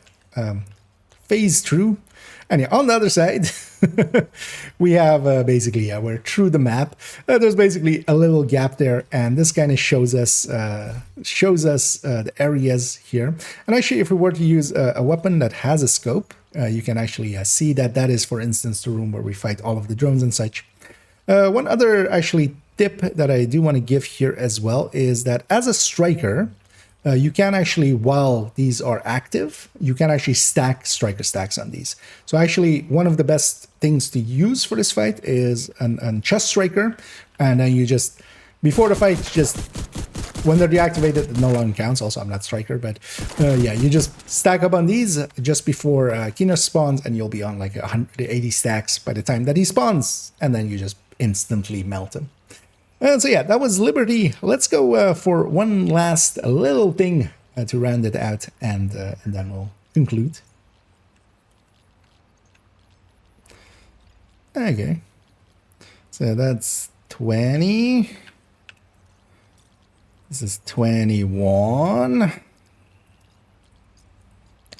phase through. And yeah, on the other side, we have basically, yeah, we're through the map. There's basically a little gap there, and this kind of shows us the areas here. And actually, if we were to use a weapon that has a scope, you can actually see that that is, for instance, the room where we fight all of the drones and such. One other actually tip that I do want to give here as well is that as a striker, you can actually, while these are active, you can actually stack striker stacks on these. So actually, one of the best things to use for this fight is a chest striker. And then you just, before the fight, just when they're deactivated, it no longer counts. Also, I'm not striker, but yeah, you just stack up on these just before Kino spawns, and you'll be on like 180 stacks by the time that he spawns. And then you just instantly melt him. And so yeah, that was Liberty. Let's go for one last little thing to round it out, and then we'll conclude. Okay, so that's 20. This is 21.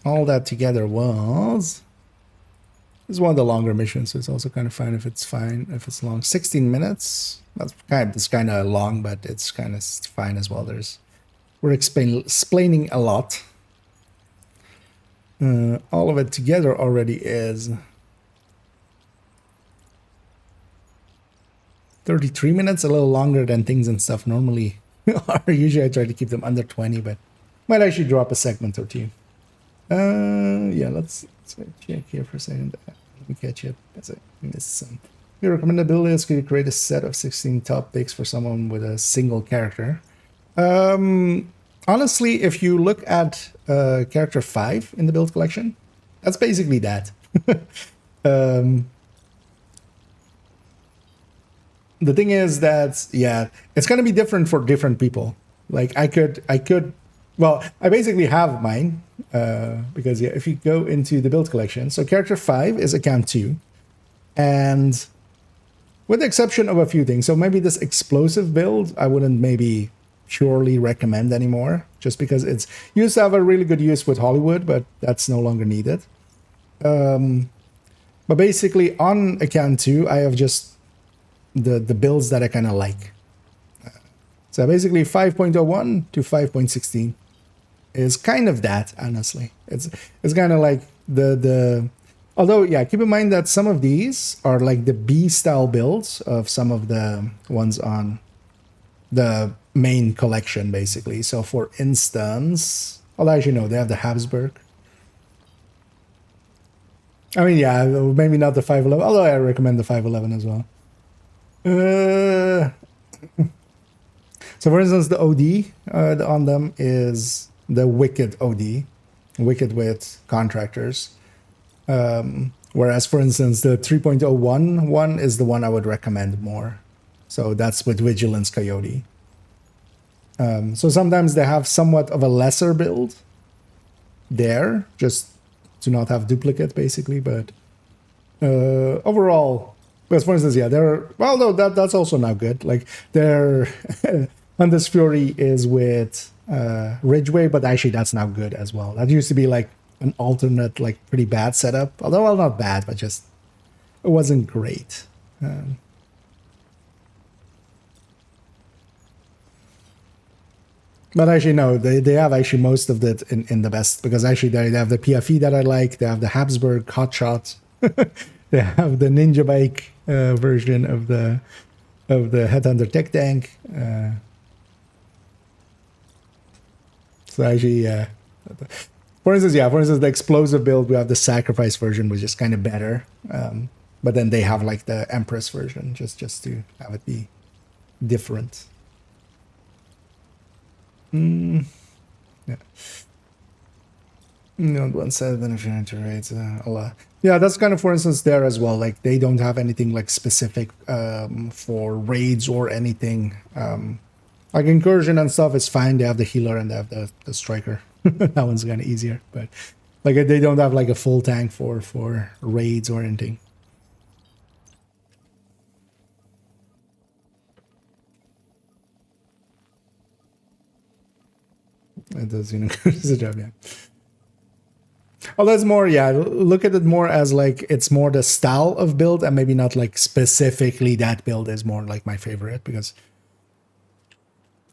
All that together was... This is one of the longer missions, so it's also kind of fine if it's long. 16 minutes. That's kind of long, but it's kind of fine as well. We're explaining a lot. All of it together already is 33 minutes, a little longer than things and stuff normally are. Usually I try to keep them under 20, but might actually drop a segment or two. Yeah, let's check here for a second. Let me catch up as I missed some. your recommended build is could you create a set of 16 top picks for someone with a single character? Honestly, if you look at character 5 in the build collection, that's basically that. The thing is that, yeah, it's going to be different for different people. Like I could, well, I basically have mine because yeah, if you go into the build collection, so character 5 is account 2, and with the exception of a few things, so maybe this explosive build, I wouldn't maybe purely recommend anymore, just because it's used to have a really good use with Hollywood, but that's no longer needed. But basically on account 2, I have just the builds that I kind of like. So basically 5.01 to 5.16 is kind of that, honestly. It's kind of like the although yeah, keep in mind that some of these are like the B style builds of some of the ones on the main collection, basically. So for instance, well, as you know, they have the Habsburg. I mean, yeah, maybe not the 511, although I recommend the 511 as well. So for instance, the OD on them is the Wicked OD, Wicked with contractors. Whereas, for instance, the 3.01 one is the one I would recommend more. So that's with Vigilance Coyote. So sometimes they have somewhat of a lesser build there, just to not have duplicate, basically. But overall, because for instance, yeah, they're, well, no, that's also not good. Like their Hunter's Fury is with Ridgeway, but actually that's now good as well. That used to be like an alternate, like pretty bad setup. Although, well, not bad, but just it wasn't great. But actually, no, they have actually most of it in the best, because actually they have the PFE that I like. They have the Habsburg Hotshot. They have the Ninja Bike version of the Headhunter Tech Tank. So actually, for instance, the explosive build, we have the Sacrifice version, which is kind of better. But then they have like the Empress version, just to have it be different. Yeah. No one said that if you're into raids, a lot. Yeah, that's kind of, for instance, there as well. Like they don't have anything like specific for raids or anything. Like incursion and stuff is fine. They have the healer and they have the striker. That one's kind of easier, but like they don't have like a full tank for raids or anything. It does, you know, it's a job, yeah. Oh, that's more, yeah, look at it more as like it's more the style of build, and maybe not like specifically that build is more like my favorite, because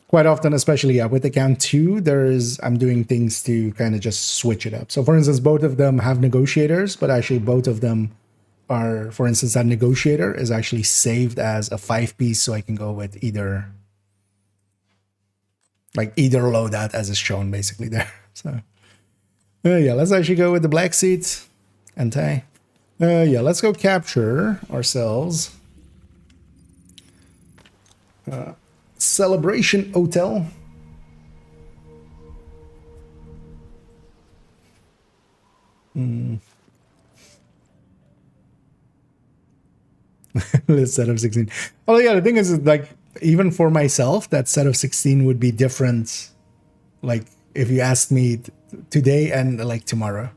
quite often, especially yeah, with account 2, I'm doing things to kind of just switch it up. So for instance, both of them have negotiators, but actually both of them are, for instance, that negotiator is actually saved as a 5-piece, so I can go with either loadout as is shown basically there. So yeah, let's actually go with the black seat and tie. Yeah, let's go capture ourselves Celebration Hotel. Let's set of 16. Oh yeah, the thing is like, even for myself, that set of 16 would be different. Like if you asked me today and like tomorrow.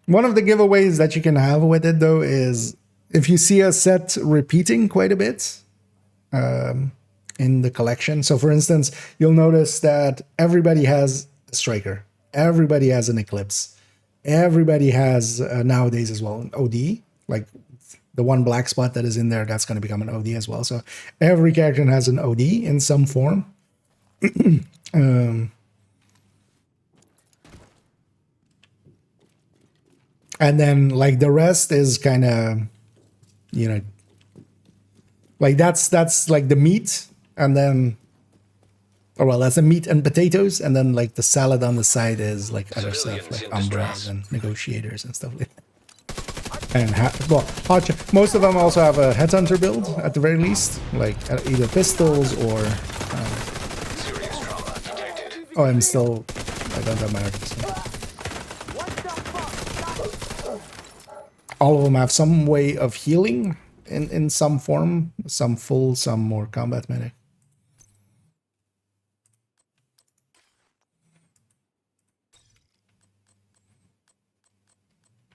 One of the giveaways that you can have with it though is if you see a set repeating quite a bit in the collection. So for instance, you'll notice that everybody has a striker. Everybody has an Eclipse. Everybody has nowadays as well an OD. Like the one black spot that is in there, that's going to become an OD as well. So every character has an OD in some form. And then like the rest is kind of, you know, like that's like the meat. And then Or well, that's the meat and potatoes, and then like the salad on the side is like other stuff like umbrellas and negotiators and stuff like that. And most of them also have a headhunter build at the very least, like either pistols or. Oh, I don't have my artists. All of them have some way of healing in some form, some full, some more combat medic.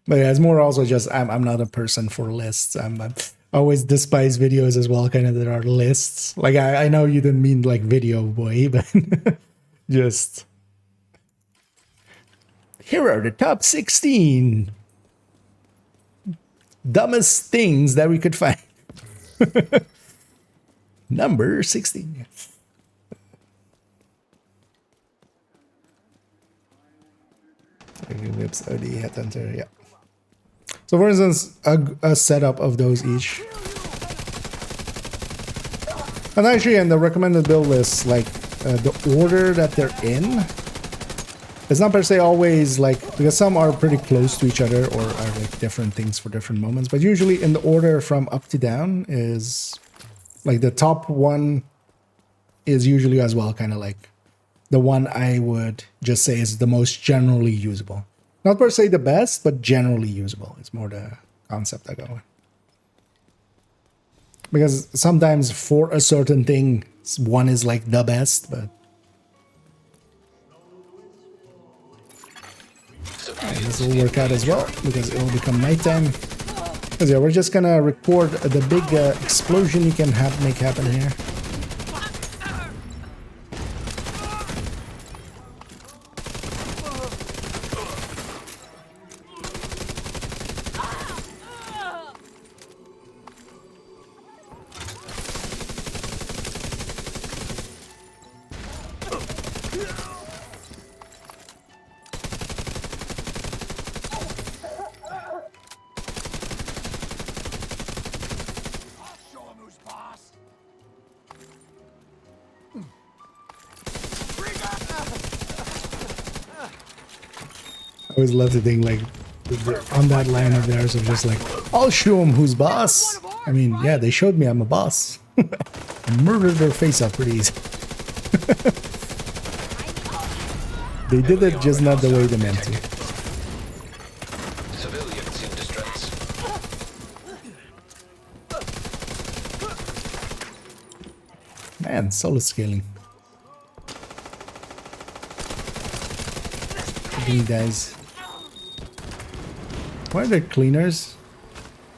But yeah, it's more also just I'm not a person for lists. I always despise videos as well, kind of that are lists. Like I know you didn't mean like video boy, but just here are the top 16 dumbest things that we could find. Number 16. Whips OD headhunter, yeah. So for instance, a setup of those each. And actually in the recommended build list, like the order that they're in, it's not per se always like, because some are pretty close to each other or are like different things for different moments, but usually in the order from up to down is like the top one is usually as well kind of like the one I would just say is the most generally usable. Not per se the best, but generally usable. It's more the concept I go with. Because sometimes for a certain thing, one is like the best, but this will work out as well because it will become nighttime. Because yeah, we're just gonna record the big explosion you can make happen here. I always love the thing like on that line of theirs of just like, I'll show them who's boss. I mean, yeah, they showed me I'm a boss. I murdered their face up pretty easy. They did it just not the way they meant to. Civilians in distress. Man, solid scaling. These guys. Why are there cleaners?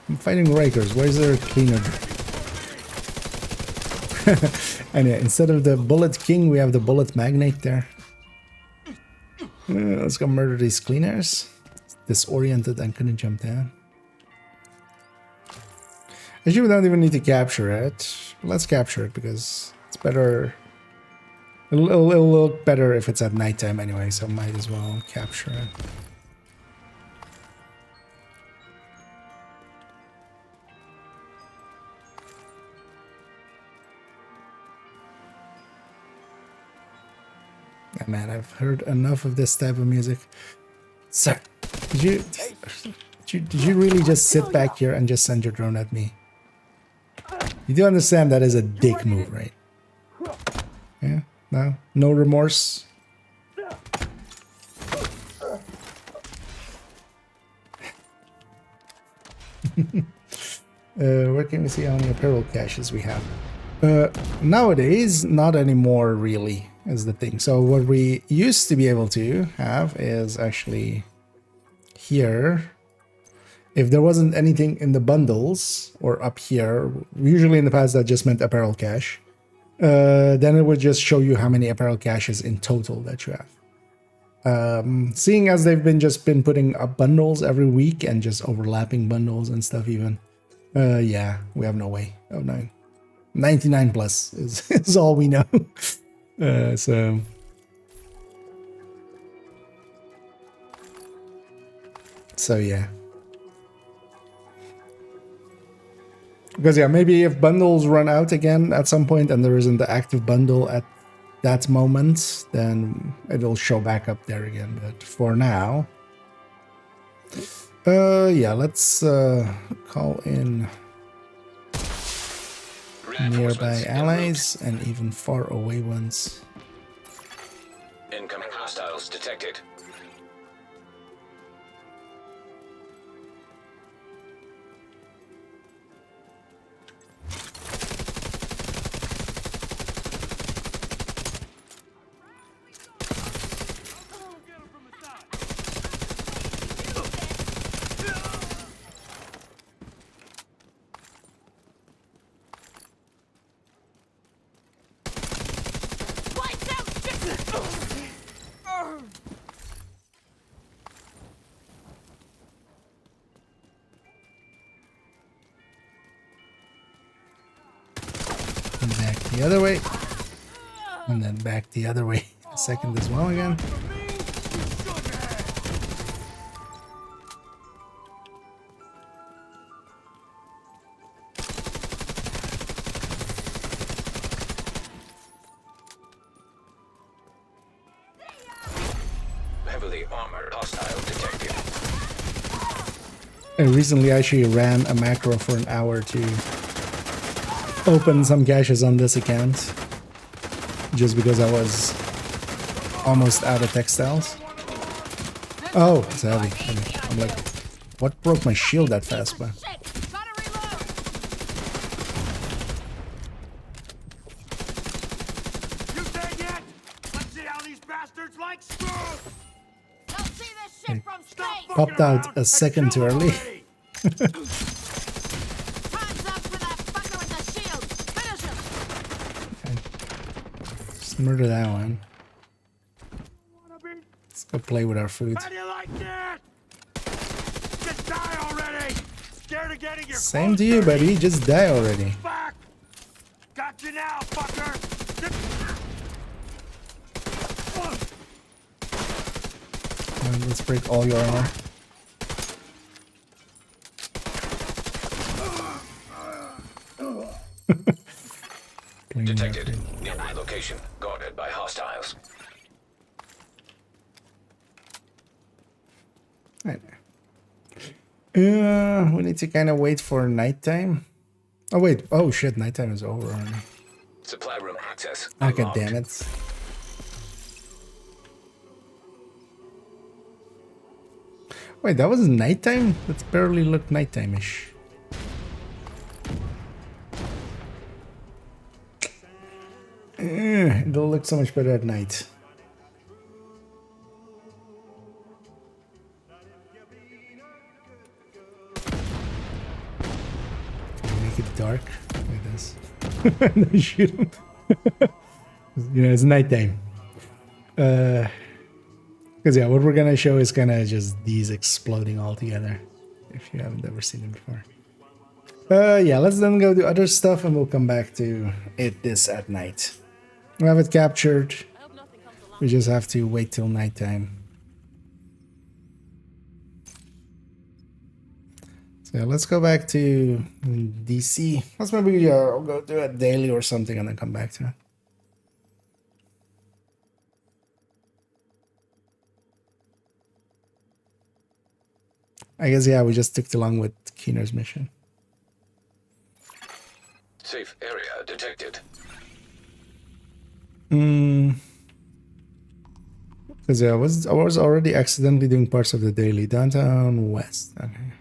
I'm fighting Rikers. Why is there a cleaner? And yeah, instead of the Bullet King, we have the Bullet Magnate there. Let's go murder these cleaners. Disoriented and couldn't jump down. Actually, we don't even need to capture it. Let's capture it because it's better. It'll look better if it's at nighttime anyway, so might as well capture it. Oh, man, I've heard enough of this type of music. Sir, did you really just sit back here and just send your drone at me? You do understand that is a dick move, right? Yeah? No? No remorse? Where can we see how many apparel caches we have? Nowadays, not anymore really, is the thing. So what we used to be able to have is actually here. If there wasn't anything in the bundles or up here, usually in the past that just meant apparel cache, then it would just show you how many apparel caches in total that you have. Seeing as they've been putting up bundles every week and just overlapping bundles and stuff even, yeah, we have no way of knowing. 99 plus is all we know. So yeah. Because yeah, maybe if bundles run out again at some point and there isn't the active bundle at that moment, then it'll show back up there again. But for now, yeah, let's call in nearby allies and even far away ones. Incoming hostiles detected. Back the other way, and then back the other way a second as well again. Heavily armored hostile detected. I recently actually ran a macro for an hour to open some caches on this account, just because I was almost out of textiles. Oh, it's heavy. I'm like, what broke my shield that fast, man? You dead yet? Let's see how these bastards like screw. Don't see this shit from space. Popped out a second too early. Just murder that one. Let's go play with our food. How do you like that? Just die already. Scared of getting your Same to you, buddy. Just die already. back. Got you now, fucker. Let's break all your armor. Detected. Nearby location. Guarded by hostiles. Right. We need to kind of wait for nighttime. Oh wait. Oh shit, nighttime is over already. Supply room access. Okay, unlocked. damn it. Wait, that was nighttime? That barely looked nighttime-ish. It'll look so much better at night. Can we make it dark like this? No, shoot him. You know, it's nighttime. Because yeah, what we're gonna show is kind of just these exploding all together. If you haven't ever seen it before. Yeah, let's then go do other stuff and we'll come back to this at night. We have it captured. We just have to wait till nighttime. So yeah, let's go back to DC. Let's maybe I'll go do a daily or something and then come back to it. I guess, yeah, we just took too long with Keener's mission. Safe area detected. Because I was already accidentally doing parts of the daily. Downtown West. Okay.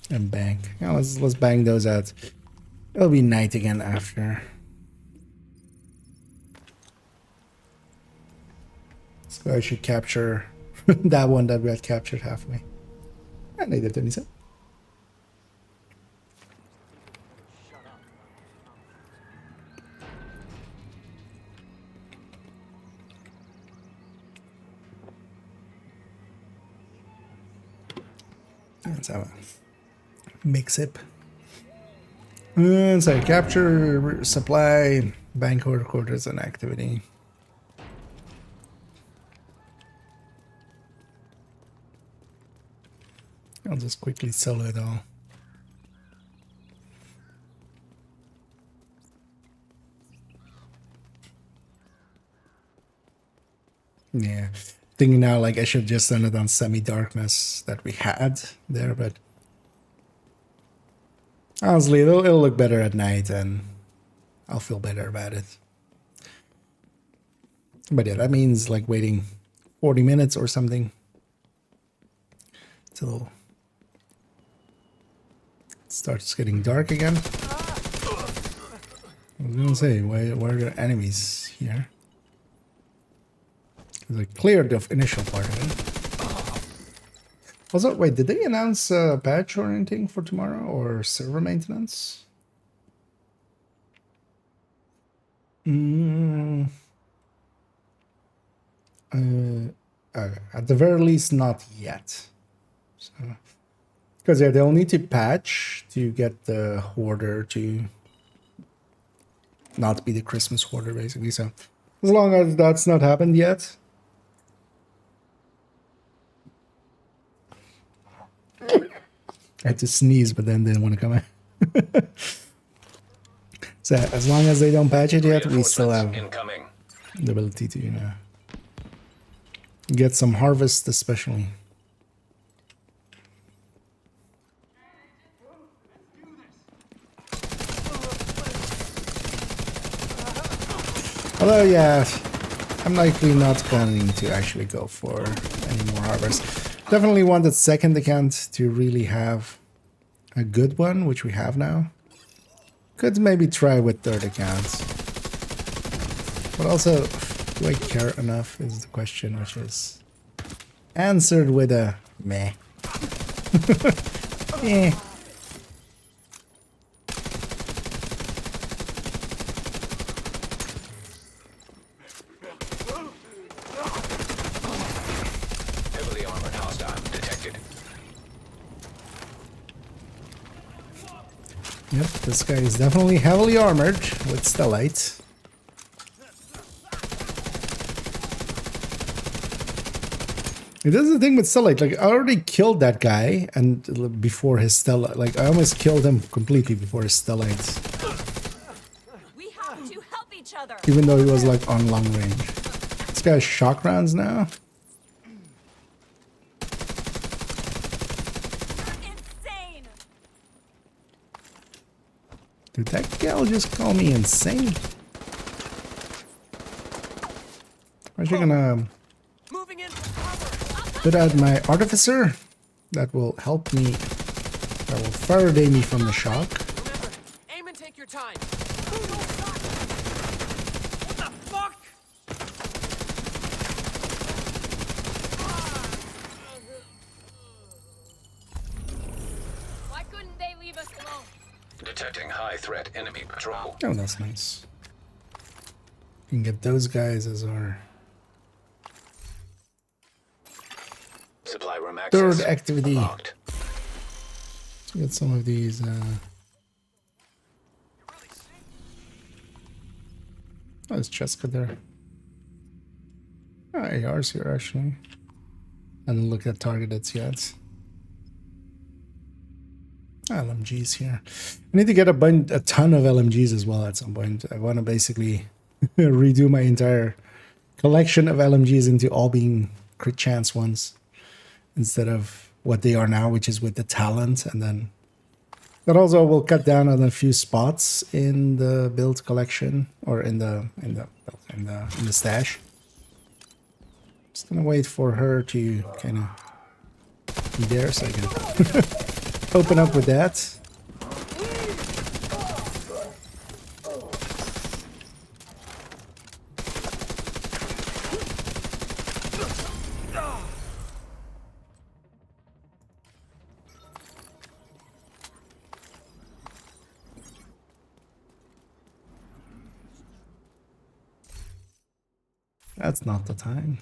And bank. Yeah, let's bang those out. It'll be night again after. So I should capture that one that we had captured halfway. And I did 27. Let's have a mix it. So capture, supply, bank quarters, and activity. I'll just quickly sell it all. Yeah. Thinking now, like, I should just done it on semi-darkness that we had there, but honestly, it'll look better at night, and I'll feel better about it. But yeah, that means, like, waiting 40 minutes or something till it starts getting dark again. I was gonna say, why are there enemies here? Because I cleared the initial part of it. Also, wait, did they announce a patch or anything for tomorrow, or server maintenance? At the very least, not yet. So, because yeah, they'll need to patch to get the hoarder to not be the Christmas hoarder, basically. So, as long as that's not happened yet. I had to sneeze, but then didn't want to come in. So, as long as they don't patch it yet, we still have the ability to get some harvest, especially. Although, yeah, I'm likely not going to actually go for any more harvest. Definitely want that second account to really have a good one, which we have now. Could maybe try with third accounts. But also, do I care enough is the question, which is answered with a meh. Eh. Heavily armored hostile detected. Yep, this guy is definitely heavily armored with stellite. It is the thing with stellite, like I already killed that guy and before his stellite, like I almost killed him completely before his stellite. We have to help each other. Even though he was like on long range. This guy's shock rounds now. Insane. Did that gal just call me insane? I'm actually gonna put out my artificer. That will help me. That will Faraday me from the shock. Remember, aim and take your time. What the fuck? Why couldn't they leave us alone? Detecting high threat enemy patrol. Oh, that's nice. We can get those guys as our Supply room access third activity. unlocked. Let's get some of these. Oh, there's Cheska there. Oh, AR's here actually. I didn't look at targeted yet. LMGs here. I need to get a ton of LMGs as well at some point. I want to basically redo my entire collection of LMGs into all being crit chance ones instead of what they are now, which is with the talent, and then that also will cut down on a few spots in the build collection or in the stash. Just gonna wait for her to kind of be there so I can open up with that. That's not the time.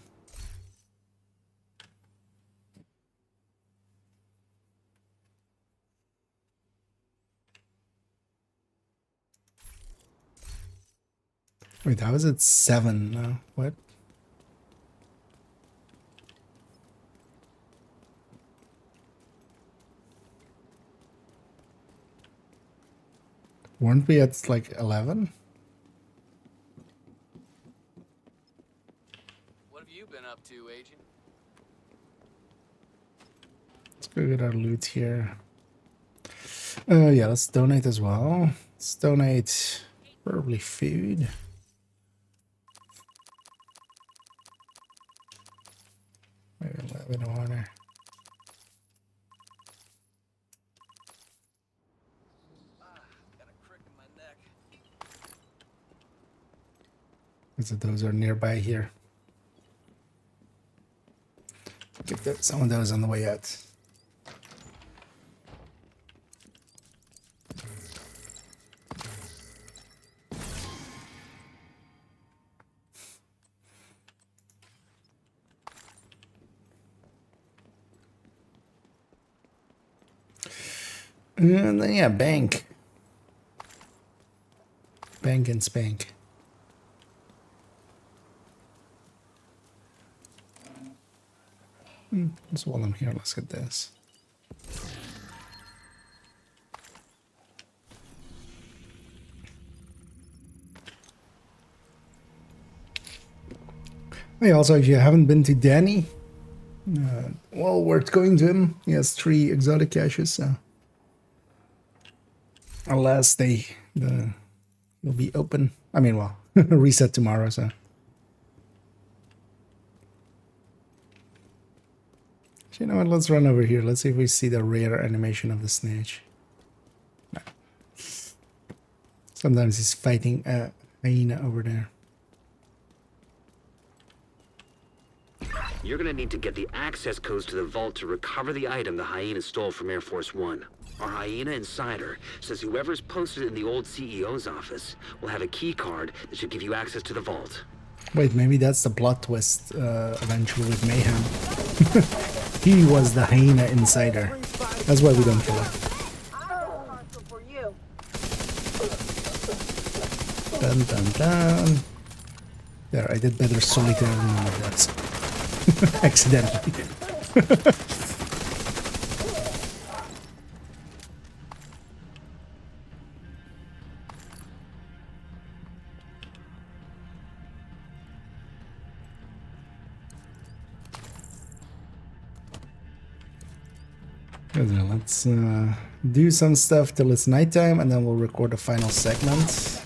Wait, how is it 7 now? What? Weren't we at like 11? What have you been up too, Agent. Let's go get our loot here. Yeah, let's donate as well. Let's donate probably food. We don't want to. Because those are nearby here. Get some of those on the way out. And then, yeah, bank. Bank and spank. Just while I'm here, let's get this. Hey, also, if you haven't been to Danny, well, worth going to him. He has 3 exotic caches, so unless will be open. I mean, well, reset tomorrow, so. You know what, let's run over here. Let's see if we see the rare animation of the snitch. No. Sometimes he's fighting a hyena over there. You're gonna need to get the access codes to the vault to recover the item the hyena stole from Air Force One. Our hyena insider says whoever's posted it in the old CEO's office will have a key card that should give you access to the vault. Wait, maybe that's the plot twist eventually with Mayhem. He was the hyena insider. That's why we don't kill him. Dun dun dun. There, I did better solitaire than one of those. Accidentally. Let's do some stuff till it's nighttime, and then we'll record the final segment.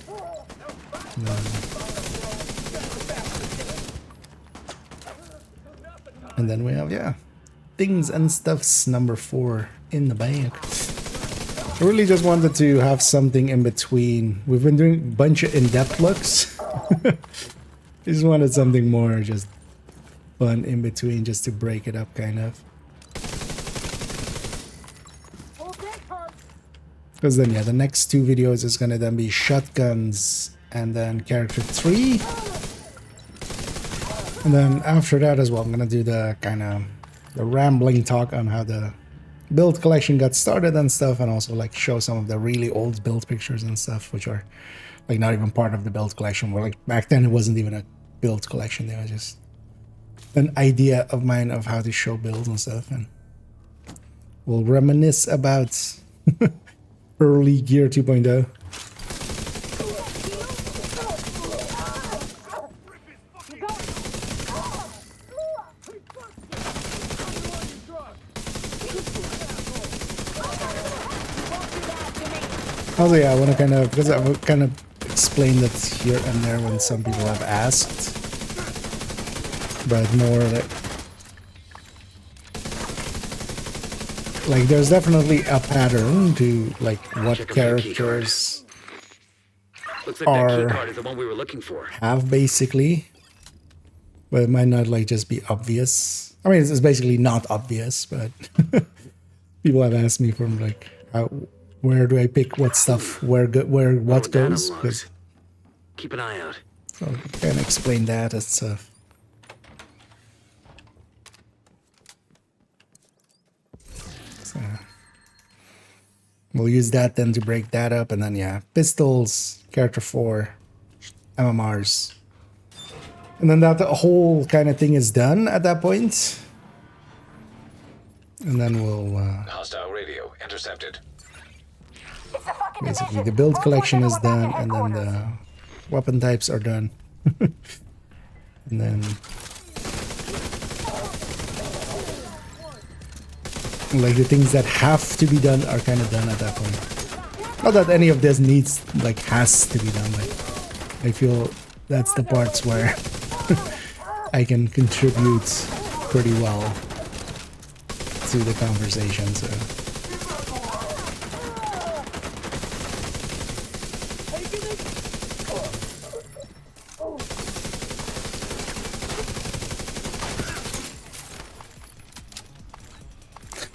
And then we have, yeah, things and stuffs number 4 in the bank. I really just wanted to have something in between. We've been doing a bunch of in-depth looks. I just wanted something more just fun in between, just to break it up, kind of. Because then, yeah, the next 2 videos is gonna then be shotguns and then character 3. And then after that as well, I'm gonna do the kind of the rambling talk on how the build collection got started and stuff, and also like show some of the really old build pictures and stuff, which are like not even part of the build collection. Where like back then it wasn't even a build collection; they were just an idea of mine of how to show builds and stuff, and we'll reminisce about early Gear 2.0. Also, yeah, I want to kind of, because I've kind of explained it here and there when some people have asked, but more like there's definitely a pattern to like what characters Looks like that key card is the one we were looking for. Have basically, but it might not like just be obvious. I mean, it's basically not obvious, but people have asked me from like where do I pick what stuff, where what goes. Keep an eye out. So I can explain that as stuff. So we'll use that then to break that up, and then yeah, pistols, character 4, MMRs, and then that whole kind of thing is done at that point. And then we'll hostile radio intercepted. Basically, the build collection is done, and then the weapon types are done. And then Like the things that have to be done are kind of done at that point. Not that any of this needs, like, has to be done. Like, I feel that's the parts where I can contribute pretty well to the conversation. So.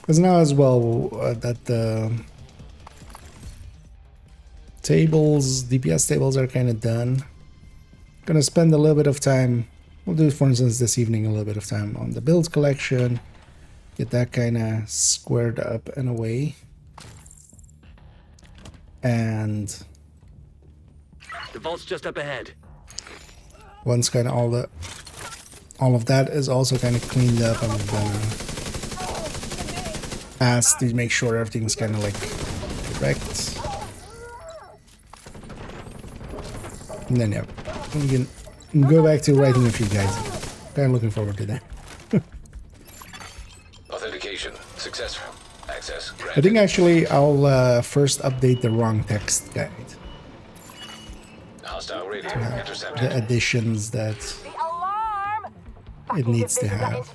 Because now as well that the tables, DPS tables are kind of done. Gonna spend a little bit of time, we'll do for instance this evening a little bit of time on the build collection, get that kind of squared up and away. And the vault's just up ahead. Once kind of all of that is also kind of cleaned up, I'm gonna ask to make sure everything's kind of like correct. And then yeah, we can go back to writing a few guides. Kind of looking forward to that. Authentication successful. Access granted. I think actually I'll first update the wrong text guide. Hostile radio intercepted. The additions that it needs to have.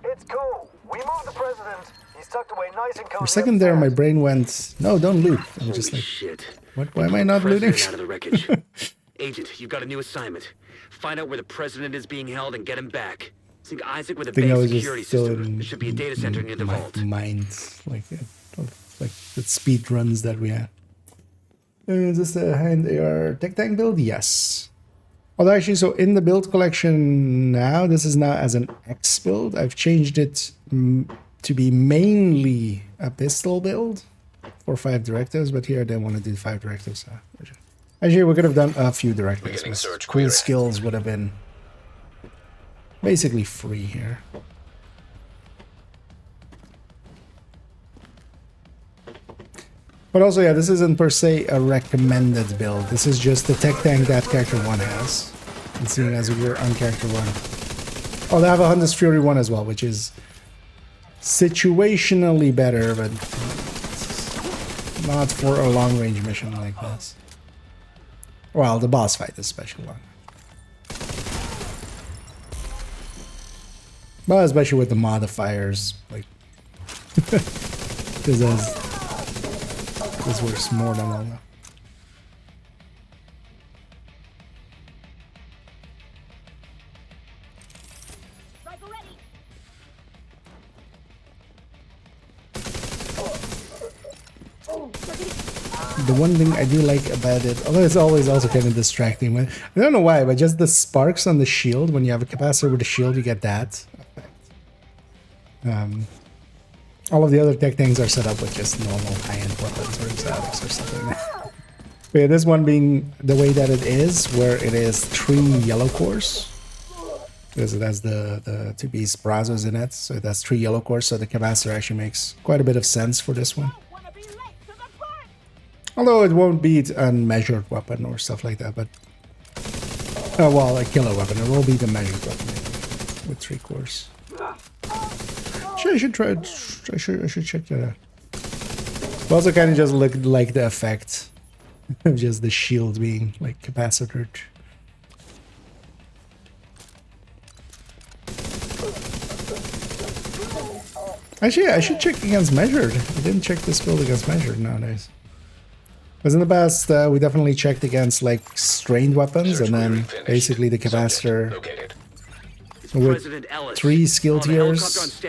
It's cool. We moved the president. He's tucked away nice and cozy. For a second there, my brain went, "No, don't loot." I'm just like, shit. What? Why am I not looting? Out of the wreckage. Agent, you've got a new assignment. Find out where the president is being held and get him back. Sync Isaac with a base security system. There should be a data center near the vault. Mind, like the speed runs that we have. Is this a hand AR tech tank build? Yes. Although actually, so in the build collection now, this is now as an X build. I've changed it to be mainly a pistol build for 5 directives, but here I didn't want to do 5 directives. Actually, we could have done a few directives. Cool skills would have been basically free here. But also, yeah, this isn't per se a recommended build. This is just the tech tank that character 1 has. And seeing as we're on character 1. Oh, they have a Hunter's Fury 1 as well, which is situationally better, but not for a long-range mission like this. Well, the boss fight is special long. But especially with the modifiers, like this works more than well now. The one thing I do like about it, although it's always also kind of distracting, I don't know why, but just the sparks on the shield, when you have a capacitor with a shield, you get that effect. All of the other tech things are set up with just normal high-end weapons or exotics or something like that. But yeah, this one being the way that it is, where it is 3 yellow cores, because it has the 2 piece brazos in it, so that's 3 yellow cores, so the capacitor actually makes quite a bit of sense for this one. Although it won't beat a measured weapon or stuff like that, but well, a killer weapon. It will be the measured weapon with 3 cores. I should try. I should check that out. It also kind of just looked like the effect of just the shield being like capacitored. Actually, I should check against measured. I didn't check this build against measured nowadays. Because in the past, we definitely checked against like strained weapons, and then basically the capacitor with 3 skill tiers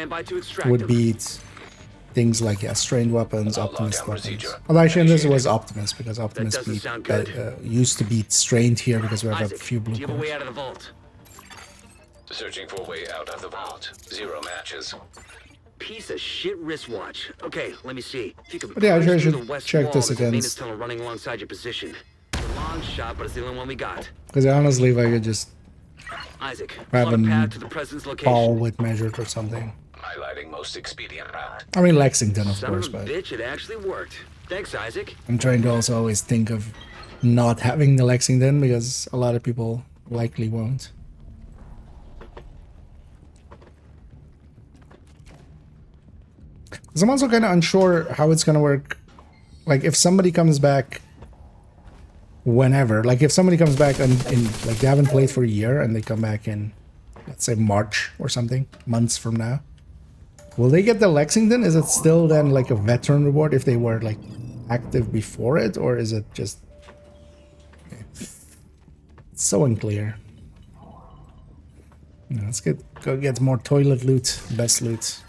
would beat things like strained weapons, Optimist weapons. Well, actually, this was Optimist because Optimist used to beat strained here because we have a few blue cores. Searching for a way out of the vault. 0 matches. Piece of shit wristwatch. Okay, let me see. If you can but yeah, I should check this against. Tunnel running alongside your position. It's a long shot, but it's the only one we got. Because honestly, if I could just Isaac, grab a to the president's location. ball with measured or something. Highlighting most expedient route. I mean Lexington, of Son course, of a but bitch, it actually worked. Thanks, Isaac. I'm trying to also always think of not having the Lexington because a lot of people likely won't. Because I'm also kind of unsure how it's going to work. Like, if somebody comes back whenever, like if somebody comes back in like they haven't played for a year and they come back in, let's say March or something, months from now, will they get the Lexington? Is it still then like a veteran reward if they were like active before it, or is it just it's so unclear? Let's go get more toilet loot, best loot.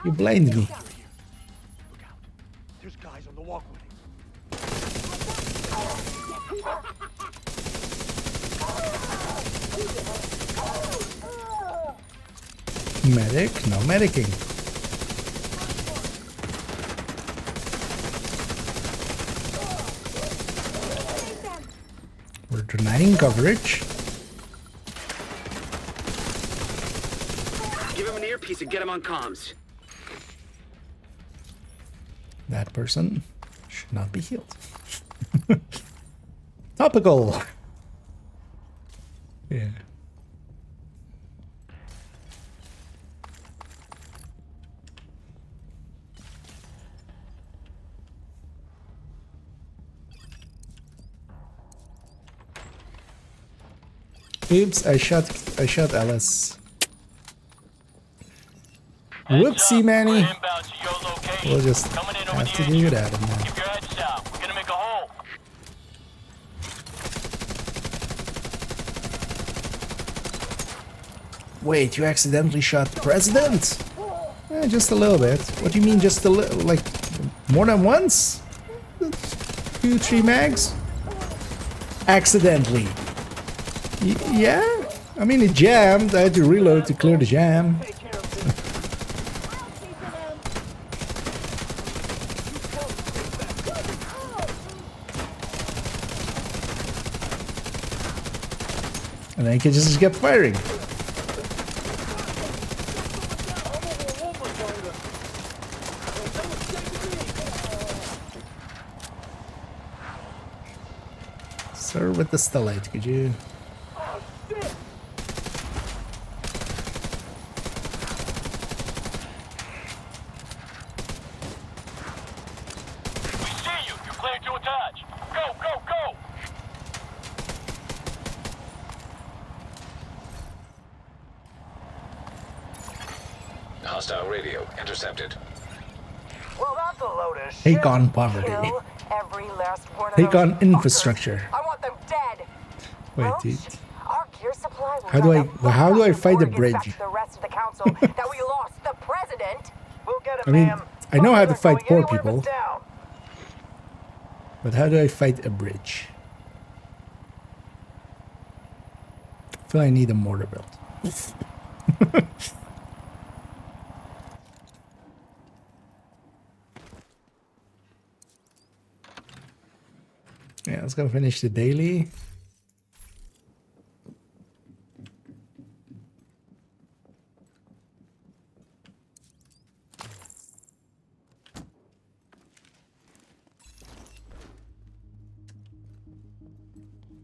You blinded me. There's guys on the walkway. Medic? No medicing. We're denying coverage. Give him an earpiece and get him on comms. That person should not be healed. Topical. Yeah. Oops, I shot Alice. Whoopsie, Manny. We'll just have to do it at him now. Keep your heads down. We're gonna make a hole. Wait, you accidentally shot the president? Just a little bit. What do you mean just a little? Like, more than once? 2, 3 mags? Accidentally. Yeah? I mean, it jammed. I had to reload to clear the jam. And then you can just get firing. Sir, with the stellite, could you? We see you. You're clear to attach. Go, go, go. Hostile radio intercepted. Well, that's a load of shit. Take on poverty. Kill every last one of Take those on infrastructure. fuckers. I want them dead. Wait, dude. Our gear supply will How do I fight the bridge? back to the rest of the council that we lost the president. We'll get it, I mean, ma'am. I know how to We're fight going poor anywhere but people, down. but how do I fight a bridge? I feel I need a mortar build. Yeah, let's go finish the daily.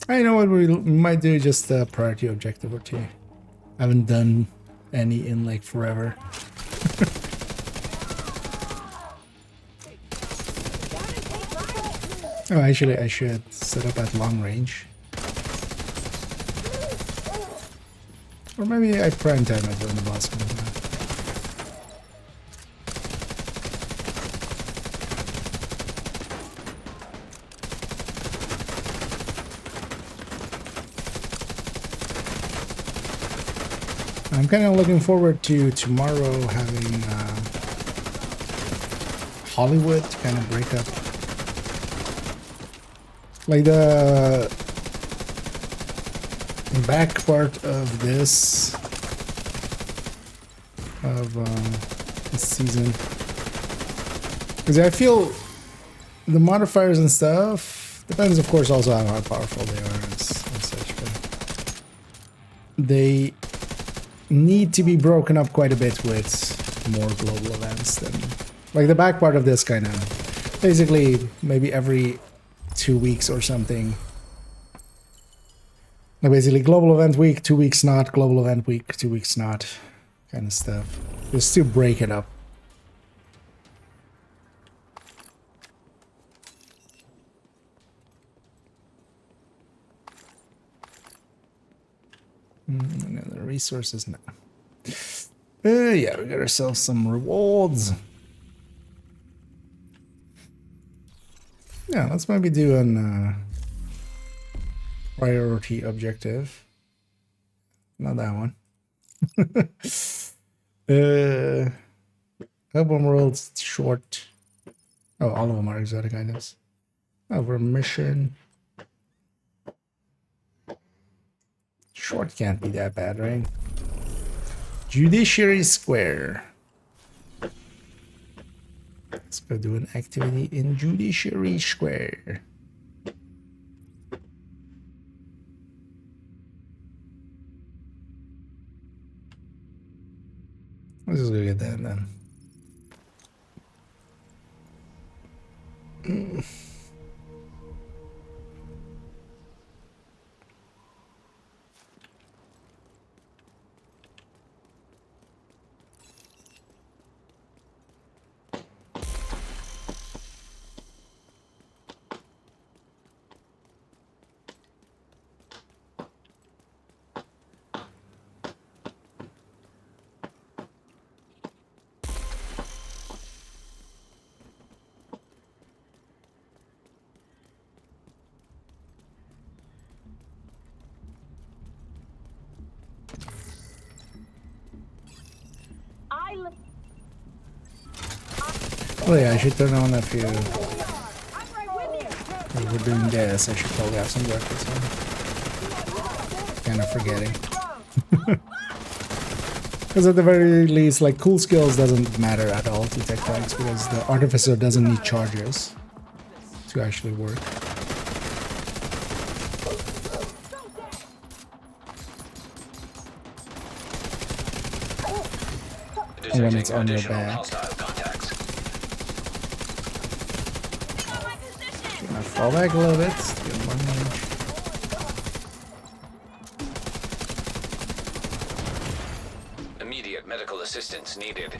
I know what we might do, just a priority objective or two. I haven't done any in like forever. Oh, actually, I should set up at long range. Or maybe I prime time it when the boss comes out. I'm kind of looking forward to tomorrow having Hollywood kind of break up. Like the back part of this season, because I feel the modifiers and stuff depends, of course, also on how powerful they are and such. But they need to be broken up quite a bit with more global events than like the back part of this kind of basically maybe every 2 weeks or something. Like basically global event week, 2 weeks not, global event week, 2 weeks not, kind of stuff. Just to break it up. The resources now. Yeah, we got ourselves some rewards. Yeah, let's maybe do an priority objective. Not that one. Urban worlds short. Oh, all of them are exotic items. Over mission. Short can't be that bad, right? Judiciary Square. Let's go do an activity in Judiciary Square. Let's just go get that then. Oh yeah, I should turn on a few. As we're doing this, I should probably have some breakfast on. Kind of forgetting. Because at the very least, like, cool skills doesn't matter at all to tech tanks because the artificer doesn't need charges to actually work. And when it's on your back. Gonna fall back a little bit. Get more range. Immediate medical assistance needed.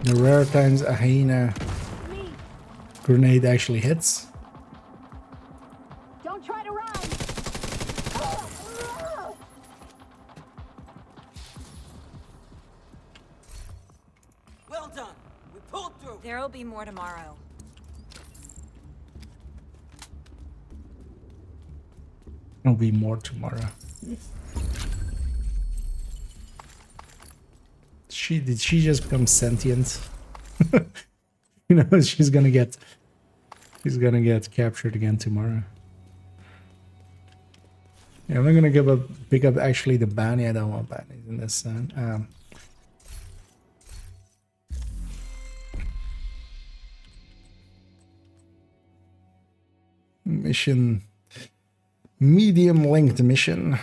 The rare times a hyena grenade actually hits. Don't try to run. Well done. We pulled through. There'll be more tomorrow. There'll be more tomorrow. Did she just become sentient? You know, she's gonna get captured again tomorrow. Yeah, I'm not gonna pick up actually the bounty. I don't want bounties in this. Mission, medium length mission.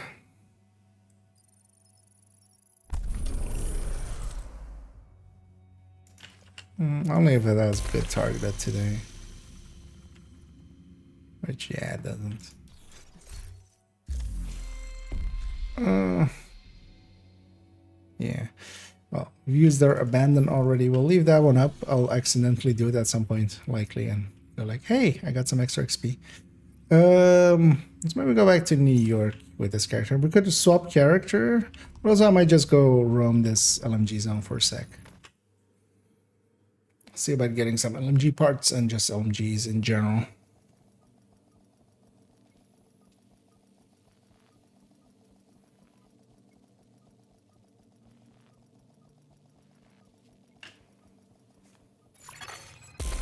Only if it has a bit targeted today. Which, yeah, it doesn't. Yeah. Well, we've used our abandon already. We'll leave that one up. I'll accidentally do it at some point, likely, and go like, hey, I got some extra XP. Let's maybe go back to New York with this character. We could swap character, but also I might just go roam this LMG zone for a sec. See about getting some LMG parts and just LMGs in general.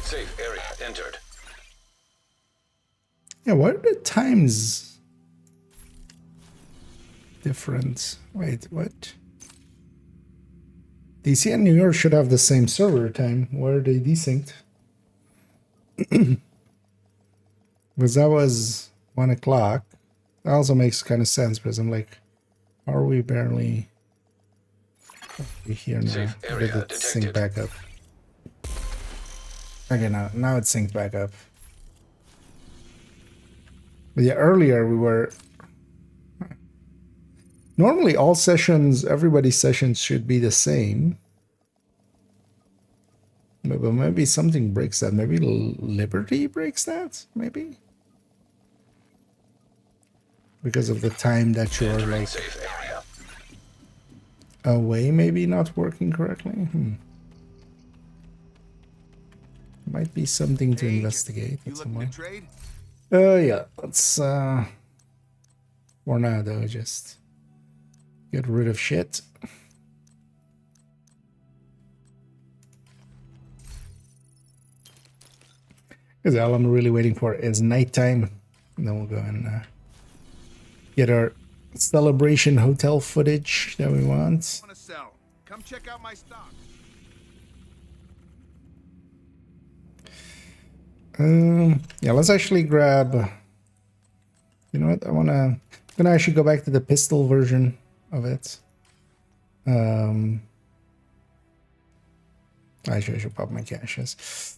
Safe area entered. Yeah, what are the times difference? Wait, what? DC and New York should have the same server time. Why are they desynced? Because that was 1 o'clock. That also makes kind of sense because I'm like, are we barely We hear now. Safe Did area it sync detected. back up? Okay, now it's synced back up. But yeah, earlier we were... Normally all sessions, everybody's sessions should be the same. But maybe something breaks that. Maybe Liberty breaks that? Maybe? Because of the time that you're like... Safe area. Away, maybe not working correctly? Might be something to investigate. You looking to trade? Yeah, let's for now though, just get rid of shit. Because all I'm really waiting for is nighttime. And then we'll go and get our celebration hotel footage that we want. Want to sell? Come check out my stock. Yeah, let's actually grab. You know what? I'm gonna actually go back to the pistol version of it. I should pop my caches.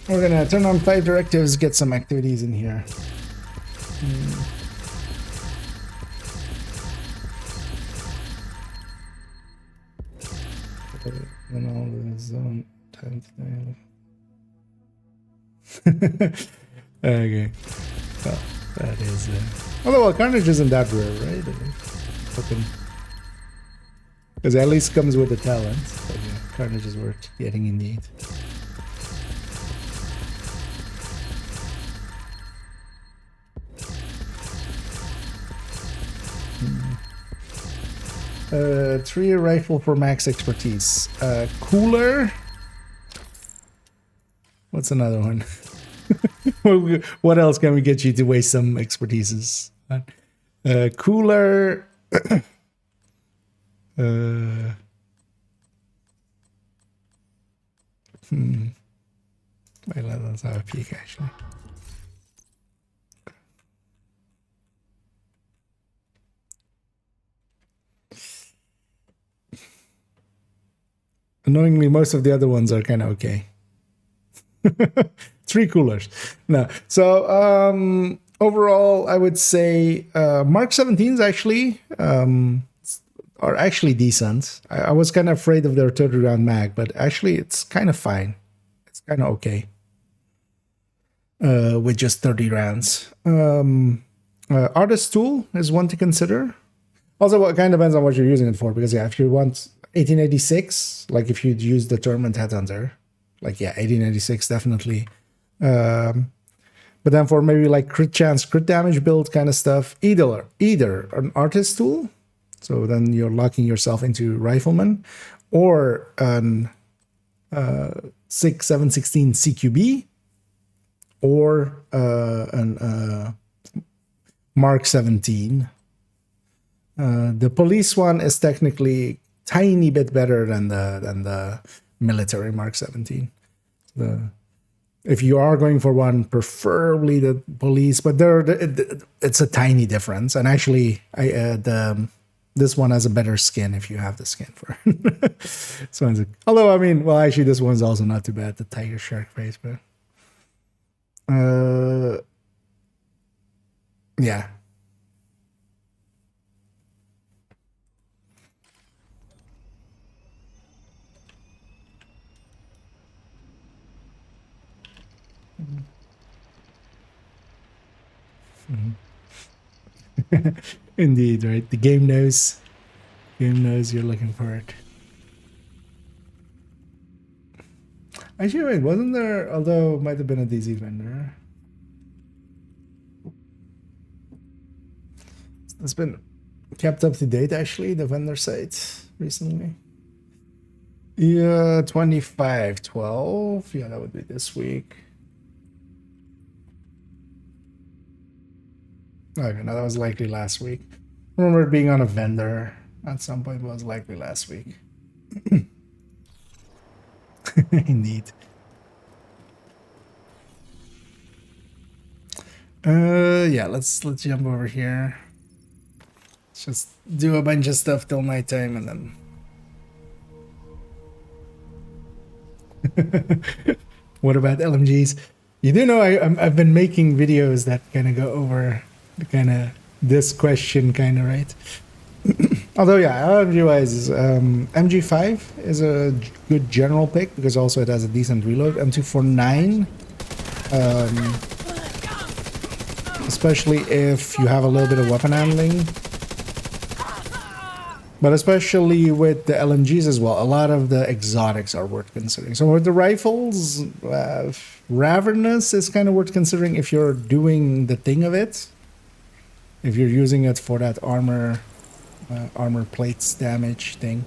We're gonna turn on 5 directives, get some activities in here. Then all the zone time today. Okay. Well, that is. Although, well, Carnage isn't that rare, right? Because at least comes with the talent. But yeah, Carnage is worth getting indeed. Three rifle for max expertise. Cooler. What's another one? What else can we get you to waste some expertises? Cooler. Wait, let's have a peek actually. Annoyingly, most of the other ones are kind of okay. 3 coolers. No. So overall, I would say Mark 17s actually are actually decent. I was kind of afraid of their 30 round mag, but actually it's kind of fine. It's kind of okay with just 30 rounds. Artist tool is one to consider. Also, it kind of depends on what you're using it for, because yeah, if you want 1886, like if you'd use the tournament headhunter, like yeah, 1886 definitely. But then for maybe like crit chance, crit damage build kind of stuff, either an artist tool, so then you're locking yourself into rifleman, or an 716 CQB, or an Mark 17. The police one is technically tiny bit better than the military Mark 17. If you are going for one, preferably the police, but it's a tiny difference. And actually, this one has a better skin if you have the skin for it. So, although I mean, well, actually, this one's also not too bad. The tiger shark face, but yeah. Indeed, right? The game knows you're looking for it. Actually, wait, wasn't there? Although it might have been a DZ vendor. It's been kept up to date. Actually, the vendor site recently. Yeah, 25/12. Yeah, that would be this week. Okay, no, that was likely last week. I remember it being on a vendor at some point, but it was likely last week. Indeed. Yeah, let's jump over here. Let's just do a bunch of stuff till nighttime and then What about LMGs? You do know I've been making videos that kind of go over kind of this question, kind of, right? Although, yeah, LMG-wise, MG5 is a good general pick because also it has a decent reload. M249, especially if you have a little bit of weapon handling. But especially with the LMGs as well, a lot of the exotics are worth considering. So with the rifles, Ravenous is kind of worth considering if you're doing the thing of it. If you're using it for that armor plates damage thing.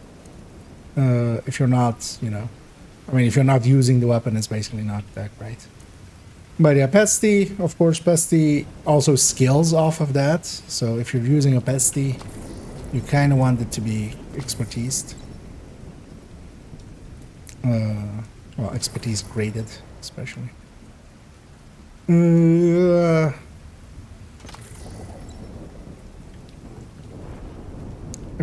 If you're not, you know, I mean, if you're not using the weapon, it's basically not that great. But yeah, Pesty, of course, Pesty also scales off of that. So if you're using a Pesty, you kind of want it to be expertise. Well, expertise graded, especially. A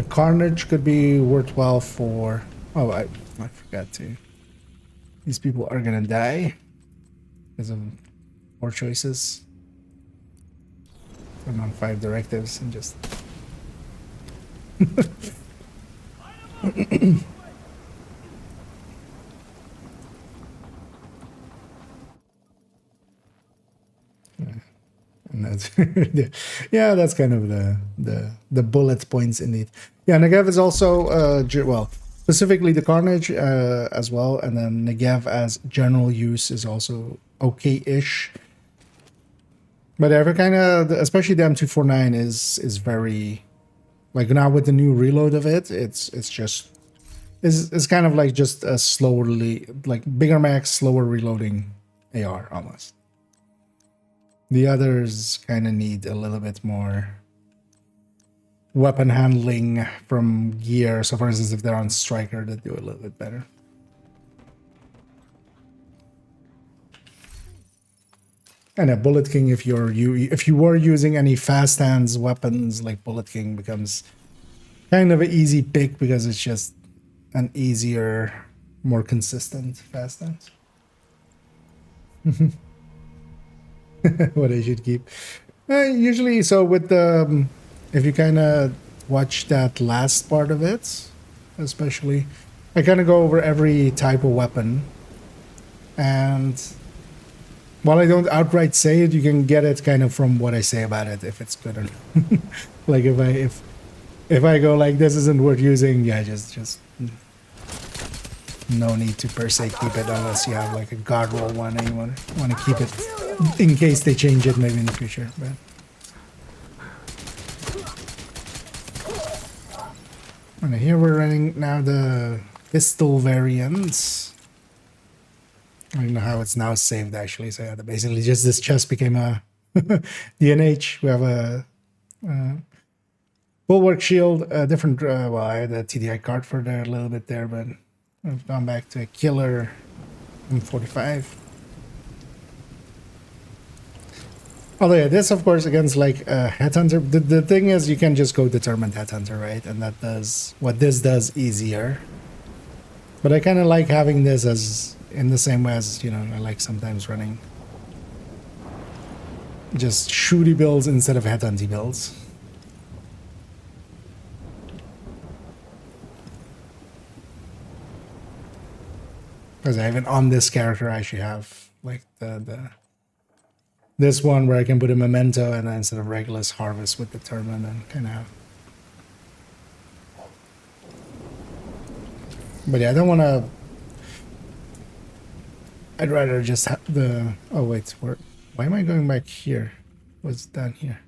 Carnage could be worthwhile for... Oh, I forgot to... These people are gonna die because of poor choices. Turn on 5 directives and just... And that's yeah, that's kind of the bullet points indeed. Yeah, Negev is also well, specifically the Carnage as well, and then Negev as general use is also okay-ish. But every kind of, especially the M249 is very, like now with the new reload of it, it's kind of like just a slowly, like bigger max, slower reloading AR almost. The others kind of need a little bit more weapon handling from gear. So for instance, if they're on Striker, they do a little bit better. And a Bullet King, if you were using any fast hands weapons, like Bullet King becomes kind of an easy pick because it's just an easier, more consistent fast hands. What I should keep. Usually, so with the, if you kind of watch that last part of it, especially, I kind of go over every type of weapon. And while I don't outright say it, you can get it kind of from what I say about it, if it's good or not. Like if I go like, this isn't worth using, yeah, just no need to per se keep it unless you have like a god roll one and you want to keep it in case they change it maybe in the future. But and here we're running now the pistol variants. I don't know how it's now saved actually. So yeah, basically just this chest became a DNH. We have a bulwark shield, a different. Well, I had a TDI card for there a little bit there, but I've gone back to a killer M45. Although yeah, this of course against like a headhunter. The thing is you can just go determined headhunter, right? And that does what this does easier. But I kind of like having this as in the same way as, you know, I like sometimes running just shooty builds instead of headhunty builds. Because even on this character, I actually have like this one where I can put a memento and then instead of Regulus harvest with determine and kind of. But yeah, I don't want to. I'd rather just have the. Oh wait, why am I going back here? What's down here?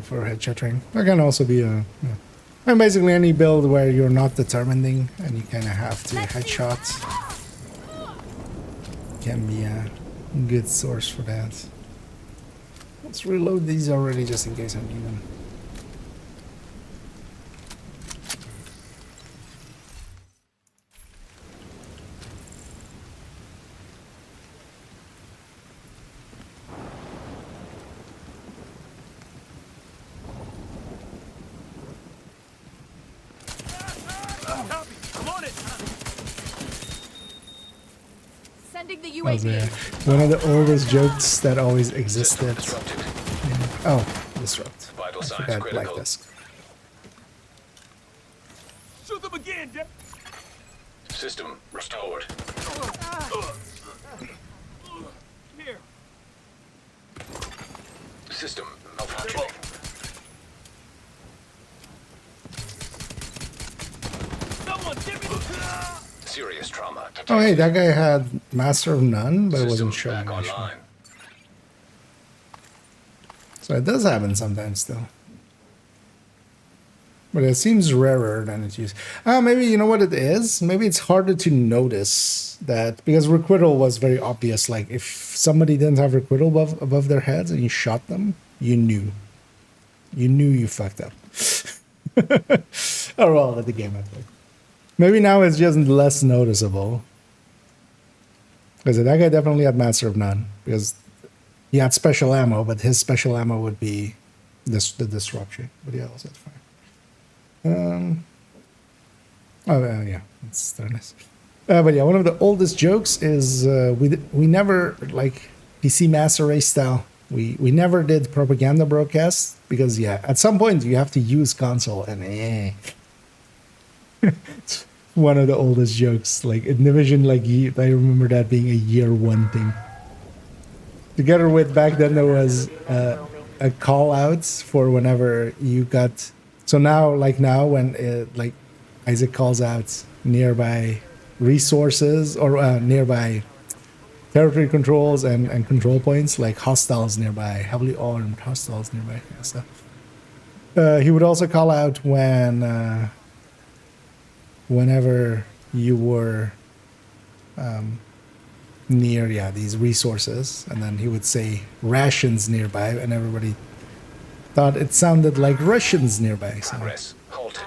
For headshot training. That can also be a... Yeah. And basically any build where you're not determining and you kind of have to headshot can be a good source for that. Let's reload these already just in case I need them. Sending the That was, UAV. one of the oldest jokes that always existed. Oh, disrupt. Vital I signs forgot critical. Black Disk. Shoot them again, Dad. System restored. Here. System malfunctioning. Someone give me the... Serious trauma. Oh, hey, that guy had Master of None, but it System wasn't showing. back Actually. online. So it does happen sometimes still. But it seems rarer than it used. Maybe you know what it is? Maybe it's harder to notice that because requital was very obvious. Like if somebody didn't have requital above their heads and you shot them, you knew. You knew you fucked up. Or well, let the game that way. Maybe now it's just less noticeable. Because that guy definitely had Master of None. Because he had special ammo, but his special ammo would be the disruption. But yeah, that's fine. Yeah, it's nice. But yeah, one of the oldest jokes is we never like PC Master Race style. We never did propaganda broadcasts because yeah, at some point you have to use console and it's one of the oldest jokes. Like in Division, like I remember that being a year one thing. Together with back then there was a call outs for whenever you got. So now, like now, when like Isaac calls out nearby resources or nearby territory controls and control points, like hostiles nearby, heavily armed hostiles nearby, kind of stuff. He would also call out when, whenever you were near, these resources, and then he would say rations nearby, and everybody thought it sounded like Russians nearby. So. Progress halted.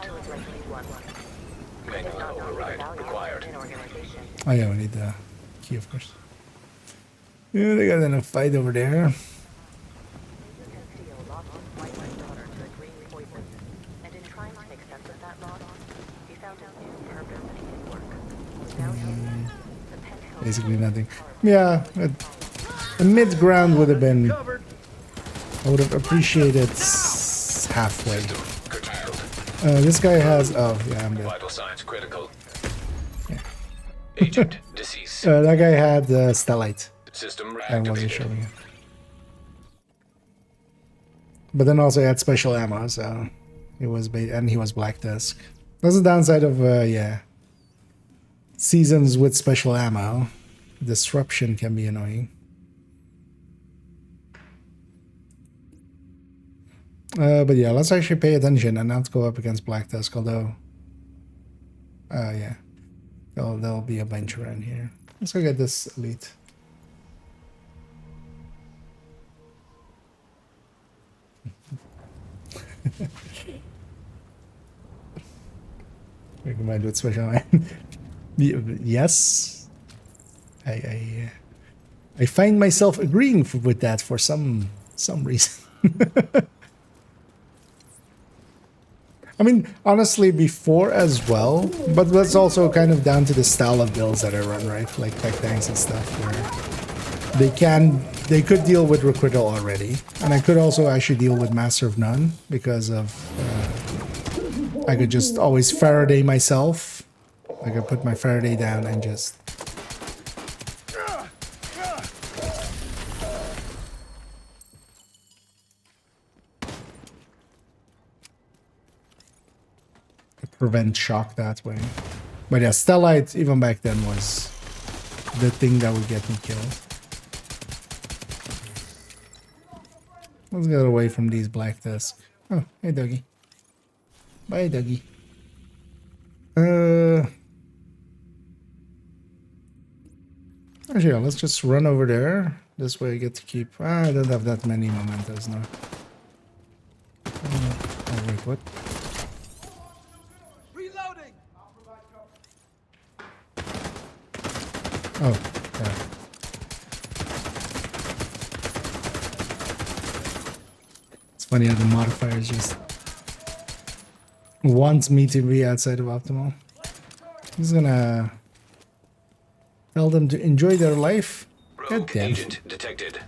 Manual override required. Oh yeah, we need the key, of course. Yeah, they got in a fight over there. Basically nothing. Yeah, a mid ground would have been. I would have appreciated halfway. This guy has. Oh yeah, I'm dead. Vital signs critical. Yeah. Agent deceased. That guy had Stellite. System I wasn't reactivated. showing it. But then also he had special ammo, so he was and he was Black Disk. That's the downside of yeah. Seasons with special ammo. Disruption can be annoying. But yeah, let's actually pay attention and not go up against Black Disk, although yeah. There'll be a bunch around here. Let's go get this elite. Recommend with special yes. I find myself agreeing with that for some reason. I mean, honestly, before as well, but that's also kind of down to the style of builds that I run, right? Like tech tanks and stuff, where they could deal with requital already, and I could also actually deal with Master of None because of I could just always Faraday myself. I could put my Faraday down and just. Prevent shock that way. But yeah, Stellite, even back then, was the thing that would get me killed. Let's get away from these Black Disk. Oh, hey, doggy. Bye, doggy. Actually, yeah, let's just run over there. This way I get to keep... I don't have that many mementos now. Oh, wait, what? Oh, yeah. It's funny how the modifiers just wants me to be outside of optimal. I'm just gonna Tell them to enjoy their life. God Rogue damn. agent detected.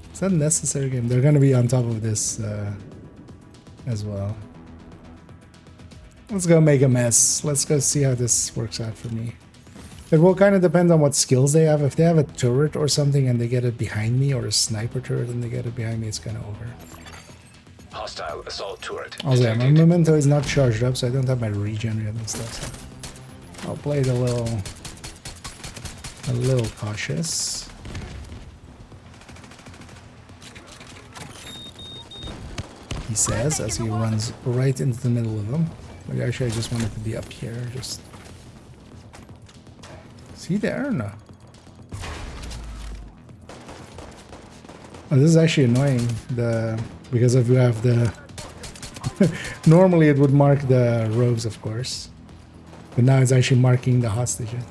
It's not necessary game. They're gonna be on top of this as well. Let's go make a mess. Let's go see how this works out for me. It will kind of depend on what skills they have. If they have a turret or something and they get it behind me, or a sniper turret and they get it behind me, it's kind of over. Hostile assault turret Also, yeah, detected. my memento is not charged up, so I don't have my regen yet and stuff. So I'll play it a little cautious. He says as he runs right into the middle of them. Maybe actually I just wanted to be up here. Just is he there or no? Oh, this is actually annoying. Because if you have the normally it would mark the rogues, of course, but now it's actually marking the hostages.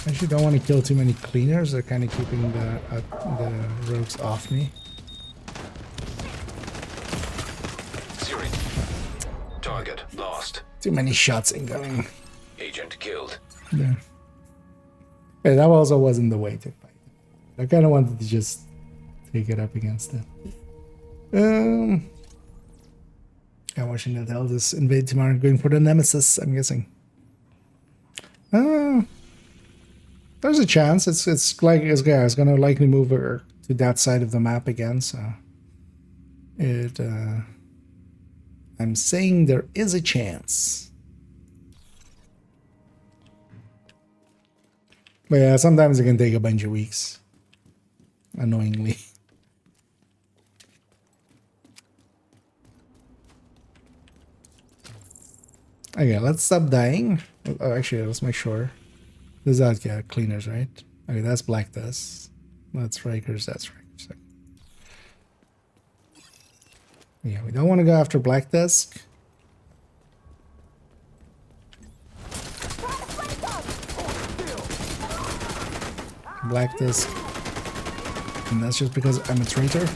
I actually don't want to kill too many cleaners. They're kind of keeping the rogues off me. Siri. Target lost. Too many shots incoming. Agent killed. Yeah. Hey, that also wasn't the way to fight. I kind of wanted to just take it up against it. Yeah, Washington hell this invade tomorrow, going for the nemesis, I'm guessing. There's a chance. It's like it's gonna likely move her to that side of the map again, so I'm saying there is a chance. But yeah, sometimes it can take a bunch of weeks. Annoyingly. Okay, let's stop dying. Oh, actually, let's make sure. This is cleaners, right? Okay, that's Black Dust. That's Rikers, that's Rikers. Yeah, we don't want to go after Black Dusk. Black Dusk. And that's just because I'm a traitor.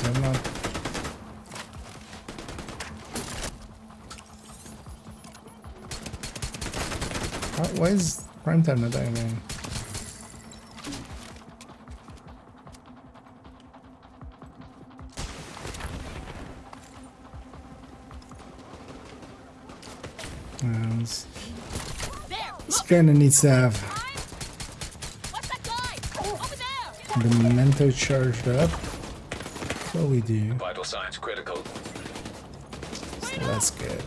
I'm not. Why is Primetime not dying, man? This kind of needs to have the memento charged up. What we do. Vital signs critical. So that's good.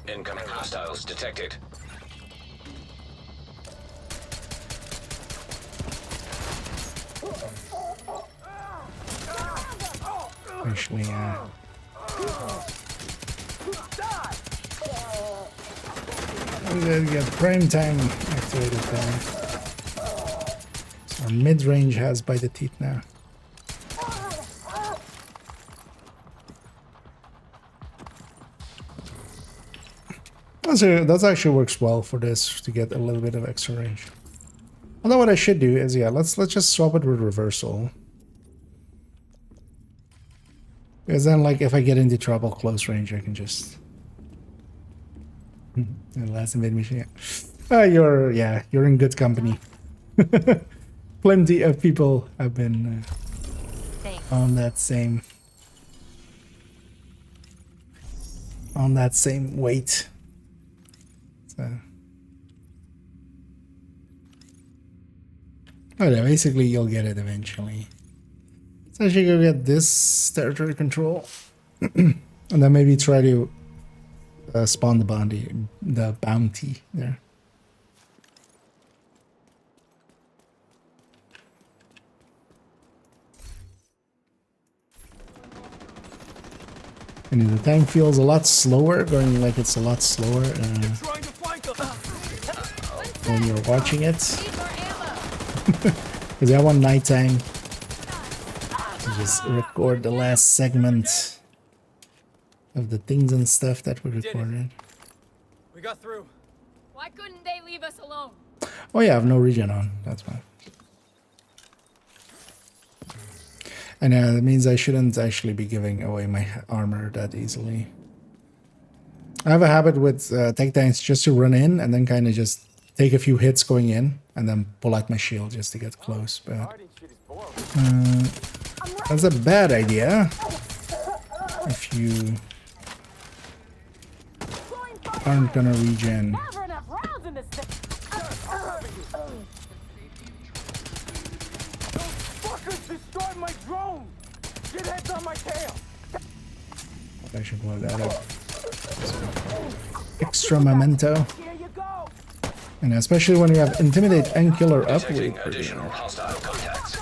Incoming hostiles detected. Actually, we gotta get prime time activated there. So our mid-range has by the teeth now. That actually works well for this to get a little bit of extra range. Although what I should do is, yeah, let's just swap it with reversal. Because then, like, if I get into trouble close range, I can just. The last invade mission, yeah. You're in good company. Plenty of people have been on that same weight. So. Oh yeah, basically you'll get it eventually. So I should go get this territory control, and then maybe try to spawn the bounty there. And the time feels a lot slower, going like it's a lot slower when you're watching it. Because I want nighttime to just record the last segment of the things and stuff that we recorded. We got through. Why couldn't they leave us alone? Oh yeah, I have no regen on. That's fine. And that means I shouldn't actually be giving away my armor that easily. I have a habit with tech tanks just to run in and then kind of just take a few hits going in and then pull out my shield just to get close. But that's a bad idea if you aren't gonna regen. Destroyed my drone! Shitheads on my tail! I should blow that up. Extra memento. And especially when you have Intimidate and Killer up, we additional hostile contacts.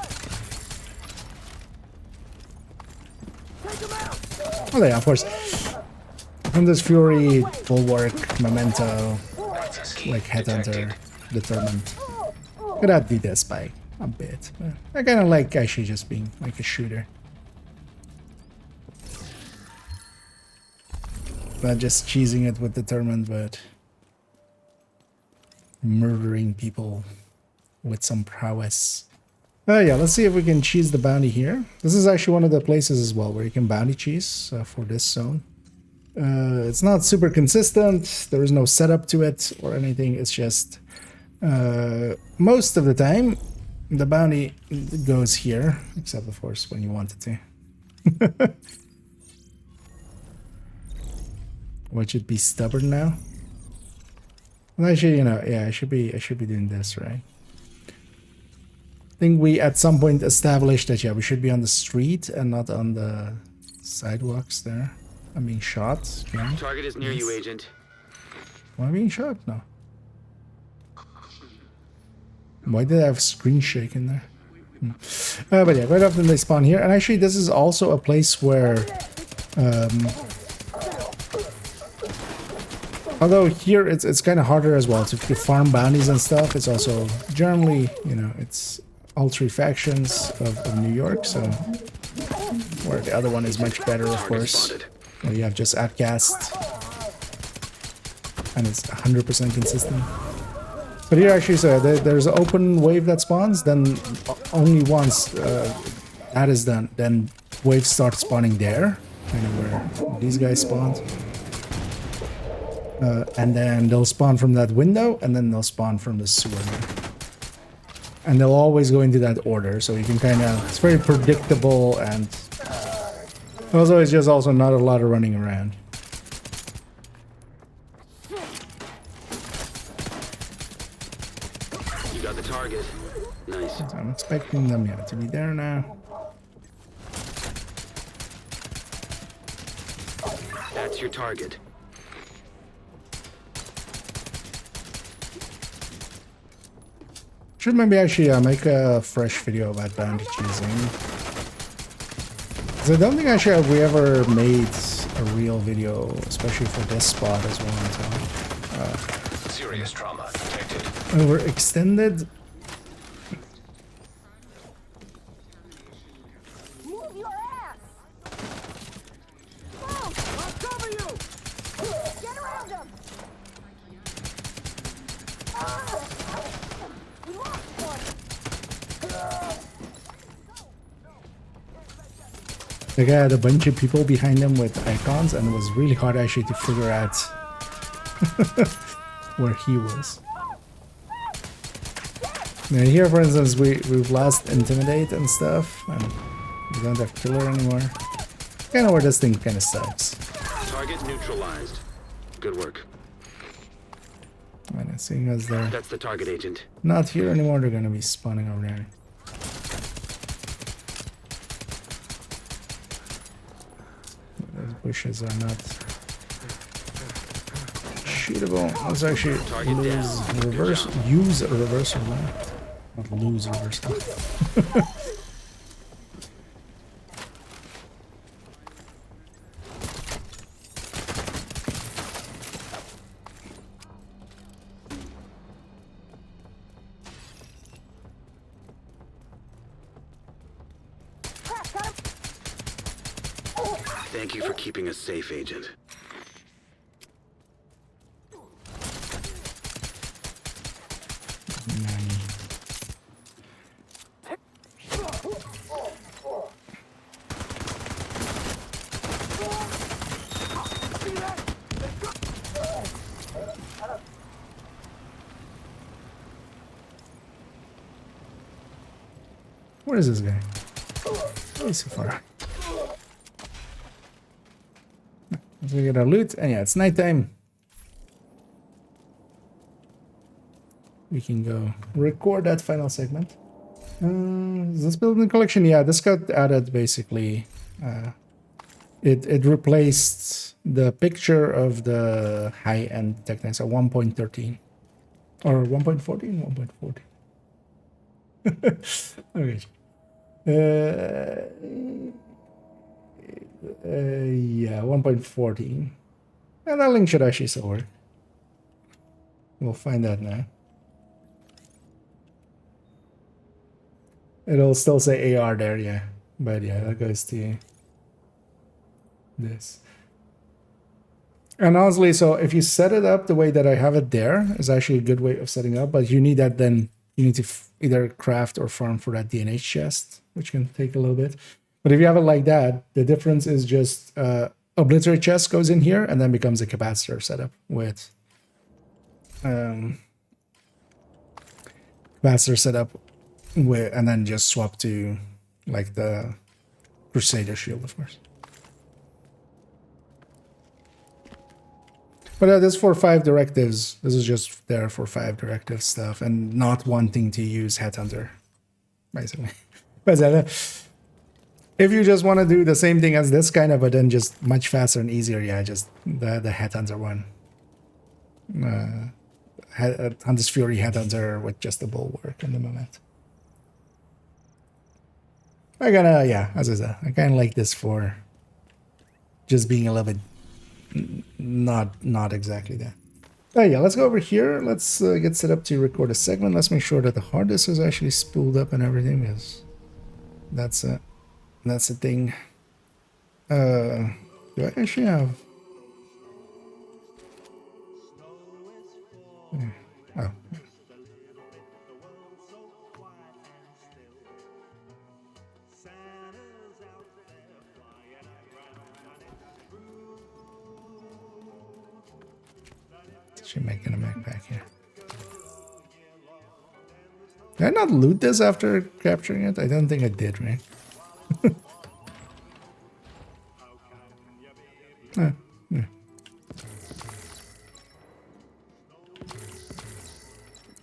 Oh yeah, of course. From this Fury, Bulwark, Memento, like Headhunter, Determined. Could add the Death Spike a bit, but I kind of like actually just being like a shooter. Not just cheesing it with Determined, but murdering people with some prowess. Yeah, let's see if we can cheese the bounty here. This is actually one of the places as well where you can bounty cheese for this zone. It's not super consistent. There is no setup to it or anything. It's just most of the time the bounty goes here, except of course when you want it to. What should be stubborn now? Well, actually, you know, yeah, I should be doing this, right? I think we at some point established that yeah, we should be on the street and not on the sidewalks there. I'm being shot. Okay. Target is near you, Agent. Am I being shot? No. Why did I have screen shake in there? But yeah, quite often they spawn here. And actually, this is also a place where... although here it's kind of harder as well. So if you farm bounties and stuff, it's also generally, you know, it's all three factions of New York. So where the other one is much better, of course. Where you have just outcast. And it's 100% consistent. But here actually, so there's an open wave that spawns, then only once that is done, then waves start spawning there, kind of where these guys spawned. And then they'll spawn from that window, and then they'll spawn from the sewer. And they'll always go into that order, so you can kind of, it's very predictable, and also it's just also not a lot of running around. Target. Nice. So I'm expecting them to be there now. That's your target. Should maybe actually make a fresh video about bounty choosing. Because I don't think actually we ever made a real video, especially for this spot as well. So, serious trauma detected. Overextended. Move your ass! Move! I'll cover you! Get around him! We lost one! The guy had a bunch of people behind him with icons, and it was really hard actually to figure out where he was. Now here, for instance, we've lost Intimidate and stuff, and we don't have Killer anymore. Kind of where this thing kind of sucks. Target neutralized. Good work. And seeing as they're That's the target, Agent. not here anymore, they're gonna be spawning over there. Those bushes are not shootable. Let's actually use a reversal now. Not lose reversal. Thank you for keeping us safe, Agent. Where is this guy? Oh, he's so far. Let's get our loot. And yeah, it's nighttime. We can go record that final segment. Is this building collection? Yeah, this got added basically. It replaced the picture of the high-end Technics at 1.13 or 1.14, 1.40. Okay. Yeah, 1.14. And that link should actually still work. We'll find out now. It'll still say AR there, yeah. But yeah, that goes to this. And honestly, so if you set it up the way that I have it there, is actually a good way of setting up. But you need that then, you need to either craft or farm for that DNH chest, which can take a little bit. But if you have it like that, the difference is just obliterate chest goes in here and then becomes a capacitor setup with capacitor setup with, and then just swap to like the Crusader shield, of course. But this is for 5 directives. This is just there for 5 directive stuff and not wanting to use Headhunter, basically. But if you just want to do the same thing as this kind of, but then just much faster and easier, yeah, just the Headhunter one. Hunter's Fury Headhunter with just the bulwark in the moment. Yeah, as I said, I kind of like this for just being a little bit not exactly that. Oh yeah, let's go over here. Let's get set up to record a segment. Let's make sure that the hard disk is actually spooled up and everything, because that's a thing. Do I actually have? Oh. Should making a backpack here. Did I not loot this after capturing it? I don't think I did, right? Yeah.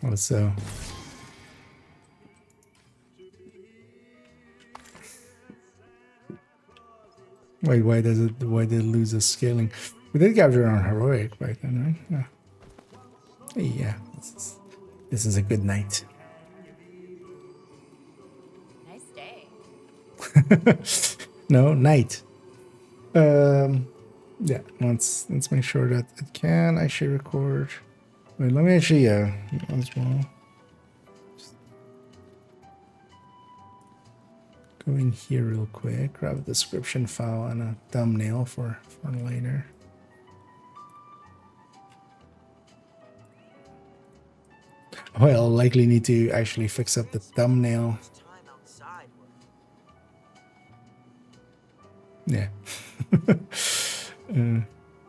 Also, wait, why did it lose the scaling? We did capture it on heroic back then, right? No. Yeah, this is a good night. Nice day. No, night. Yeah, let's make sure that it can actually record. Wait, let me actually as well. Go in here real quick, grab a description file and a thumbnail for later. Well, I'll likely need to actually fix up the thumbnail. Yeah.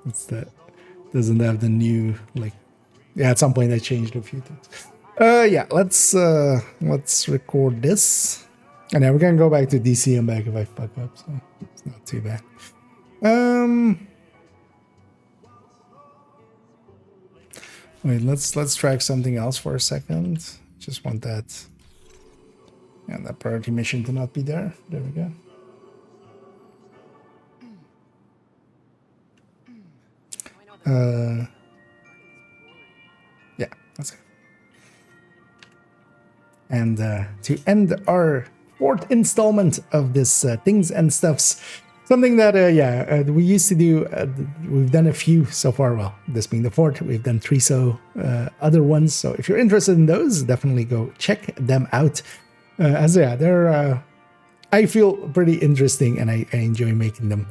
What's that? Doesn't have the new, like, yeah, at some point I changed a few things. Yeah, let's record this. And then we're gonna go back to DC and back if I fuck up, so it's not too bad. Wait, let's track something else for a second. Just want that. And that priority mission to not be there. There we go. Yeah, that's it. And to end our 4th installment of this Things and Stuffs, something that, we used to do, we've done a few so far, well, this being the 4th, we've done 3 other ones, so if you're interested in those, definitely go check them out. They're, I feel pretty interesting, and I enjoy making them.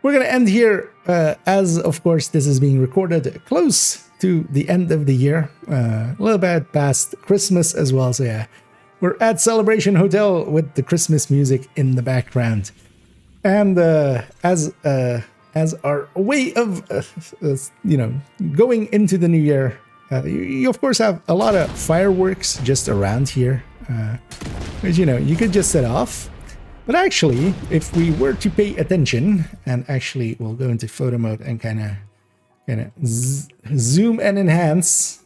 we're gonna end here, as of course this is being recorded close to the end of the year, a little bit past Christmas as well. So yeah, we're at Celebration Hotel with the Christmas music in the background, and as our way of going into the new year, you of course have a lot of fireworks just around here, which you could just set off. But actually, if we were to pay attention, and actually we'll go into photo mode and kind of zoom and enhance,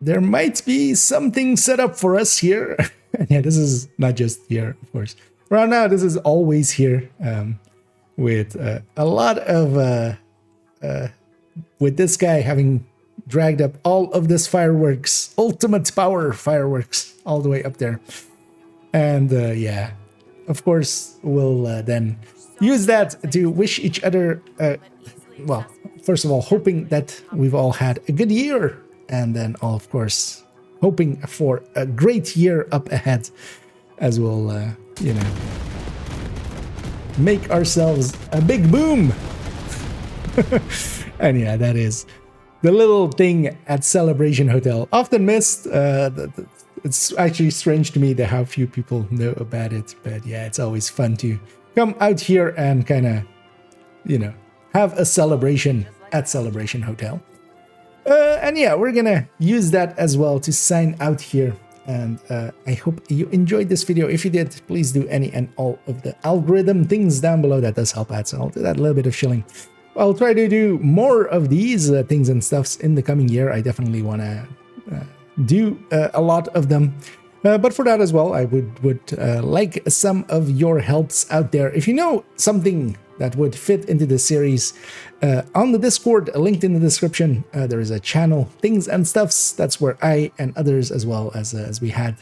there might be something set up for us here. And yeah, this is not just here, of course. Right now, this is always here, with a lot of with this guy having dragged up all of this fireworks, ultimate power fireworks, all the way up there. And yeah, of course, we'll then use that to wish each other, well, first of all, hoping that we've all had a good year, and then all, of course, hoping for a great year up ahead, as we'll, make ourselves a big boom. And yeah, that is the little thing at Celebration Hotel. Often missed. It's actually strange to me that how few people know about it. But yeah, it's always fun to come out here and kind of, have a celebration at Celebration Hotel. And yeah, we're gonna use that as well to sign out here. And I hope you enjoyed this video. If you did, please do any and all of the algorithm things down below. That does help out. So I'll do that little bit of shilling. I'll try to do more of these things and stuffs in the coming year. I definitely want to do a lot of them. But for that as well, I would like some of your helps out there. If you know something that would fit into the series, on the Discord, linked in the description, there is a channel, Things and Stuffs. That's where I and others as well as we had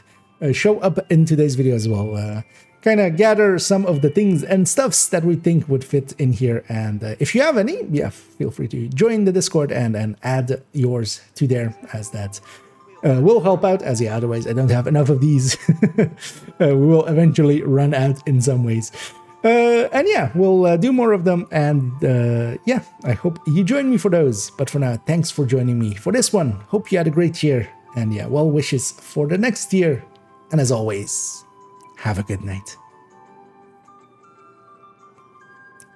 show up in today's video as well. Kind of gather some of the things and stuffs that we think would fit in here. And if you have any, yeah, feel free to join the Discord and add yours to there, as that will help out, as yeah, otherwise I don't have enough of these. We will eventually run out in some ways. And yeah, we'll do more of them, and yeah, I hope you join me for those. But for now, thanks for joining me for this one. Hope you had a great year, and yeah, well wishes for the next year. And as always, have a good night.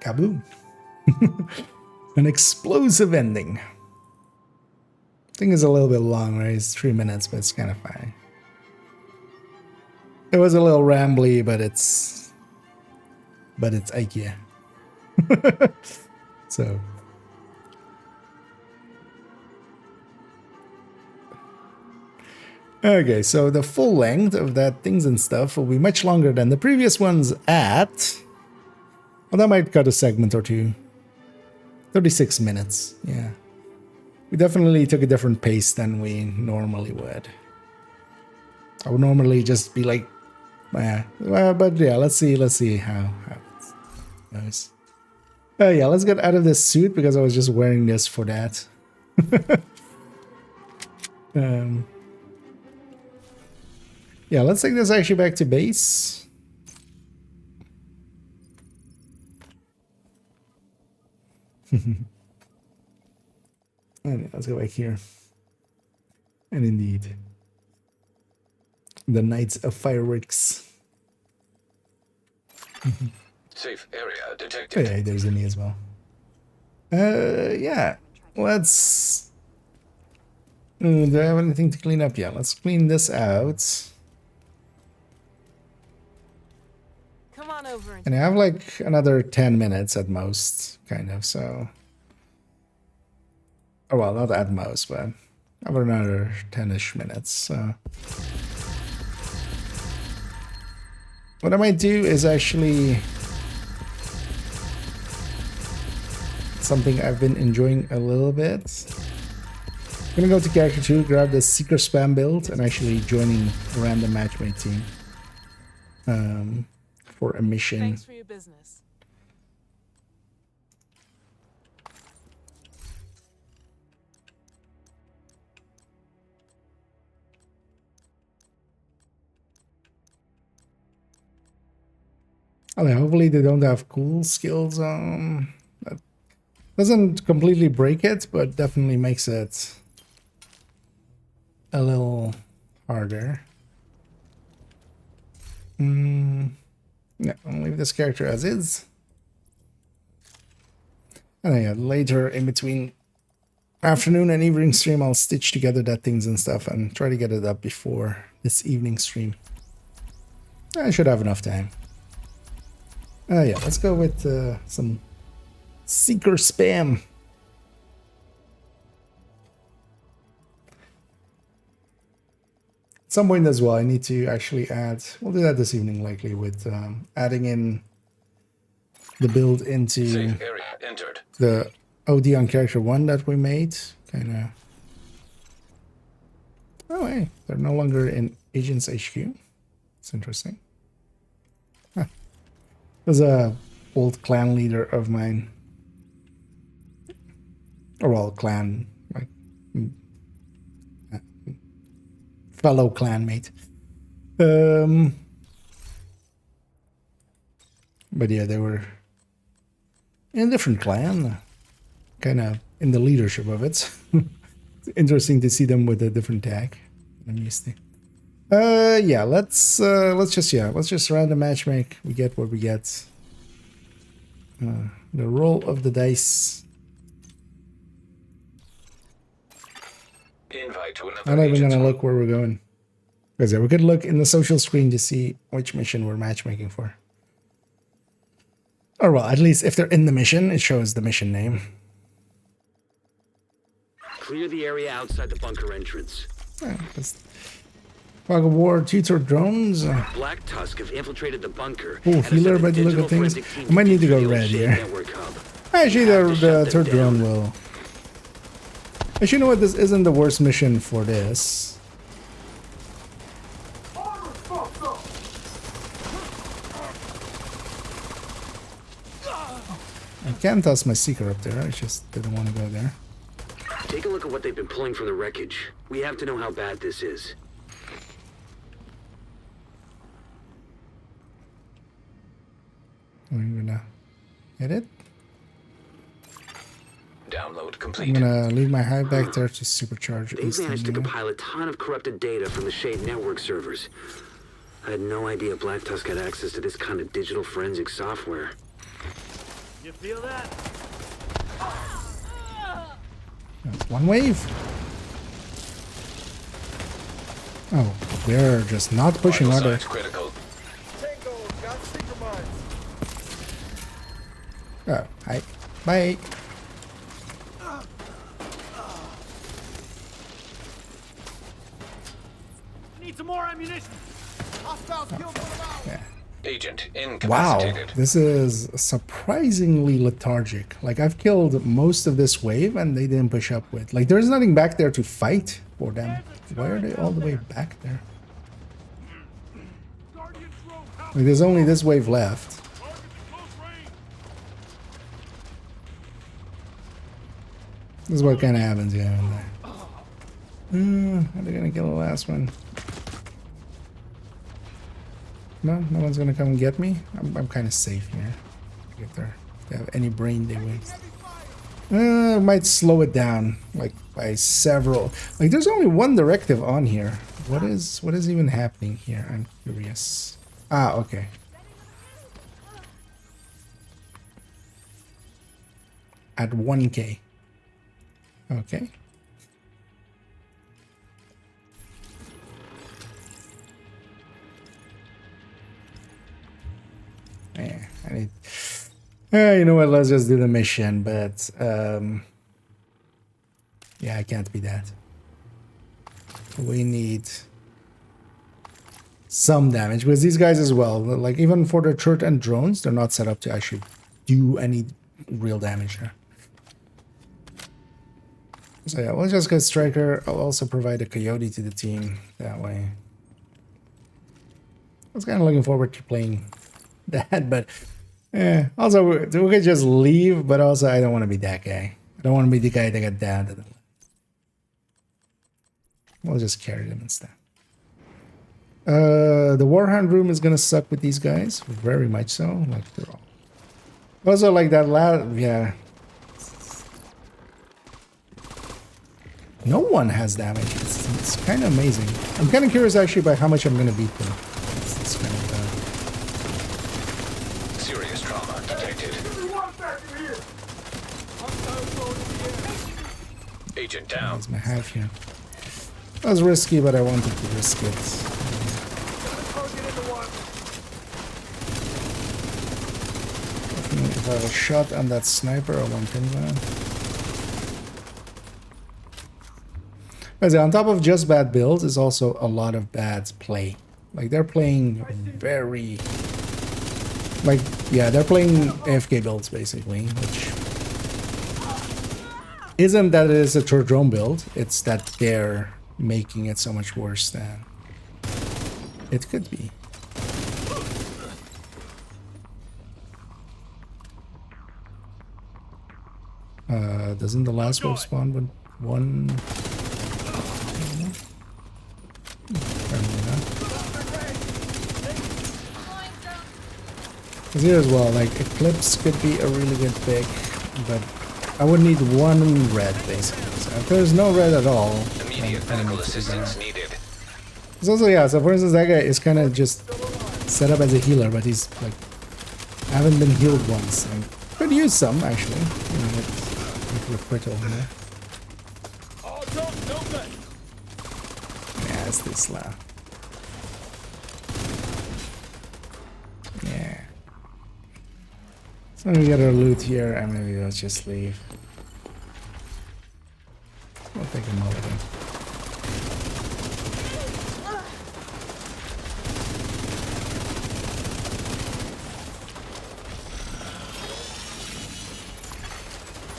Kaboom. An explosive ending. I think it's a little bit long, right? It's 3 minutes, but it's kind of fine. It was a little rambly, but it's IKEA. So. Okay, so the full length of that Things and Stuff will be much longer than the previous ones at... Well, that might cut a segment or two. 36 minutes, yeah. We definitely took a different pace than we normally would. I would normally just be like, but yeah, let's see how it goes. Yeah, let's get out of this suit because I was just wearing this for that. Yeah, let's take this actually back to base. And let's go back here. And indeed, the Nights of Fireworks. Safe area detected. Oh, yeah, there's me as well. Yeah, let's... do I have anything to clean up? Yeah, let's clean this out. Come on over. And I have like another 10 minutes at most, kind of, so... Oh, well, not at most, but I have another 10-ish minutes, so... What I might do is actually... something I've been enjoying a little bit. I'm gonna go to character 2, grab the Seeker Spam build, and actually joining a random matchmate team. For a mission. Thanks for your business. Okay, hopefully they don't have cool skills. That doesn't completely break it, but definitely makes it a little harder. No, I'll leave this character as is. And yeah, later in between afternoon and evening stream, I'll stitch together that things and stuff and try to get it up before this evening stream. I should have enough time. Yeah, let's go with some seeker spam. At some point as well, I need to actually add, we'll do that this evening likely, with adding in the build into Safe area entered. the OD on character 1 that we made. Kind of. Oh, hey, they're no longer in Agents HQ. It's interesting. Huh. There's a old clan leader of mine. Or well, clan, like fellow clanmate. But yeah, they were in a different clan, kind of in the leadership of it. It's interesting to see them with a different tag. I'm used to. Yeah, let's just random matchmake. We get what we get. The roll of the dice. Invite to another I'm not even agent's gonna home. look where we're going. Because yeah, we could look in the social screen to see which mission we're matchmaking for. Or well, at least if they're in the mission, it shows the mission name. Clear the area outside the bunker entrance. Yeah, Fog of War, tutor drones. Black Tusk have infiltrated the bunker. Oh, and healer have by sent the a look of digital things. forensic team I might need to go the red Shade here. Network hub. Actually, We have to the shut them third down. drone will. Actually, you know what? This isn't the worst mission for this. I can toss my seeker up there. I just didn't want to go there. Take a look at what they've been pulling from the wreckage. We have to know how bad this is. I'm gonna hit it. Download I'm complete. gonna leave my hive back there to supercharge it. They've managed to compile a ton of corrupted data from the Shade Network servers. I had no idea Black Tusk had access to this kind of digital forensic software. You feel that? That's one wave. Oh, they're just not pushing, are they? Signs critical. Tango, got seeker mines. Oh, hi. Bye. Need some more ammunition. Hostiles killed one of ours. Yeah. Agent Wow, incapacitated. this is surprisingly lethargic. Like, I've killed most of this wave and they didn't push up with. Like, there's nothing back there to fight for them. Why are they all the way back there? Like, there's only this wave left. This is what kind of happens here and there. Are they gonna kill the last one? No, no one's gonna come and get me. I'm kind of safe here. If they have any brain, they win. Might slow it down, like by several. Like, there's only one directive on here. What is even happening here? I'm curious. Ah, okay. At 1K. Okay. Yeah, I need. You know what? Let's just do the mission. But yeah, I can't be that. We need some damage because these guys as well. Like, even for the turret and drones, they're not set up to actually do any real damage there. So yeah, we'll just get Striker. I'll also provide a Coyote to the team that way. I was kind of looking forward to playing that, but also we could just leave, but also I don't want to be that guy. I don't want to be the guy that got down to the... We'll just carry them instead. The Warhound room is gonna suck with these guys, very much so. Like they're all. Also, like that yeah. No one has damage. It's kind of amazing. I'm kind of curious actually by how much I'm gonna beat them. It's kind of Serious trauma detected. Agent down. That's my half here. That was risky, but I wanted to risk it. If I have a shot on that sniper, I want him there. But on top of just bad builds, is also a lot of bad play. Like they're playing very, like yeah, they're playing AFK builds basically, which isn't that it is a true drone build. It's that they're making it so much worse than it could be. Doesn't the last wave spawn with one? Because here as well, like Eclipse could be a really good pick, but I would need one red basically. So if there's no red at all, immediate medical assistance needed. It's also yeah. So for instance, that guy is kind of just set up as a healer, but he's like haven't been healed once. And could use some actually. You know, with Brittle, you know? Yeah, it's this loud. Yeah. So we get our loot here, and maybe let's just leave. We'll take a mulligan.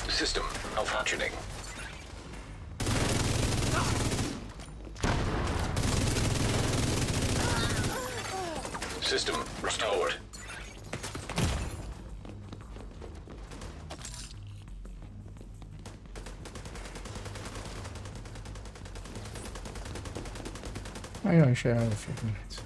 System malfunctioning. System restored. I know I should have a few minutes.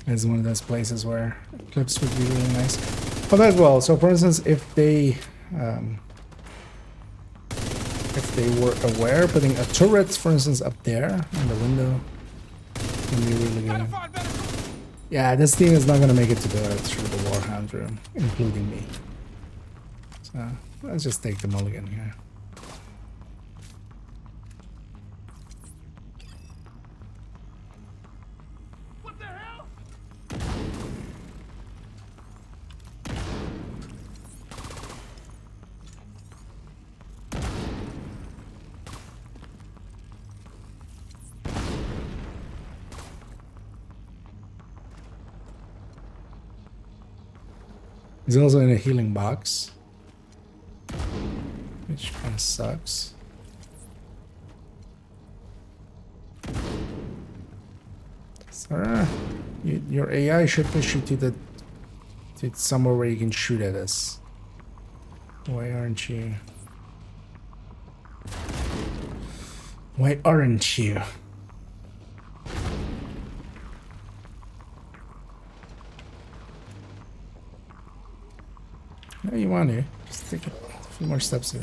It's one of those places where clips would be really nice. But as well, so for instance, if they were aware, putting a turret, for instance, up there in the window, would be really good. Yeah, this team is not gonna make it to through the Warhound room, including me. So let's just take the mulligan here. He's also in a healing box, which kind of sucks. So, your AI should push you to somewhere where you can shoot at us. Why aren't you? Why aren't you? No, you want to. Just take a few more steps here.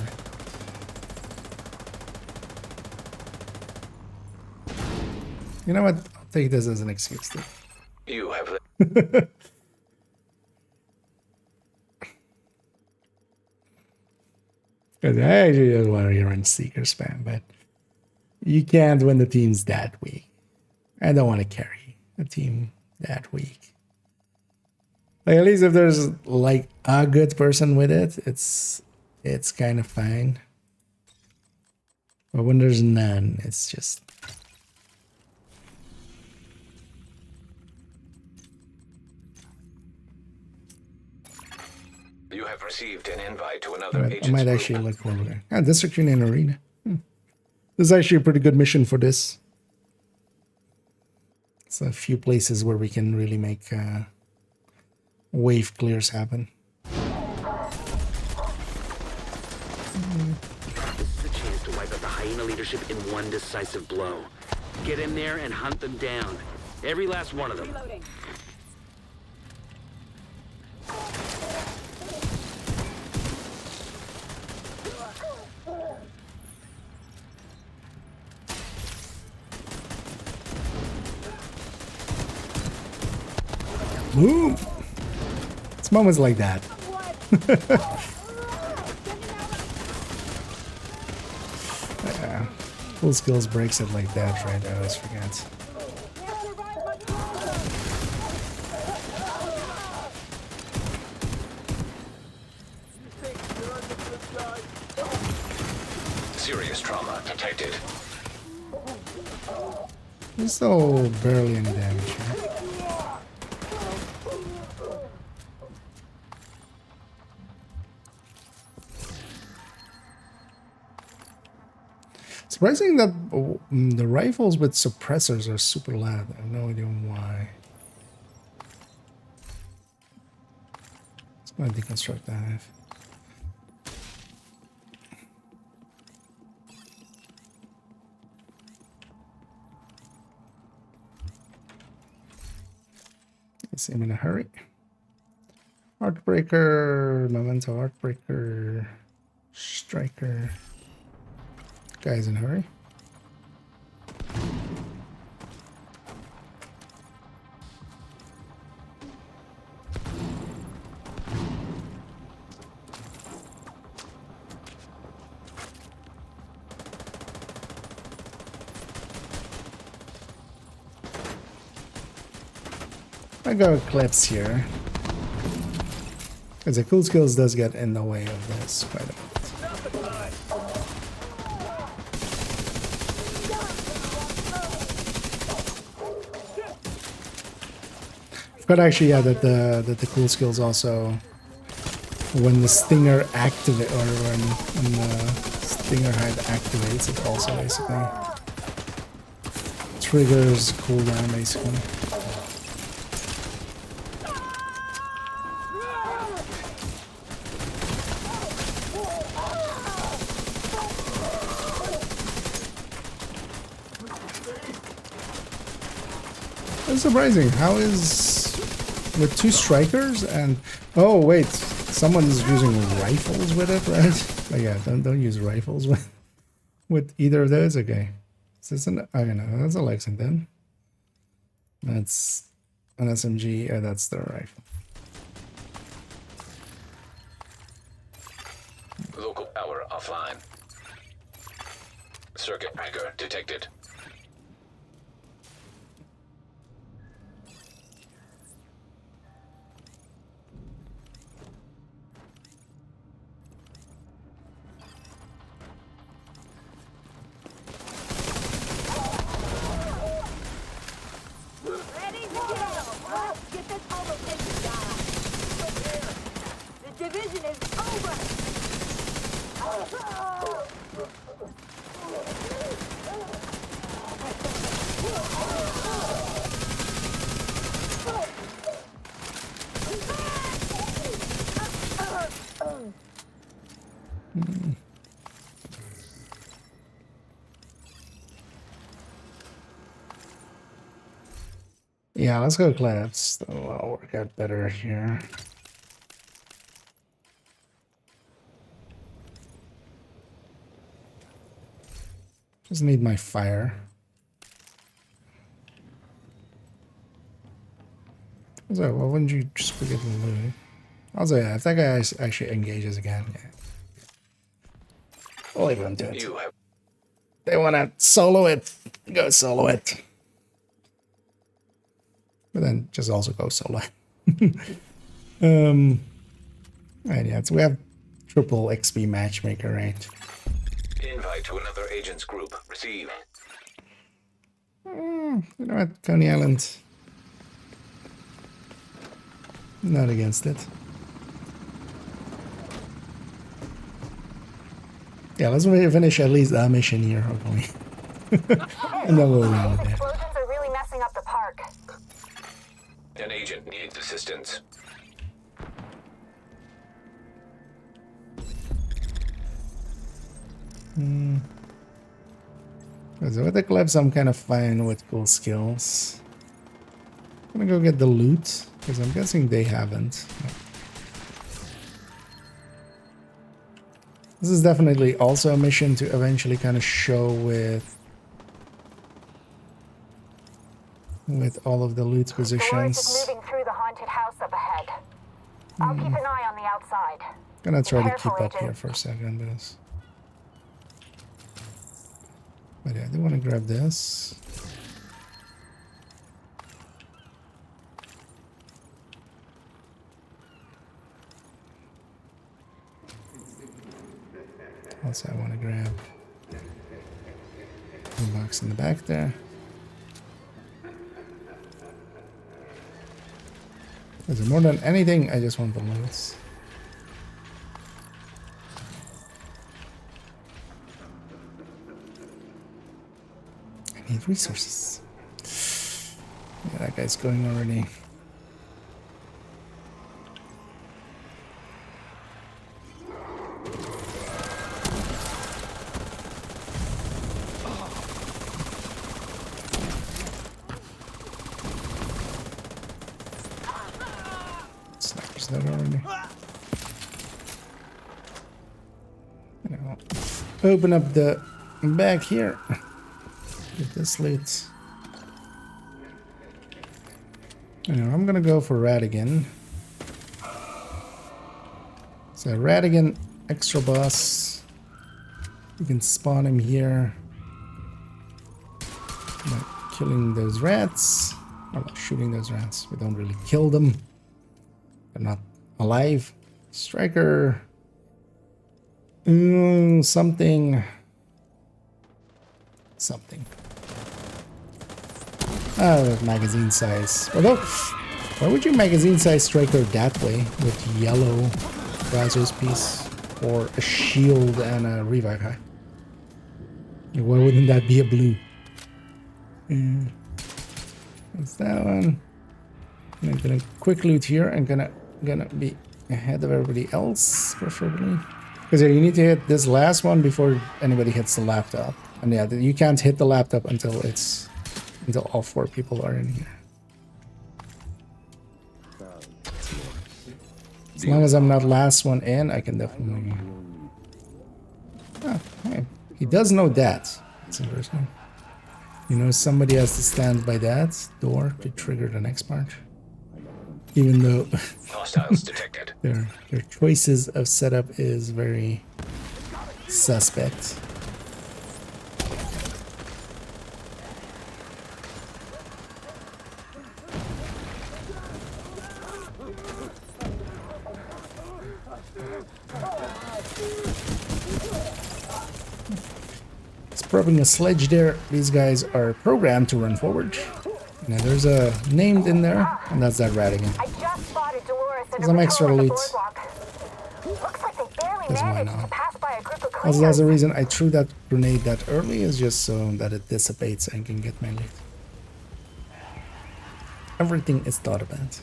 You know what? I'll take this as an excuse. You have Because I actually just want to run Seeker spam, but you can't when the team's that weak. I don't want to carry a team that weak. Like, at least if there's like a good person with it, it's kind of fine. But when there's none, it's just. You have received an invite to another agent's I might actually look forward to it. District Union Arena. This is actually a pretty good mission for this. It's a few places where we can really make wave clears happen. to wipe out the hyena leadership in one decisive blow. Get in there and hunt them down. Every last one of them. Reloading. Boom! It's moments like that. Yeah. Full skills breaks it like that, right? I always forget. Serious trauma detected. There's still barely any damage here. Surprising that the rifles with suppressors are super loud. I have no idea why. Let's go and deconstruct that. Let's see, I'm in a hurry. Heartbreaker, Memento Heartbreaker, Striker. Guys in a hurry. I got clips here. Because the cool skills does get in the way of this quite a bit. But actually, yeah, that the cool skills also, when the stinger activate, or when the stinger head activates, it also basically triggers cooldown basically. It's surprising. How is with two strikers and oh wait, someone's using rifles with it, right? But yeah, don't use rifles with either of those. Okay, is this an? I don't know. That's a Lexington. That's an SMG. That's the rifle. Local power offline. Circuit breaker detected. Division is over! Yeah, let's go collapse. I'll work out better here. Just need my fire. So, why wouldn't you just forget the loot? Also, yeah, if that guy actually engages again, yeah. I'll leave him to it. They want to solo it, go solo it. But then just also go solo. And yeah, so we have triple XP matchmaker, right? Invite to another agent's group. Receive. You know what, Coney Island. Not against it. Yeah, let's finish at least that mission here, hopefully. And then we'll run with it. Explosions are really messing up the park. An agent needs assistance. Because I think I'll have some kind of fun with cool skills. I'm gonna go get the loot, because I'm guessing they haven't. This is definitely also a mission to eventually kind of show with all of the loot positions. Storage is moving through the haunted house up ahead. I'll keep an eye on the outside. Gonna try to Careful, keep up Agent. here for a second, but yeah, I do want to grab this. Also, I want to grab the box in the back there. Because more than anything, I just want the loot. I need resources. Yeah, that guy's going already. Snipers there already. You know, open up the bag here. Get this loot. You know, I'm gonna go for Radigan. So Radigan, extra boss. You can spawn him here. By killing those rats. Or by shooting those rats. We don't really kill them. They're not alive. Striker. Something. Magazine size. Although, why would you magazine size Striker that way with yellow browser's piece or a shield and a revive high? Why wouldn't that be a blue? That's that one. I'm gonna quick loot here and gonna be ahead of everybody else, preferably. Because you need to hit this last one before anybody hits the laptop. And yeah, you can't hit the laptop until all 4 people are in here. As long as I'm not last one in, I can definitely... Oh, hey. He does know that. That's interesting. You know, somebody has to stand by that door to trigger the next part. Even though Hostiles detected. their choices of setup is very suspect. Probing a sledge there. These guys are programmed to run forward. Now there's a named in there, and that's that Radigan. I just spotted Dolores and Some extra loot. Looks like they barely Because why managed not? to pass by a group of Also, that's cleaners. the reason I threw that grenade that early, is just so that it dissipates and can get my loot. Everything is thought about.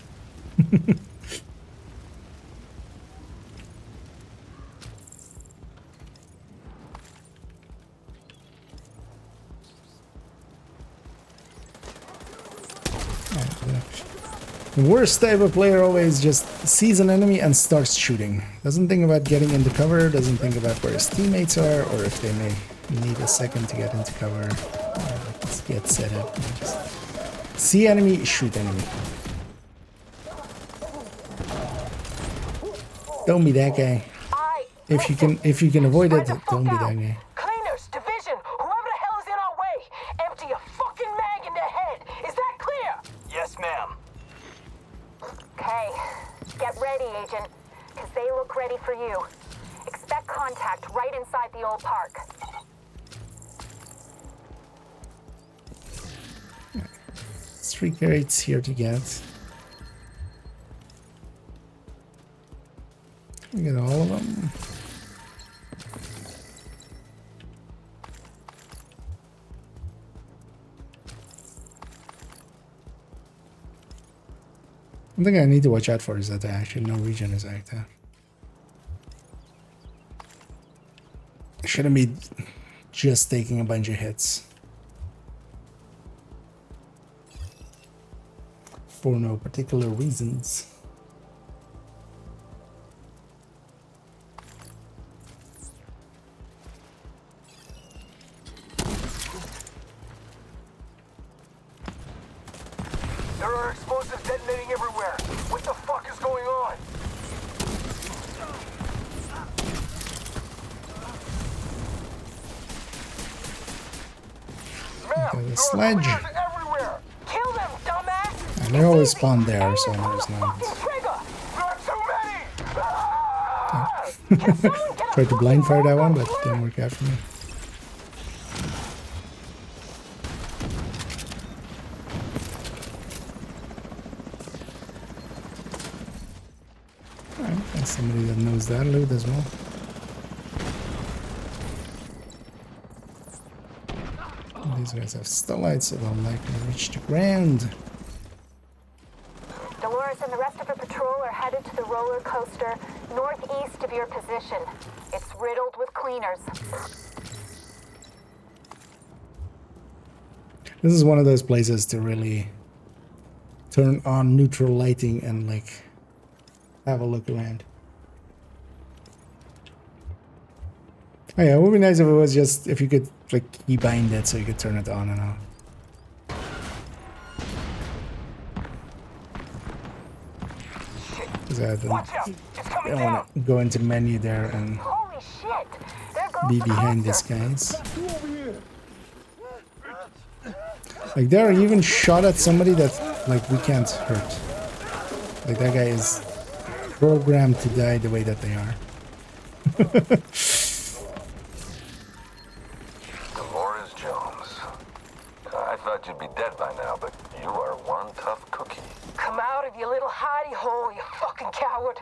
The worst type of player always just sees an enemy and starts shooting. Doesn't think about getting into cover, doesn't think about where his teammates are, or if they may need a second to get into cover, or get set up. Just see enemy, shoot enemy. Don't be that guy. If you can avoid it, don't be that guy. Cleaners, division, whoever the hell is in our way, empty a fucking mag in their head. Is that clear? Yes, ma'am. Okay, get ready, Agent, because they look ready for you. Expect contact right inside the old park. There's 3 crates here to get. We get all of them. One thing I need to watch out for is that actually no region is active. I shouldn't be just taking a bunch of hits. for no particular reasons. There are explosives detonating everywhere. What the fuck is going on? Okay, the sledge. Everywhere. Kill them, dumbass. And they always spawn there, so there's no. Tried to blind fire that one, but it didn't work out for me. Alright, and somebody that knows that loot as well. These guys have stellites, so they'll likely reach the ground. Dolores and the rest of her patrol are headed to the roller coaster northeast of your position. It's riddled with cleaners. This is one of those places to really turn on neutral lighting and like have a look around. Oh yeah, it would be nice if it was just, if you could like keybind it so you could turn it on and off. Because I don't want to go into menu there and be behind these guys. Like there are even shot at somebody that like we can't hurt. Like that guy is programmed to die the way that they are. Dolores Jones. I thought you'd be dead by now, but you are one tough cookie. Come out of your little hidey hole, you fucking coward.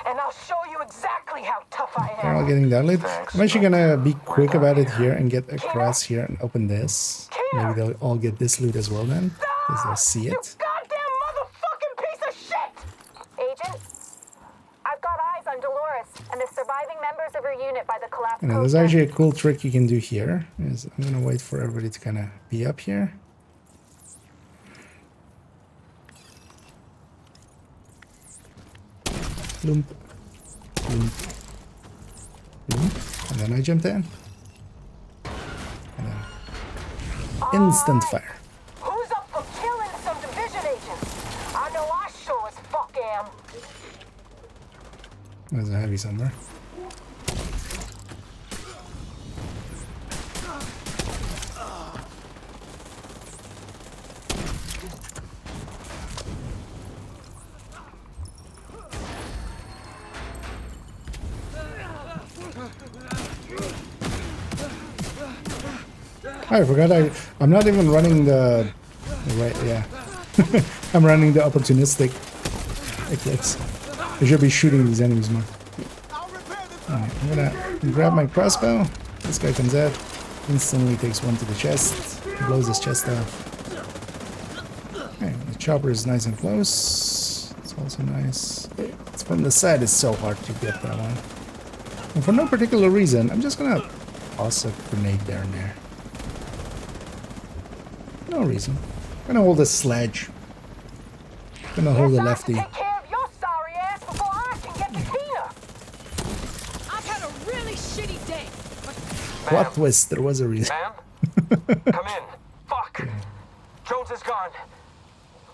And I'll show you exactly how tough I am. They're all getting that loot. I'm actually gonna be quick about it here and get across here and open this. Maybe they'll all get this loot as well then, because they'll see it. Goddamn motherfucking piece of shit! Agent, I've got eyes on Dolores and the surviving members of her unit by the collapsed And there's actually a cool trick you can do here. Is I'm gonna wait for everybody to kind of be up here. Bloom. Bloom. Bloom. And then I jumped in. And then instant fire. Who's up for killing some division agents? I know I sure as fuck am. There's a heavy somewhere. I forgot I'm not even running the right, yeah. I'm running the opportunistic Eclipse. I should be shooting these enemies more. Alright, I'm gonna grab my crossbow. This guy comes out, instantly takes one to the chest, blows his chest off. Okay, the chopper is nice and close. It's also nice. It's from the side, it's so hard to get that one. And for no particular reason, I'm just gonna toss a grenade there and there. No reason. I'm gonna hold a sledge. I'm gonna hold a lefty. Take care of your sorry ass before I can get to Tina. I've had a really shitty day. Plot twist, there was a reason. Come in. Fuck. Jones is gone.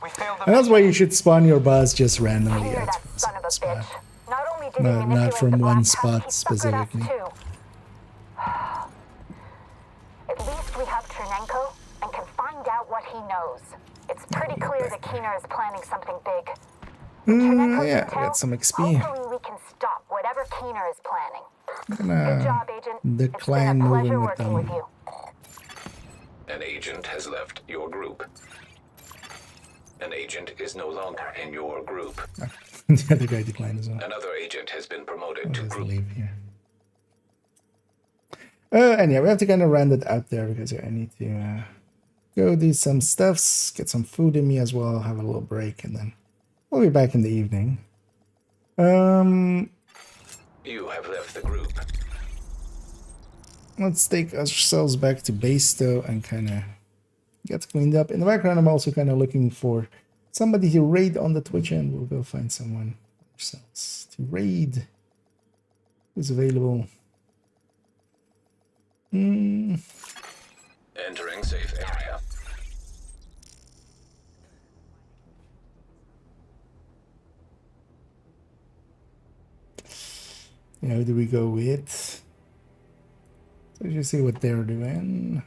We failed And that's why you should spawn your boss just randomly at Son of a spot. bitch. Not only did he manipulate Not from the one black tusk, spot he suckered us specifically. too. At least we have Chernenko and can find out what he knows. It's pretty clear that Keener is planning something big. Yeah, I got some XP. Hopefully we can stop whatever Keener is planning. I'm gonna Good job, Agent. decline moving with Working with them. you. An agent has left your group. An agent is no longer in your group. The other guy declined as well. Another agent has been promoted to Let's group. leave here. And yeah, we have to kind of round it out there because I need to go do some stuffs, get some food in me as well, have a little break, and then we'll be back in the evening. You have left the group. Let's take ourselves back to base though and kind of get cleaned up. In the background, I'm also kind of looking for somebody to raid on the Twitch, and we'll go find someone ourselves to raid. Who's available? Entering safe area. How do we go with? So you see what they're doing.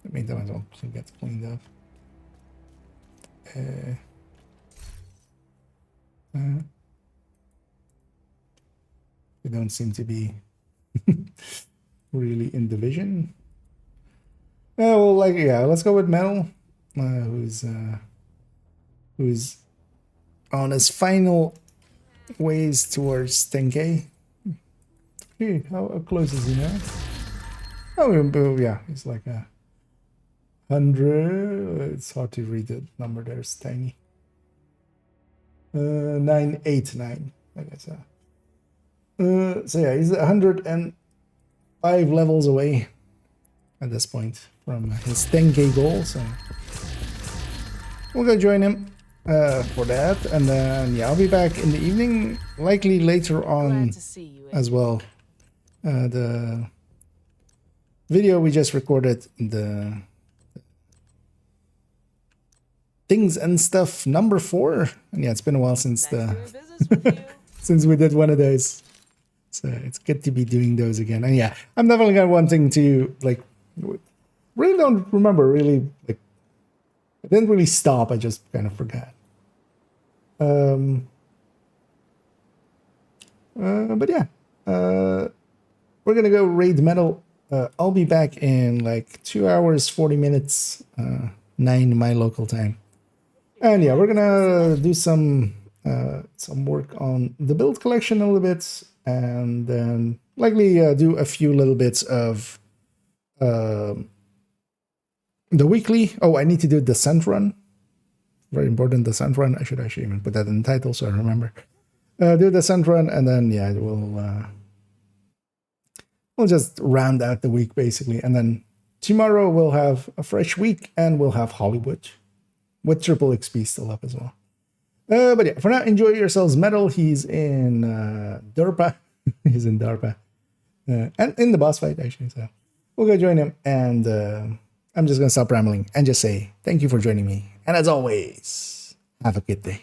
I mean, that one also gets cleaned up. They don't seem to be really in division. Well, like, yeah, let's go with Metal, who's on his final ways towards 10K. Hey, how close is he now? Oh, yeah, he's like 100. It's hard to read the number there, it's tiny. 989, I guess. So yeah, he's 105 levels away at this point from his 10K goal, so we'll go join him for that, and then yeah, I'll be back in the evening, likely later on as well. The video we just recorded, the things and stuff number 4, and yeah, it's been a while since since we did one of those, so it's good to be doing those again. And yeah, I'm definitely gonna wanting to, like, really don't remember really, like, I didn't really stop, I just kind of forgot. But yeah, we're gonna go raid Metal. I'll be back in like 2 hours 40 minutes, 9 my local time. And yeah, we're gonna do some work on the build collection a little bit, and then likely do a few little bits of the weekly. Oh, I need to do the descent run. Very important, descent run. I should actually even put that in the title so I remember. Do the descent run, and then yeah, we'll just round out the week basically, and then tomorrow we'll have a fresh week, and we'll have Hollywood with triple XP still up as well. But yeah, for now, enjoy yourselves. Metal, he's in Durpa. He's in Durpa. And in the boss fight, actually. So we'll go join him. And I'm just going to stop rambling and just say thank you for joining me. And as always, have a good day.